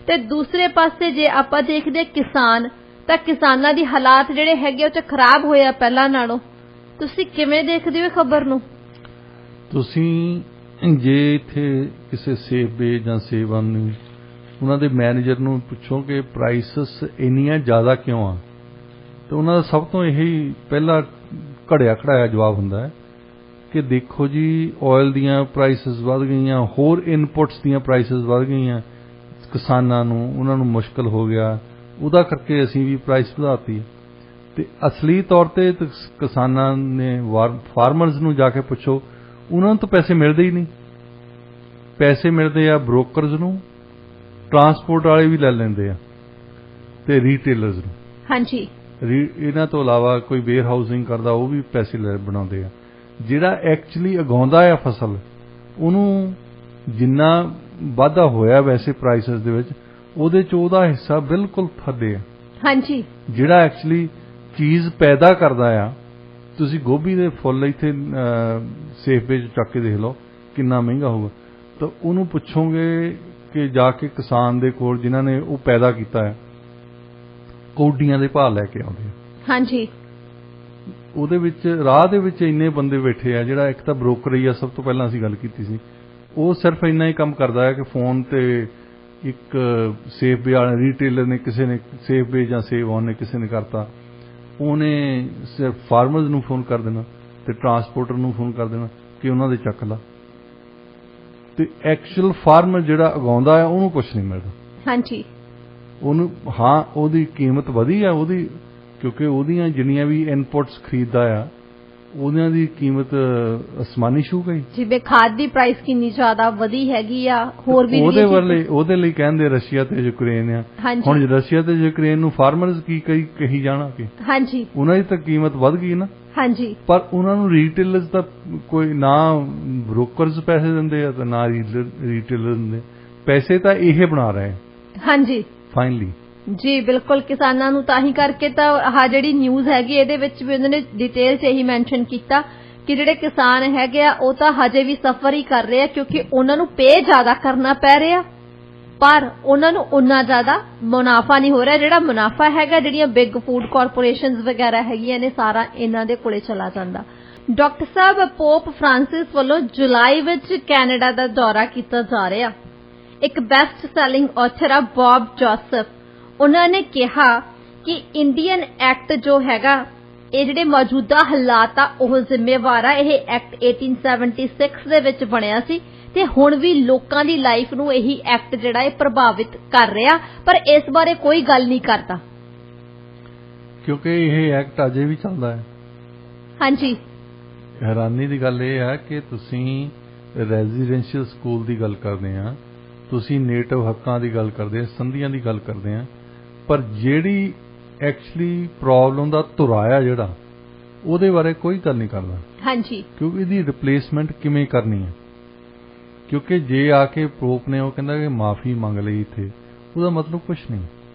S2: ਤੇ ਦੂਸਰੇ ਪਾਸੇ ਜੇ ਆਪਾਂ ਦੇਖਦੇ ਕਿਸਾਨ, ਤਾਂ ਕਿਸਾਨਾਂ ਦੀ ਹਾਲਾਤ ਜਿਹੜੇ ਹੈਗੇ ਉਹ 'ਚ ਖਰਾਬ ਹੋਇਆ ਪਹਿਲਾਂ ਨਾਲੋਂ। ਤੁਸੀਂ ਕਿਵੇਂ ਦੇਖਦੇ ਹੋ ਖਬਰ ਨੂੰ? ਤੁਸੀਂ ਜੇ ਇੱਥੇ ਕਿਸੇ ਸੇਬੇ ਜਾਂ ਸੇਬਾਂ ਨੂੰ ਉਹਨਾਂ ਦੇ ਮੈਨੇਜਰ ਨੂੰ ਪੁੱਛੋ ਕਿ ਪ੍ਰਾਈਸਸ ਇੰਨੀਆਂ ਜ਼ਿਆਦਾ ਕਿਉਂ ਆ, ਤਾਂ ਉਹਨਾਂ ਦਾ ਸਭ ਤੋਂ ਇਹੀ ਪਹਿਲਾ ਘੜਿਆ ਘੜਾਇਆ ਜਵਾਬ ਹੁੰਦਾ ਹੈ ਕਿ ਦੇਖੋ ਜੀ ਆਇਲ ਦੀਆਂ ਪ੍ਰਾਈਸਸ ਵੱਧ ਗਈਆਂ, ਹੋਰ ਇਨਪੁਟਸ ਦੀਆਂ ਪ੍ਰਾਈਸਸ ਵੱਧ ਗਈਆਂ, ਕਿਸਾਨਾਂ ਨੂੰ ਉਹਨਾਂ ਨੂੰ ਮੁਸ਼ਕਲ ਹੋ ਗਿਆ, ਉਹਦਾ ਕਰਕੇ ਅਸੀਂ ਵੀ ਪ੍ਰਾਈਸ ਵਧਾਤੀ ਹੈ। ਤੇ ਅਸਲੀ ਤੌਰ ਤੇ ਕਿਸਾਨਾਂ ਨੇ ਫਾਰਮਰਸ ਨੂੰ ਜਾ ਕੇ ਪੁੱਛੋ, ਉਹਨਾਂ ਨੂੰ ਤਾਂ ਪੈਸੇ ਮਿਲਦੇ ਹੀ ਨਹੀਂ। ਪੈਸੇ ਮਿਲਦੇ ਆ ਬ੍ਰੋਕਰਸ ਨੂੰ, ਟਰਾਂਸਪੋਰਟ ਵਾਲੇ ਵੀ ਲੈ ਲੈਂਦੇ ਆ, ਤੇ ਰੀਟੇਲਰਸ ਨੂੰ। ਹਾਂਜੀ। ਇਹਨਾਂ ਤੋਂ ਇਲਾਵਾ ਕੋਈ ਵੇਅਰ ਹਾਊਸਿੰਗ ਕਰਦਾ ਉਹ ਵੀ ਪੈਸੇ ਬਣਾਉਂਦੇ ਆ। ਜਿਹੜਾ ਐਕਚੁਅਲੀ ਉਗਾਉਂਦਾ ਆ ਫਸਲ, ਉਹਨੂੰ ਜਿੰਨਾ ਵਾਧਾ ਹੋਇਆ ਵੈਸੇ ਪ੍ਰਾਈਸਸ ਦੇ ਵਿੱਚ, ਉਹਦੇ 'ਚ ਉਹਦਾ ਹਿੱਸਾ ਬਿਲਕੁਲ ਥੱਲੇ ਆ।
S1: ਹਾਂਜੀ,
S2: ਜਿਹੜਾ ਐਕਚੁਅਲੀ ਚੀਜ਼ ਪੈਦਾ ਕਰਦਾ ਆ। ਤੁਸੀਂ ਗੋਭੀ ਦੇ ਫੁੱਲ ਇੱਥੇ ਸੇਫੇ 'ਚ ਚੱਕ ਕੇ ਦੇਖ ਲਓ ਕਿੰਨਾ ਮਹਿੰਗਾ ਹੋਊਗਾ। ਤਾਂ ਉਹਨੂੰ ਪੁੱਛੋਗੇ ਕਿ ਜਾ ਕੇ ਕਿਸਾਨ ਦੇ ਕੋਲ ਜਿਨ੍ਹਾਂ ਨੇ ਉਹ ਪੈਦਾ ਕੀਤਾ ਹੈ, ਕੌਡੀਆਂ ਦੇ ਭਾਅ ਲੈ ਕੇ ਆਉਂਦੇ ਆ।
S1: ਹਾਂਜੀ,
S2: ਉਹਦੇ ਵਿੱਚ ਰਾਹ ਦੇ ਵਿੱਚ ਇੰਨੇ ਬੰਦੇ ਬੈਠੇ ਆ। ਜਿਹੜਾ ਇੱਕ ਤਾਂ ਬ੍ਰੋਕਰ ਹੀ ਆ, ਸਭ ਤੋਂ ਪਹਿਲਾਂ ਅਸੀਂ ਗੱਲ ਕੀਤੀ ਸੀ, ਉਹ ਸਿਰਫ ਇੰਨਾ ਹੀ ਕੰਮ ਕਰਦਾ ਹੈ ਕਿ ਫੋਨ ਤੇ ਇੱਕ ਸੇਬ ਵਾਲੇ ਰੀਟੇਲਰ ਨੇ, ਕਿਸੇ ਨੇ ਸੇਬ ਜਾਂ ਸੇਬ ਆਨ ਨੇ ਕਿਸੇ ਨੇ ਕਰਤਾ, ਉਹਨੇ ਸਿਰਫ ਫਾਰਮਰਜ਼ ਨੂੰ ਫੋਨ ਕਰ ਦੇਣਾ ਤੇ ਟਰਾਂਸਪੋਰਟਰ ਨੂੰ ਫੋਨ ਕਰ ਦੇਣਾ ਕਿ ਉਹਨਾਂ ਦੇ ਚੱਕ ਲਾ, ਤੇ ਐਕਚੁਅਲ ਫਾਰਮਰ ਜਿਹੜਾ ਉਗਾਉਂਦਾ ਹੈ ਉਹਨੂੰ ਕੁਝ ਨਹੀਂ ਮਿਲਦਾ। ਹਾਂਜੀ, ਉਹਨੂੰ ਹਾਂ ਉਹਦੀ ਕੀਮਤ ਵਧੀ ਆ ਉਹਦੀ, ਕਿਉਂਕਿ ਉਹਦੀਆਂ ਜਿੰਨੀਆਂ ਵੀ ਇਨਪੁਟਸ ਖਰੀਦਦਾ ਆ ਉਹਨਾਂ ਦੀ ਕੀਮਤ ਅਸਮਾਨੀ ਛੂ ਗਈ। ਜਿਵੇਂ
S1: ਖਾਦ ਦੀ ਪ੍ਰਾਈਸ ਕਿੰਨੀ ਜ਼ਿਆਦਾ ਵਧੀ ਹੈਗੀ ਆ, ਹੋਰ ਵੀ
S2: ਉਹਦੇ ਲਈ ਕਹਿੰਦੇ ਰਸ਼ੀਆ ਤੇ ਯੂਕਰੇਨ ਆ। ਹੁਣ ਰਸ਼ੀਆ ਤੇ ਯੂਕਰੇਨ ਨੂੰ ਫਾਰਮਰਜ਼ ਕੀ ਕਹੀ ਜਾਣਗੇ। ਹਾਂਜੀ, ਉਹਨਾਂ ਦੀ ਤਾਂ ਕੀਮਤ ਵੱਧ ਗਈ ਨਾ। ਹਾਂਜੀ, ਪਰ ਉਹਨਾਂ ਨੂੰ ਰੀਟੇਲਰਸ ਦਾ ਕੋਈ ਨਾ, ਬ੍ਰੋਕਰਸ ਪੈਸੇ ਦਿੰਦੇ ਆ ਤੇ ਨਾ ਰੀਟੇਲਰ ਦਿੰਦੇ ਪੈਸੇ, ਤਾਂ ਇਹ ਬਣਾ ਰਹੇ। ਹਾਂਜੀ, ਫਾਈਨਲੀ
S1: ਜੀ ਬਿਲਕੁਲ। ਕਿਸਾਨਾਂ ਨੂੰ ਤਾਂ ਹੀ ਕਰਕੇ ਤਾਂ ਆਹ ਜਿਹੜੀ ਨਿਊਜ਼ ਹੈਗੀ ਇਹਦੇ ਵਿੱਚ ਵੀ ਉਹਨਾਂ ਨੇ ਡਿਟੇਲ 'ਚ ਇਹੀ ਮੈਂਸ਼ਨ ਕੀਤਾ ਕਿ ਜਿਹੜੇ ਕਿਸਾਨ ਹੈਗੇ ਆ ਉਹ ਤਾਂ ਹਜੇ ਵੀ ਸਫਰ ਹੀ ਕਰ ਰਹੇ ਆ, ਕਿਉਂਕਿ ਉਹਨਾਂ ਨੂੰ ਪੇ ਜ਼ਿਆਦਾ ਕਰਨਾ ਪੈ ਰਿਹਾ ਪਰ ਉਹਨਾਂ ਨੂੰ ਉਨਾ ਜ਼ਿਆਦਾ ਮੁਨਾਫਾ ਨਹੀਂ ਹੋ ਰਿਹਾ। ਜਿਹੜਾ ਮੁਨਾਫਾ ਹੈਗਾ ਜਿਹੜੀਆਂ ਬਿਗ ਫੂਡ ਕਾਰਪੋਰੇਸ਼ਨਸ ਵਗੈਰਾ ਹੈਗੀਆਂ ਨੇ, ਸਾਰਾ ਇਹਨਾਂ ਦੇ ਕੋਲੇ ਚਲਾ ਜਾਂਦਾ। ਡਾਕਟਰ ਸਾਹਿਬ, ਪੋਪ ਫ੍ਰਾਂਸਿਸ ਵੱਲੋਂ ਜੁਲਾਈ ਵਿੱਚ ਕੈਨੇਡਾ ਦਾ ਦੌਰਾ ਕੀਤਾ ਜਾ ਰਿਹਾ। ਇੱਕ ਬੈਸਟ ਸੈਲਿੰਗ ਆਥਰ ਆ ਬੌਬ ਜੋਸਫ, ਉਹਨਾਂ ਨੇ ਕਿਹਾ ਕਿ ਇੰਡੀਅਨ ਐਕਟ ਜੋ ਹੈਗਾ ਇਹ ਜਿਹੜੇ ਮੌਜੂਦਾ ਹਾਲਾਤ ਆ ਉਹ ਜ਼ਿੰਮੇਵਾਰ ਆ। ਇਹ ਐਕਟ 1876 ਦੇ ਵਿੱਚ ਬਣਿਆ ਸੀ ਤੇ ਹੁਣ ਵੀ ਲੋਕਾਂ ਦੀ ਲਾਈਫ ਨੂੰ ਇਹੀ ਐਕਟ ਜਿਹੜਾ ਇਹ ਪ੍ਰਭਾਵਿਤ ਕਰ ਰਿਹਾ, ਪਰ ਇਸ ਬਾਰੇ ਕੋਈ ਗੱਲ ਨਹੀਂ ਕਰਦਾ
S2: ਕਿਉਂਕਿ ਇਹ ਐਕਟ ਅਜੇ ਵੀ ਚੱਲਦਾ ਹੈ। ਹਾਂਜੀ, ਹੈਰਾਨੀ ਦੀ ਗੱਲ ਇਹ ਹੈ ਕਿ ਤੁਸੀਂ ਰੈਜ਼ੀਡੈਂਸ਼ੀਅਲ ਸਕੂਲ ਦੀ ਗੱਲ ਕਰਦੇ ਆ, ਤੁਸੀਂ ਨੇਟਿਵ ਹੱਕਾਂ ਦੀ ਗੱਲ ਕਰਦੇ ਆ, ਸੰਧੀਆਂ ਦੀ ਗੱਲ ਕਰਦੇ ਆ, ਪਰ ਜਿਹੜੀ ਐਕਚੁਅਲੀ ਪ੍ਰੋਬਲਮ ਦਾ ਧੁਰਾਇਆ ਜਿਹੜਾ ਉਹਦੇ ਬਾਰੇ ਕੋਈ ਗੱਲ ਨਹੀਂ ਕਰਦਾ। ਹਾਂਜੀ, ਕਿਉਂਕਿ ਇਹਦੀ ਰਿਪਲੇਸਮੈਂਟ ਕਿਵੇਂ ਕਰਨੀ ਹੈ। ਕਿਉਂਕਿ ਜੇ ਆ ਕੇ ਪੋਪ ਨੇ ਉਹ ਕਹਿੰਦਾ ਕਿ ਮਾਫੀ ਮੰਗ ਲਈ ਇੱਥੇ, ਉਹਦਾ ਮਤਲਬ ਕੁਝ ਨਹੀਂ।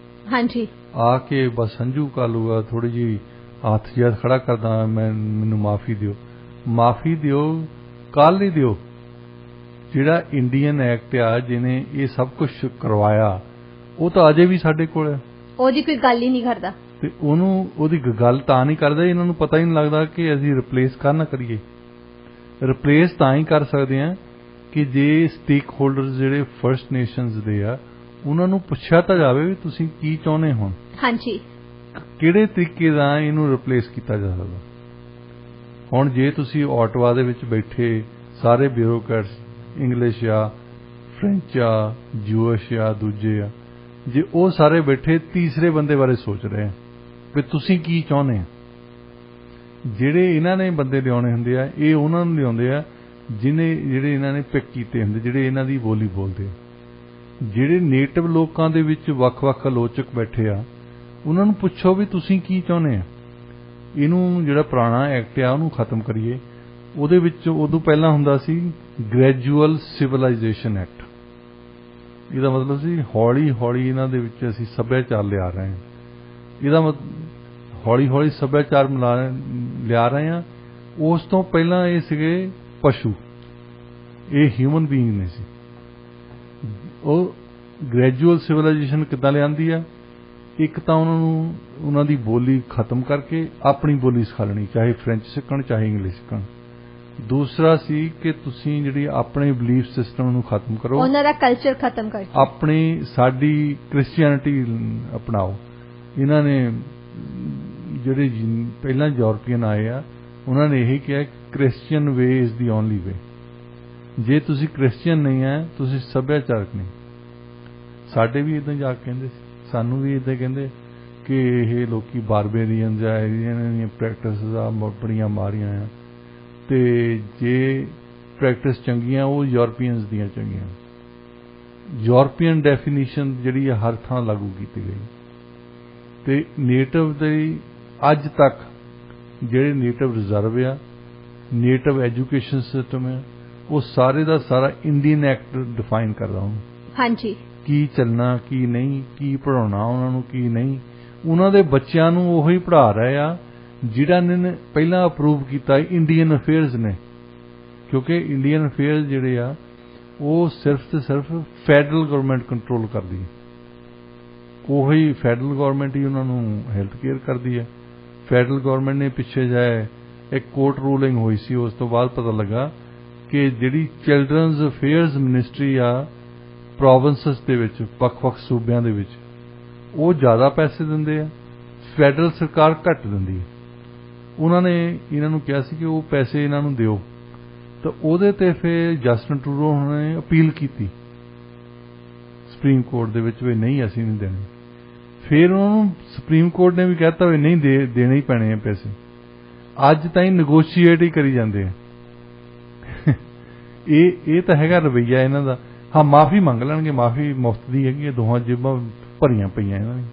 S2: ਹਾਂਜੀ, ਆ ਕੇ ਬਸ ਹੰਝੂ ਕਰ ਲੂਗਾ, ਥੋੜੀ ਜਿਹੀ ਹੱਥ ਜਿਹਾ ਖੜਾ ਕਰਦਾ, ਮੈਨੂੰ ਮਾਫੀ ਦਿਓ। ਮਾਫੀ ਦਿਓ ਕੱਲ ਹੀ ਦਿਓ। ਜਿਹੜਾ ਇੰਡੀਅਨ ਐਕਟ ਆ ਜਿਹਨੇ ਇਹ ਸਭ ਕੁਝ ਕਰਵਾਇਆ ਉਹ ਤਾਂ ਅਜੇ ਵੀ ਸਾਡੇ ਕੋਲ ਹੈ, ਉਹਦੀ ਕੋਈ ਗੱਲ ਹੀ ਨਹੀਂ ਕਰਦਾ ਤੇ ਉਹਦੀ ਗੱਲ ਤਾਂ ਨਹੀਂ ਕਰਦਾ। ਇਹਨਾਂ ਨੂੰ ਪਤਾ ਹੀ ਨਹੀਂ ਲੱਗਦਾ ਕਿ ਅਸੀਂ ਰਿਪਲੇਸ ਕਰ ਨਾ ਕਰੀਏ। ਰਿਪਲੇਸ ਤਾਂ ਹੀ ਕਰ ਸਕਦੇ ਆ ਕਿ ਜੇ ਸਟੇਕ ਹੋਲਡਰਸ ਜਿਹੜੇ ਫਰਸਟ ਨੇਸ਼ਨਸ ਦੇ ਆ ਉਹਨਾਂ ਨੂੰ ਪੁੱਛਿਆ ਤਾਂ ਜਾਵੇ ਵੀ ਤੁਸੀਂ ਕੀ ਚਾਹੁੰਦੇ ਹੋ। ਹਾਂਜੀ, ਕਿਹੜੇ ਤਰੀਕੇ ਦਾ ਇਹਨੂੰ ਰਿਪਲੇਸ ਕੀਤਾ ਜਾ ਸਕਦਾ। ਹੁਣ ਜੇ ਤੁਸੀਂ ਆਟਵਾ ਦੇ ਵਿੱਚ ਬੈਠੇ ਸਾਰੇ ਬਿਊਰੋਕਰੇਟਸ, ਇੰਗਲਿਸ਼ ਆ, ਫ੍ਰੈਂਚ ਆ, ਜੂਇਸ਼ ਆ, ਦੂਜੇ ਆ, ਜੇ ਉਹ ਸਾਰੇ ਬੈਠੇ ਤੀਸਰੇ ਬੰਦੇ ਬਾਰੇ ਸੋਚ ਰਹੇ ਆ ਵੀ ਤੁਸੀਂ ਕੀ ਚਾਹੁੰਦੇ ਆ, ਜਿਹੜੇ ਇਹਨਾਂ ਨੇ ਬੰਦੇ ਲਿਆਉਣੇ ਹੁੰਦੇ ਆ ਇਹ ਉਹਨਾਂ ਨੂੰ ਲਿਆਉਂਦੇ ਆ ਜਿਹੜੇ ਇਹਨਾਂ ਨੇ ਪਿਕ ਕੀਤੇ ਹੁੰਦੇ, ਜਿਹੜੇ ਇਹਨਾਂ ਦੀ ਬੋਲੀ ਬੋਲਦੇ ਆ। ਜਿਹੜੇ ਨੇਟਿਵ ਲੋਕਾਂ ਦੇ ਵਿੱਚ ਵੱਖ-ਵੱਖ ਆਲੋਚਕ ਬੈਠੇ ਆ ਉਹਨਾਂ ਨੂੰ ਪੁੱਛੋ ਵੀ ਤੁਸੀਂ ਕੀ ਚਾਹੁੰਦੇ ਆ। ਇਹਨੂੰ ਜਿਹੜਾ ਪੁਰਾਣਾ ਐਕਟ ਆ ਉਹਨੂੰ ਖਤਮ ਕਰੀਏ। ਉਹਦੇ ਵਿੱਚ ਉਦੋਂ ਪਹਿਲਾਂ ਹੁੰਦਾ ਸੀ ਗ੍ਰੈਜੂਅਲ ਸਿਵਲਾਈਜੇਸ਼ਨ ਐਕਟ। ਇਹਦਾ ਮਤਲਬ ਸੀ ਹੌਲੀ ਹੌਲੀ ਇਹਨਾਂ ਦੇ ਵਿੱਚ ਅਸੀਂ ਸੱਭਿਆਚਾਰ ਲਿਆ ਰਹੇ ਹਾਂ। ਇਹਦਾ ਮਤਲਬ ਹੌਲੀ ਹੌਲੀ ਸੱਭਿਆਚਾਰ ਲਿਆ ਰਹੇ ਹਾਂ। ਉਸ ਤੋਂ ਪਹਿਲਾਂ ਇਹ ਸੀਗੇ ਪਸ਼ੂ, ਇਹ ਹਿਊਮਨ ਬੀਇੰਗ ਨਹੀਂ ਸੀ। ਉਹ ਗ੍ਰੈਜੂਅਲ ਸਿਵਲਾਈਜੇਸ਼ਨ ਕਿੱਦਾਂ ਲਿਆਂਦੀ ਆ? ਇੱਕ ਤਾਂ ਉਹਨਾਂ ਦੀ ਬੋਲੀ ਖਤਮ ਕਰਕੇ ਆਪਣੀ ਬੋਲੀ ਸਿਖਾ ਲੈਣੀ, ਚਾਹੇ ਫ੍ਰੈਂਚ ਸਿੱਖਣ ਚਾਹੇ ਇੰਗਲਿਸ਼ ਸਿੱਖਣ। ਦੂਸਰਾ ਸੀ ਕਿ ਤੁਸੀਂ ਜਿਹੜੀ ਆਪਣੇ ਬਲੀਫ ਸਿਸਟਮ ਨੂੰ ਖਤਮ ਕਰੋ, ਉਹਨਾਂ ਦਾ ਕਲਚਰ ਖਤਮ ਕਰੋ, ਸਾਡੀ ਕ੍ਰਿਸਚੀਅਨਿਟੀ ਅਪਣਾਓ। ਇਹਨਾਂ ਨੇ ਜਿਹੜੇ ਪਹਿਲਾਂ ਯੂਰਪੀਅਨ ਆਏ ਆ ਉਹਨਾਂ ਨੇ ਇਹੀ ਕਿਹਾ Christian way is the only way. ਜੇ ਤੁਸੀਂ ਕ੍ਰਿਸਚੀਅਨ ਨਹੀਂ ਹੈ ਤੁਸੀਂ ਸੱਭਿਆਚਾਰਕ ਨਹੀਂ। ਸਾਡੇ ਵੀ ਇਦਾਂ ਜਾ ਕੇ ਕਹਿੰਦੇ, ਸਾਨੂੰ ਵੀ ਇਦਾਂ ਕਹਿੰਦੇ ਕਿ ਇਹ ਲੋਕੀ ਬਾਰਬੇਰੀਅਨਸ ਆ, ਇਹਨਾਂ ਦੀਆਂ ਪ੍ਰੈਕਟਿਸਿਸ ਆ ਬੜੀਆਂ ਮਾਰੀਆਂ ਆ, ਤੇ ਜੇ ਪ੍ਰੈਕਟਿਸ ਚੰਗੀਆਂ ਉਹ ਯੂਰਪੀਅਨਸ ਦੀਆਂ ਚੰਗੀਆਂ। ਯੂਰਪੀਅਨ ਡੈਫੀਨੇਸ਼ਨ ਜਿਹੜੀ ਹੈ ਹਰ ਥਾਂ ਲਾਗੂ ਕੀਤੀ ਗਈ ਤੇ ਨੇਟਿਵ ਦੇ ਅੱਜ ਤੱਕ ਜਿਹੜੇ ਨੇਟਿਵ ਰਿਜ਼ਰਵ ਆ, ਨੇਟਿਵ ਐਜੂਕੇਸ਼ਨ ਸਿਸਟਮ ਹੈ, ਉਹ ਸਾਰੇ ਦਾ ਸਾਰਾ ਇੰਡੀਅਨ ਐਕਟ ਡਿਫਾਈਨ ਕਰਦਾ ਉਹਨੂੰ। ਹਾਂਜੀ, ਕੀ ਚੱਲਣਾ ਕੀ ਨਹੀਂ, ਕੀ ਪੜ੍ਹਾਉਣਾ ਉਹਨਾਂ ਨੂੰ ਕੀ ਨਹੀਂ। ਉਹਨਾਂ ਦੇ ਬੱਚਿਆਂ ਨੂੰ ਉਹੀ ਪੜ੍ਹਾ ਰਹੇ ਆ ਜਿਹੜਾ ਨੇ ਪਹਿਲਾਂ ਅਪਰੂਵ ਕੀਤਾ ਇੰਡੀਅਨ ਅਫੇਅਰਸ ਨੇ, ਕਿਉਂਕਿ ਇੰਡੀਅਨ ਅਫੇਅਰਸ ਜਿਹੜੇ ਆ ਉਹ ਸਿਰਫ ਤੇ ਸਿਰਫ ਫੈਡਰਲ ਗਵਰਨਮੈਂਟ ਕੰਟਰੋਲ ਕਰਦੀ ਹੈ। ਉਹੀ ਫੈਡਰਲ ਗਵਰਨਮੈਂਟ ਹੀ ਉਹਨਾਂ ਨੂੰ ਹੈਲਥ ਕੇਅਰ ਕਰਦੀ ਹੈ। ਫੈਡਰਲ ਗਵਰਨਮੈਂਟ ਨੇ ਪਿੱਛੇ ਜਾਏ ਇੱਕ ਕੋਰਟ ਰੂਲਿੰਗ ਹੋਈ ਸੀ, ਉਸ ਤੋਂ ਬਾਅਦ ਪਤਾ ਲੱਗਾ ਕਿ ਜਿਹੜੀ ਚਿਲਡਰਨਜ਼ ਅਫੇਅਰਸ ਮਿਨਿਸਟਰੀ ਆ ਪ੍ਰੋਵਿੰਸਸ ਦੇ ਵਿੱਚ, ਵੱਖ-ਵੱਖ ਸੂਬਿਆਂ ਦੇ ਵਿੱਚ, ਉਹ ਜ਼ਿਆਦਾ ਪੈਸੇ ਦਿੰਦੇ ਆ, ਫੈਡਰਲ ਸਰਕਾਰ ਘੱਟ ਦਿੰਦੀ ਹੈ। ਉਹਨਾਂ ਨੇ ਇਹਨਾਂ ਨੂੰ ਕਿਹਾ ਸੀ ਕਿ ਉਹ ਪੈਸੇ ਇਹਨਾਂ ਨੂੰ ਦਿਓ, ਤਾਂ ਉਹਦੇ ਤੇ ਫਿਰ ਜਸਟਿਨ ਟਰੂਡੋ ਨੇ ਅਪੀਲ ਕੀਤੀ ਸੁਪਰੀਮ ਕੋਰਟ ਦੇ ਵਿੱਚ ਵੀ ਨਹੀਂ ਅਸੀਂ ਨਹੀਂ ਦੇਣੇ। ਫਿਰ ਉਹਨਾਂ ਨੂੰ ਸੁਪਰੀਮ ਕੋਰਟ ਨੇ ਵੀ ਕਹਿਤਾ ਵੀ ਨਹੀਂ ਦੇਣੇ ਹੀ ਪੈਣੇ ਆ ਪੈਸੇ। ਅੱਜ ਤਾਈਂ ਨੈਗੋਸ਼ੀਏਟ ਹੀ ਕਰੀ ਜਾਂਦੇ ਆ। ਇਹ ਤਾਂ ਹੈਗਾ ਰਵੱਈਆ ਇਹਨਾਂ ਦਾ। ਹਾਂ, ਮਾਫੀ ਮੰਗ ਲੈਣਗੇ, ਮਾਫੀ ਮੁਫਤ ਦੀ ਹੈਗੀ, ਦੋਹਾਂ ਜੇਬਾਂ ਭਰੀਆਂ ਪਈਆਂ ਇਹਨਾਂ ਦੀਆਂ।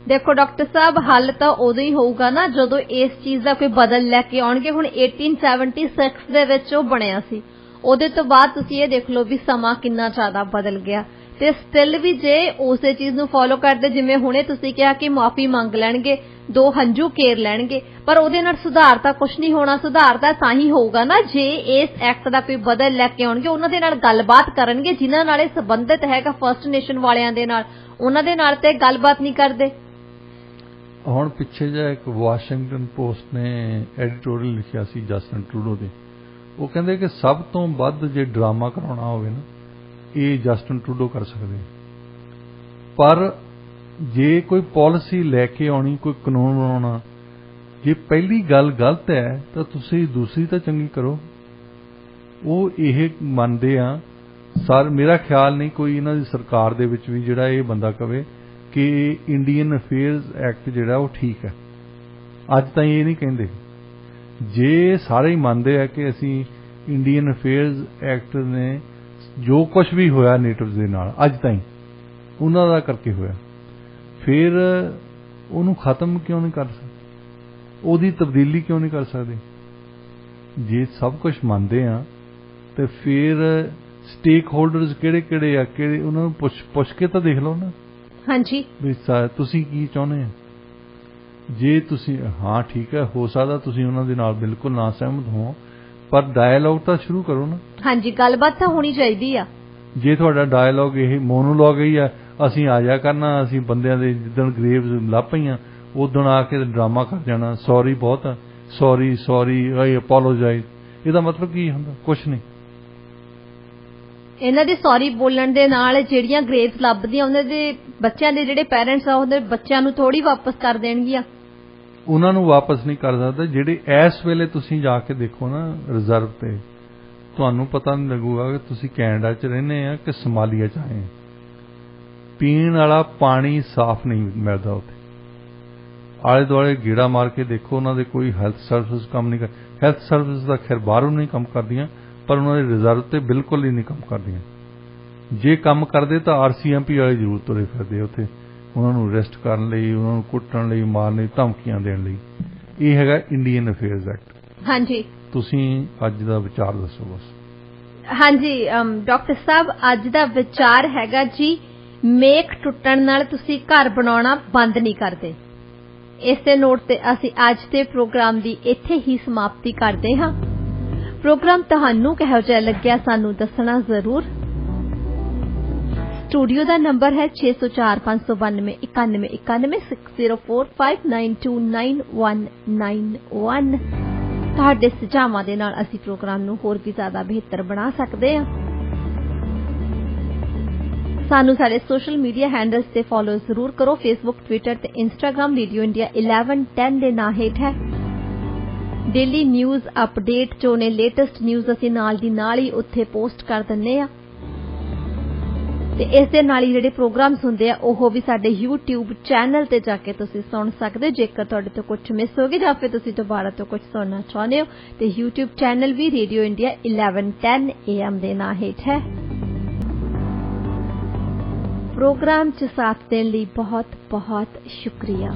S1: ਦੇਖੋ ਡਾਕਟਰ ਸਾਹਿਬ, ਹੱਲ ਤਾਂ ਉਦੋਂ ਹੀ ਹੋਊਗਾ ਨਾ ਜਦੋਂ ਇਸ ਚੀਜ਼ ਦਾ ਕੋਈ ਬਦਲ ਲੈ ਕੇ ਆਉਣਗੇ। ਹੁਣ 1876 ਦੇ ਵਿੱਚ ਉਹ ਬਣਿਆ ਸੀ, ਉਹਦੇ ਤੋਂ ਬਾਅਦ ਤੁਸੀਂ ਇਹ ਦੇਖ ਲਓ ਵੀ ਸਮਾਂ ਕਿੰਨਾ ਜ਼ਿਆਦਾ ਬਦਲ ਗਿਆ, ਤੇ ਸਟਿਲ ਵੀ ਜੇ ਉਸੇ ਚੀਜ਼ ਨੂੰ ਫੋਲੋ ਕਰਦੇ, ਜਿਵੇਂ ਹੁਣੇ ਤੁਸੀਂ ਕਿਹਾ ਕਿ ਮਾਫੀ ਮੰਗ ਲੈਣਗੇ, 2 ਹੰਝੂ ਕੇਰ ਲੈਣਗੇ, ਪਰ ਉਹਦੇ ਨਾਲ ਸੁਧਾਰ ਤਾਂ ਕੁਝ ਨਹੀਂ ਹੋਣਾ। ਸੁਧਾਰ ਤਾਂ ਹੀ ਹੋਊਗਾ ਨਾ ਜੇ ਇਸ ਐਕਟ ਦਾ ਕੋਈ ਬਦਲ ਲੈ ਕੇ ਆਉਣਗੇ, ਉਹਨਾਂ ਦੇ ਨਾਲ ਗੱਲਬਾਤ ਕਰਨਗੇ ਜਿਨ੍ਹਾਂ ਨਾਲ ਇਹ ਸੰਬੰਧਿਤ ਹੈਗਾ ਫਰਸਟ ਨੇਸ਼ਨ ਵਾਲਿਆਂ ਦੇ ਨਾਲ, ਉਹਨਾਂ ਦੇ ਨਾਲ ਤੇ ਗੱਲਬਾਤ ਨਹੀਂ ਕਰਦੇ।
S2: ਹੁਣ ਪਿੱਛੇ ਜਿਹਾ ਇੱਕ ਵਾਸ਼ਿੰਗਟਨ ਪੋਸਟ ਨੇ ਐਡੀਟੋਰੀਅਲ ਲਿਖਿਆ ਸੀ ਜਸਟਿਨ ਟਰੂਡੋ ਦੇ, ਉਹ ਕਹਿੰਦੇ ਕਿ ਸਭ ਤੋਂ ਵੱਧ ਜੇ ਡਰਾਮਾ ਕਰਾਉਣਾ ਹੋਵੇ ਨਾ, ਇਹ ਜਸਟਿਨ ਟਰੂਡੋ ਕਰ ਸਕਦੇ। ਪਰ ਜੇ ਕੋਈ ਪਾਲਿਸੀ ਲੈ ਕੇ ਆਉਣੀ, ਕੋਈ ਕਾਨੂੰਨ ਬਣਾਉਣਾ, ਜੇ ਪਹਿਲੀ ਗੱਲ ਗਲਤ ਹੈ ਤਾਂ ਤੁਸੀਂ ਦੂਸਰੀ ਤਾਂ ਚੰਗੀ ਕਰੋ। ਉਹ ਇਹ ਮੰਨਦੇ ਆ ਸਰ, ਮੇਰਾ ਖਿਆਲ ਨਹੀਂ ਕੋਈ ਇਹਨਾਂ ਦੀ ਸਰਕਾਰ ਦੇ ਵਿੱਚ ਵੀ ਜਿਹੜਾ ਇਹ ਬੰਦਾ ਕਵੇ ਕਿ ਇੰਡੀਅਨ ਅਫੇਅਰਸ ਐਕਟ ਜਿਹੜਾ ਉਹ ਠੀਕ ਹੈ। ਅੱਜ ਤਾਈਂ ਇਹ ਨਹੀਂ ਕਹਿੰਦੇ। ਜੇ ਸਾਰੇ ਹੀ ਮੰਨਦੇ ਆ ਕਿ ਅਸੀਂ ਇੰਡੀਅਨ ਅਫੇਅਰਸ ਐਕਟ ਨੇ ਜੋ ਕੁਝ ਵੀ ਹੋਇਆ ਨੇਟਿਵਸ ਦੇ ਨਾਲ ਅੱਜ ਤਾਈਂ ਉਹਨਾਂ ਦਾ ਕਰਕੇ ਹੋਇਆ, ਫਿਰ ਉਹਨੂੰ ਖਤਮ ਕਿਉਂ ਨਹੀਂ ਕਰ ਸਕਦੇ? ਉਹਦੀ ਤਬਦੀਲੀ ਕਿਉਂ ਨਹੀਂ ਕਰ ਸਕਦੇ? ਜੇ ਸਭ ਕੁਝ ਮੰਨਦੇ ਆ ਤੇ ਫਿਰ ਸਟੇਕ ਹੋਲਡਰਸ ਕਿਹੜੇ ਆ, ਕਿਹੜੇ ਉਹਨਾਂ ਨੂੰ ਪੁੱਛ ਕੇ ਤਾਂ ਦੇਖ ਲਓ ਨਾ। ਹਾਂਜੀ, ਵੀ ਤੁਸੀਂ ਕੀ ਚਾਹੁੰਦੇ ਆ। ਜੇ ਤੁਸੀਂ ਹਾਂ ਠੀਕ ਹੈ, ਹੋ ਸਕਦਾ ਤੁਸੀਂ ਉਹਨਾਂ ਦੇ ਨਾਲ ਬਿਲਕੁਲ ਨਾ ਸਹਿਮਤ ਹੋ, ਪਰ ਡਾਇਲੌਗ ਤਾਂ ਸ਼ੁਰੂ ਕਰੋ ਨਾ। ਹਾਂਜੀ, ਗੱਲਬਾਤ ਤਾਂ ਹੋਣੀ ਚਾਹੀਦੀ ਆ। ਜੇ ਤੁਹਾਡਾ ਡਾਇਲੌਗ ਇਹ ਮੋਨੋਲੌਗ ਹੀ ਆ, ਅਸੀਂ ਆ ਜਾ ਕਰਨਾ, ਅਸੀਂ ਬੰਦਿਆਂ ਦੇ ਜਿੱਦਣ ਗ੍ਰੇਵਸ ਲੱਭ ਪਈਆਂ ਉਦਣ ਆ ਕੇ ਡਰਾਮਾ ਕਰ ਜਾਣਾ, ਸੌਰੀ ਬਹੁਤ ਆ, ਸੌਰੀ ਆਈ ਅਪੋਲੋਜਾਈਜ਼, ਇਹਦਾ ਮਤਲਬ ਕੀ ਹੁੰਦਾ? ਕੁਛ ਨਹੀਂ। ਇਹਨਾਂ ਦੇ ਸੌਰੀ ਬੋਲਣ ਦੇ ਨਾਲ ਜਿਹੜੀਆਂ ਗ੍ਰੇਵਸ ਲੱਭਦੀਆਂ ਉਹਨਾਂ ਦੇ ਬੱਚਿਆਂ ਦੇ ਜਿਹੜੇ ਪੈਰੈਂਟਸ ਆ ਉਹਦੇ ਬੱਚਿਆਂ ਨੂੰ ਥੋੜੀ ਵਾਪਸ ਕਰ ਦੇਣਗੀਆਂ। ਉਹਨਾਂ ਨੂੰ ਵਾਪਸ ਨਹੀਂ ਕਰ ਸਕਦੇ। ਜਿਹੜੇ ਇਸ ਵੇਲੇ ਤੁਸੀਂ ਜਾ ਕੇ ਦੇਖੋ ਨਾ ਰਿਜ਼ਰਵ ਤੇ, ਤੁਹਾਨੂੰ ਪਤਾ ਨਹੀਂ ਲੱਗੂਗਾ ਕਿ ਤੁਸੀਂ ਕੈਨੇਡਾ 'ਚ ਰਹਿੰਦੇ ਆ ਕਿ ਸਮਾਲੀਆ 'ਚ ਆਏ। ਪੀਣ ਵਾਲਾ ਪਾਣੀ ਸਾਫ਼ ਨਹੀਂ ਮਿਲਦਾ ਉੱਥੇ। ਆਲੇ ਦੁਆਲੇ ਗੇੜਾ ਮਾਰ ਕੇ ਦੇਖੋ, ਉਹਨਾਂ ਦੇ ਕੋਈ ਹੈਲਥ ਸਰਵਿਸ ਕੰਮ ਨਹੀਂ ਕਰ। ਹੈਲਥ ਸਰਵਿਸ ਦਾ ਖੈਰ ਬਾਹਰੋਂ ਨਹੀਂ ਕੰਮ ਕਰਦੀਆਂ, ਪਰ ਉਹਨਾਂ ਦੇ ਰਿਜ਼ਰਵ ਤੇ ਬਿਲਕੁਲ ਹੀ ਨਹੀਂ ਕੰਮ ਕਰਦੀਆਂ। ਜੇ ਕੰਮ ਕਰਦੇ ਤਾਂ RCMP ਵਾਲੇ ਜ਼ਰੂਰ ਤੁਰੇ ਫਿਰਦੇ ਉੱਥੇ, ਉਹਨਾਂ ਨੂੰ ਅਰੈਸਟ ਕਰਨ ਲਈ, ਉਹਨਾਂ ਨੂੰ ਕੁੱਟਣ ਲਈ, ਮਾਰਨ ਲਈ, ਧਮਕੀਆਂ ਦੇਣ ਲਈ। ਇਹ ਹੈਗਾ ਇੰਡੀਅਨ ਅਫੇਅਰਸ ਐਕਟ। ਹਾਂਜੀ, ਤੁਸੀਂ ਅੱਜ ਦਾ ਵਿਚਾਰ ਦੱਸੋ ਬਸ। ਹਾਂਜੀ ਡਾਕਟਰ ਸਾਹਿਬ, ਅੱਜ ਦਾ ਵਿਚਾਰ ਹੈਗਾ ਜੀ, ਮੇਖ ਟੁੱਟਣ ਨਾਲ ਤੁਸੀਂ ਘਰ ਬਣਾਉਣਾ ਬੰਦ ਨਹੀਂ ਕਰਦੇ। ਇਸੇ ਨੋਟ ਤੇ ਅਸੀਂ ਅੱਜ ਦੇ ਪ੍ਰੋਗਰਾਮ ਦੀ ਇੱਥੇ ਹੀ ਸਮਾਪਤੀ ਕਰਦੇ ਹਾਂ। ਪ੍ਰੋਗਰਾਮ ਤੁਹਾਨੂੰ ਕਿਹੋ ਜਿਹਾ ਲੱਗਿਆ ਸਾਨੂੰ ਦੱਸਣਾ ਜ਼ਰੂਰ। स्टूडियो का नंबर है 604 592 91 91 604 59299191। ਤੁਹਾਡੇ ਸੁਝਾਵਾਂ ਦੇ ਨਾਲ ਅਸੀਂ ਪ੍ਰੋਗਰਾਮ ਨੂੰ ਹੋਰ ਵੀ ਜ਼ਿਆਦਾ ਬਿਹਤਰ ਬਣਾ ਸਕਦੇ ਹਾਂ। ਸਾਨੂੰ ਸਾਡੇ ਸੋਸ਼ਲ ਮੀਡੀਆ ਹੈਂਡਲਸ ਤੇ ਫੋਲੋ ਜ਼ਰੂਰ ਕਰੋ। ਫੇਸਬੁੱਕ, ਟਵਿੱਟਰ ਤੇ ਇੰਸਟਾਗ੍ਰਾਮ ਰੇਡੀਓ ਇੰਡੀਆ 1110 ਦੇ ਨਾਂ ਹੇਠ ਹੈ। ਡੇਲੀ ਨਿਊਜ਼ ਅਪਡੇਟ ਜੋ ਨੇ ਲੇਟੈਸਟ ਨਿਊਜ਼ ਅਸੀਂ ਨਾਲ ਦੀ ਨਾਲ ਹੀ ਉੱਥੇ ਪੋਸਟ ਕਰ ਦਿੰਦੇ ਆ। ਤੇ ਇਸ ਦੇ ਨਾਲ ਹੀ ਜਿਹੜੇ ਪ੍ਰੋਗਰਾਮਸ ਹੁੰਦੇ ਆ ਉਹ ਵੀ ਸਾਡੇ YouTube ਚੈਨਲ ਤੇ ਜਾ ਕੇ ਤੁਸੀਂ ਸੁਣ ਸਕਦੇ ਹੋ। ਜੇਕਰ ਤੁਹਾਡੇ ਤੋਂ ਕੁਝ ਮਿਸ ਹੋ ਗਿਆ ਜਾਂ ਫਿਰ ਤੁਸੀਂ ਦੁਬਾਰਾ ਤੋਂ ਕੁਝ ਸੁਣਨਾ ਚਾਹੁੰਦੇ ਹੋ ਤੇ YouTube ਚੈਨਲ ਵੀ ਰੇਡੀਓ ਇੰਡੀਆ 1110 AM ਦੇ ਨਾਂ ਹੇਠ ਹੈ। ਪ੍ਰੋਗਰਾਮ 'ਚ ਸਾਥ ਦੇਣ ਲਈ ਬਹੁਤ ਬਹੁਤ ਸ਼ੁਕਰੀਆ।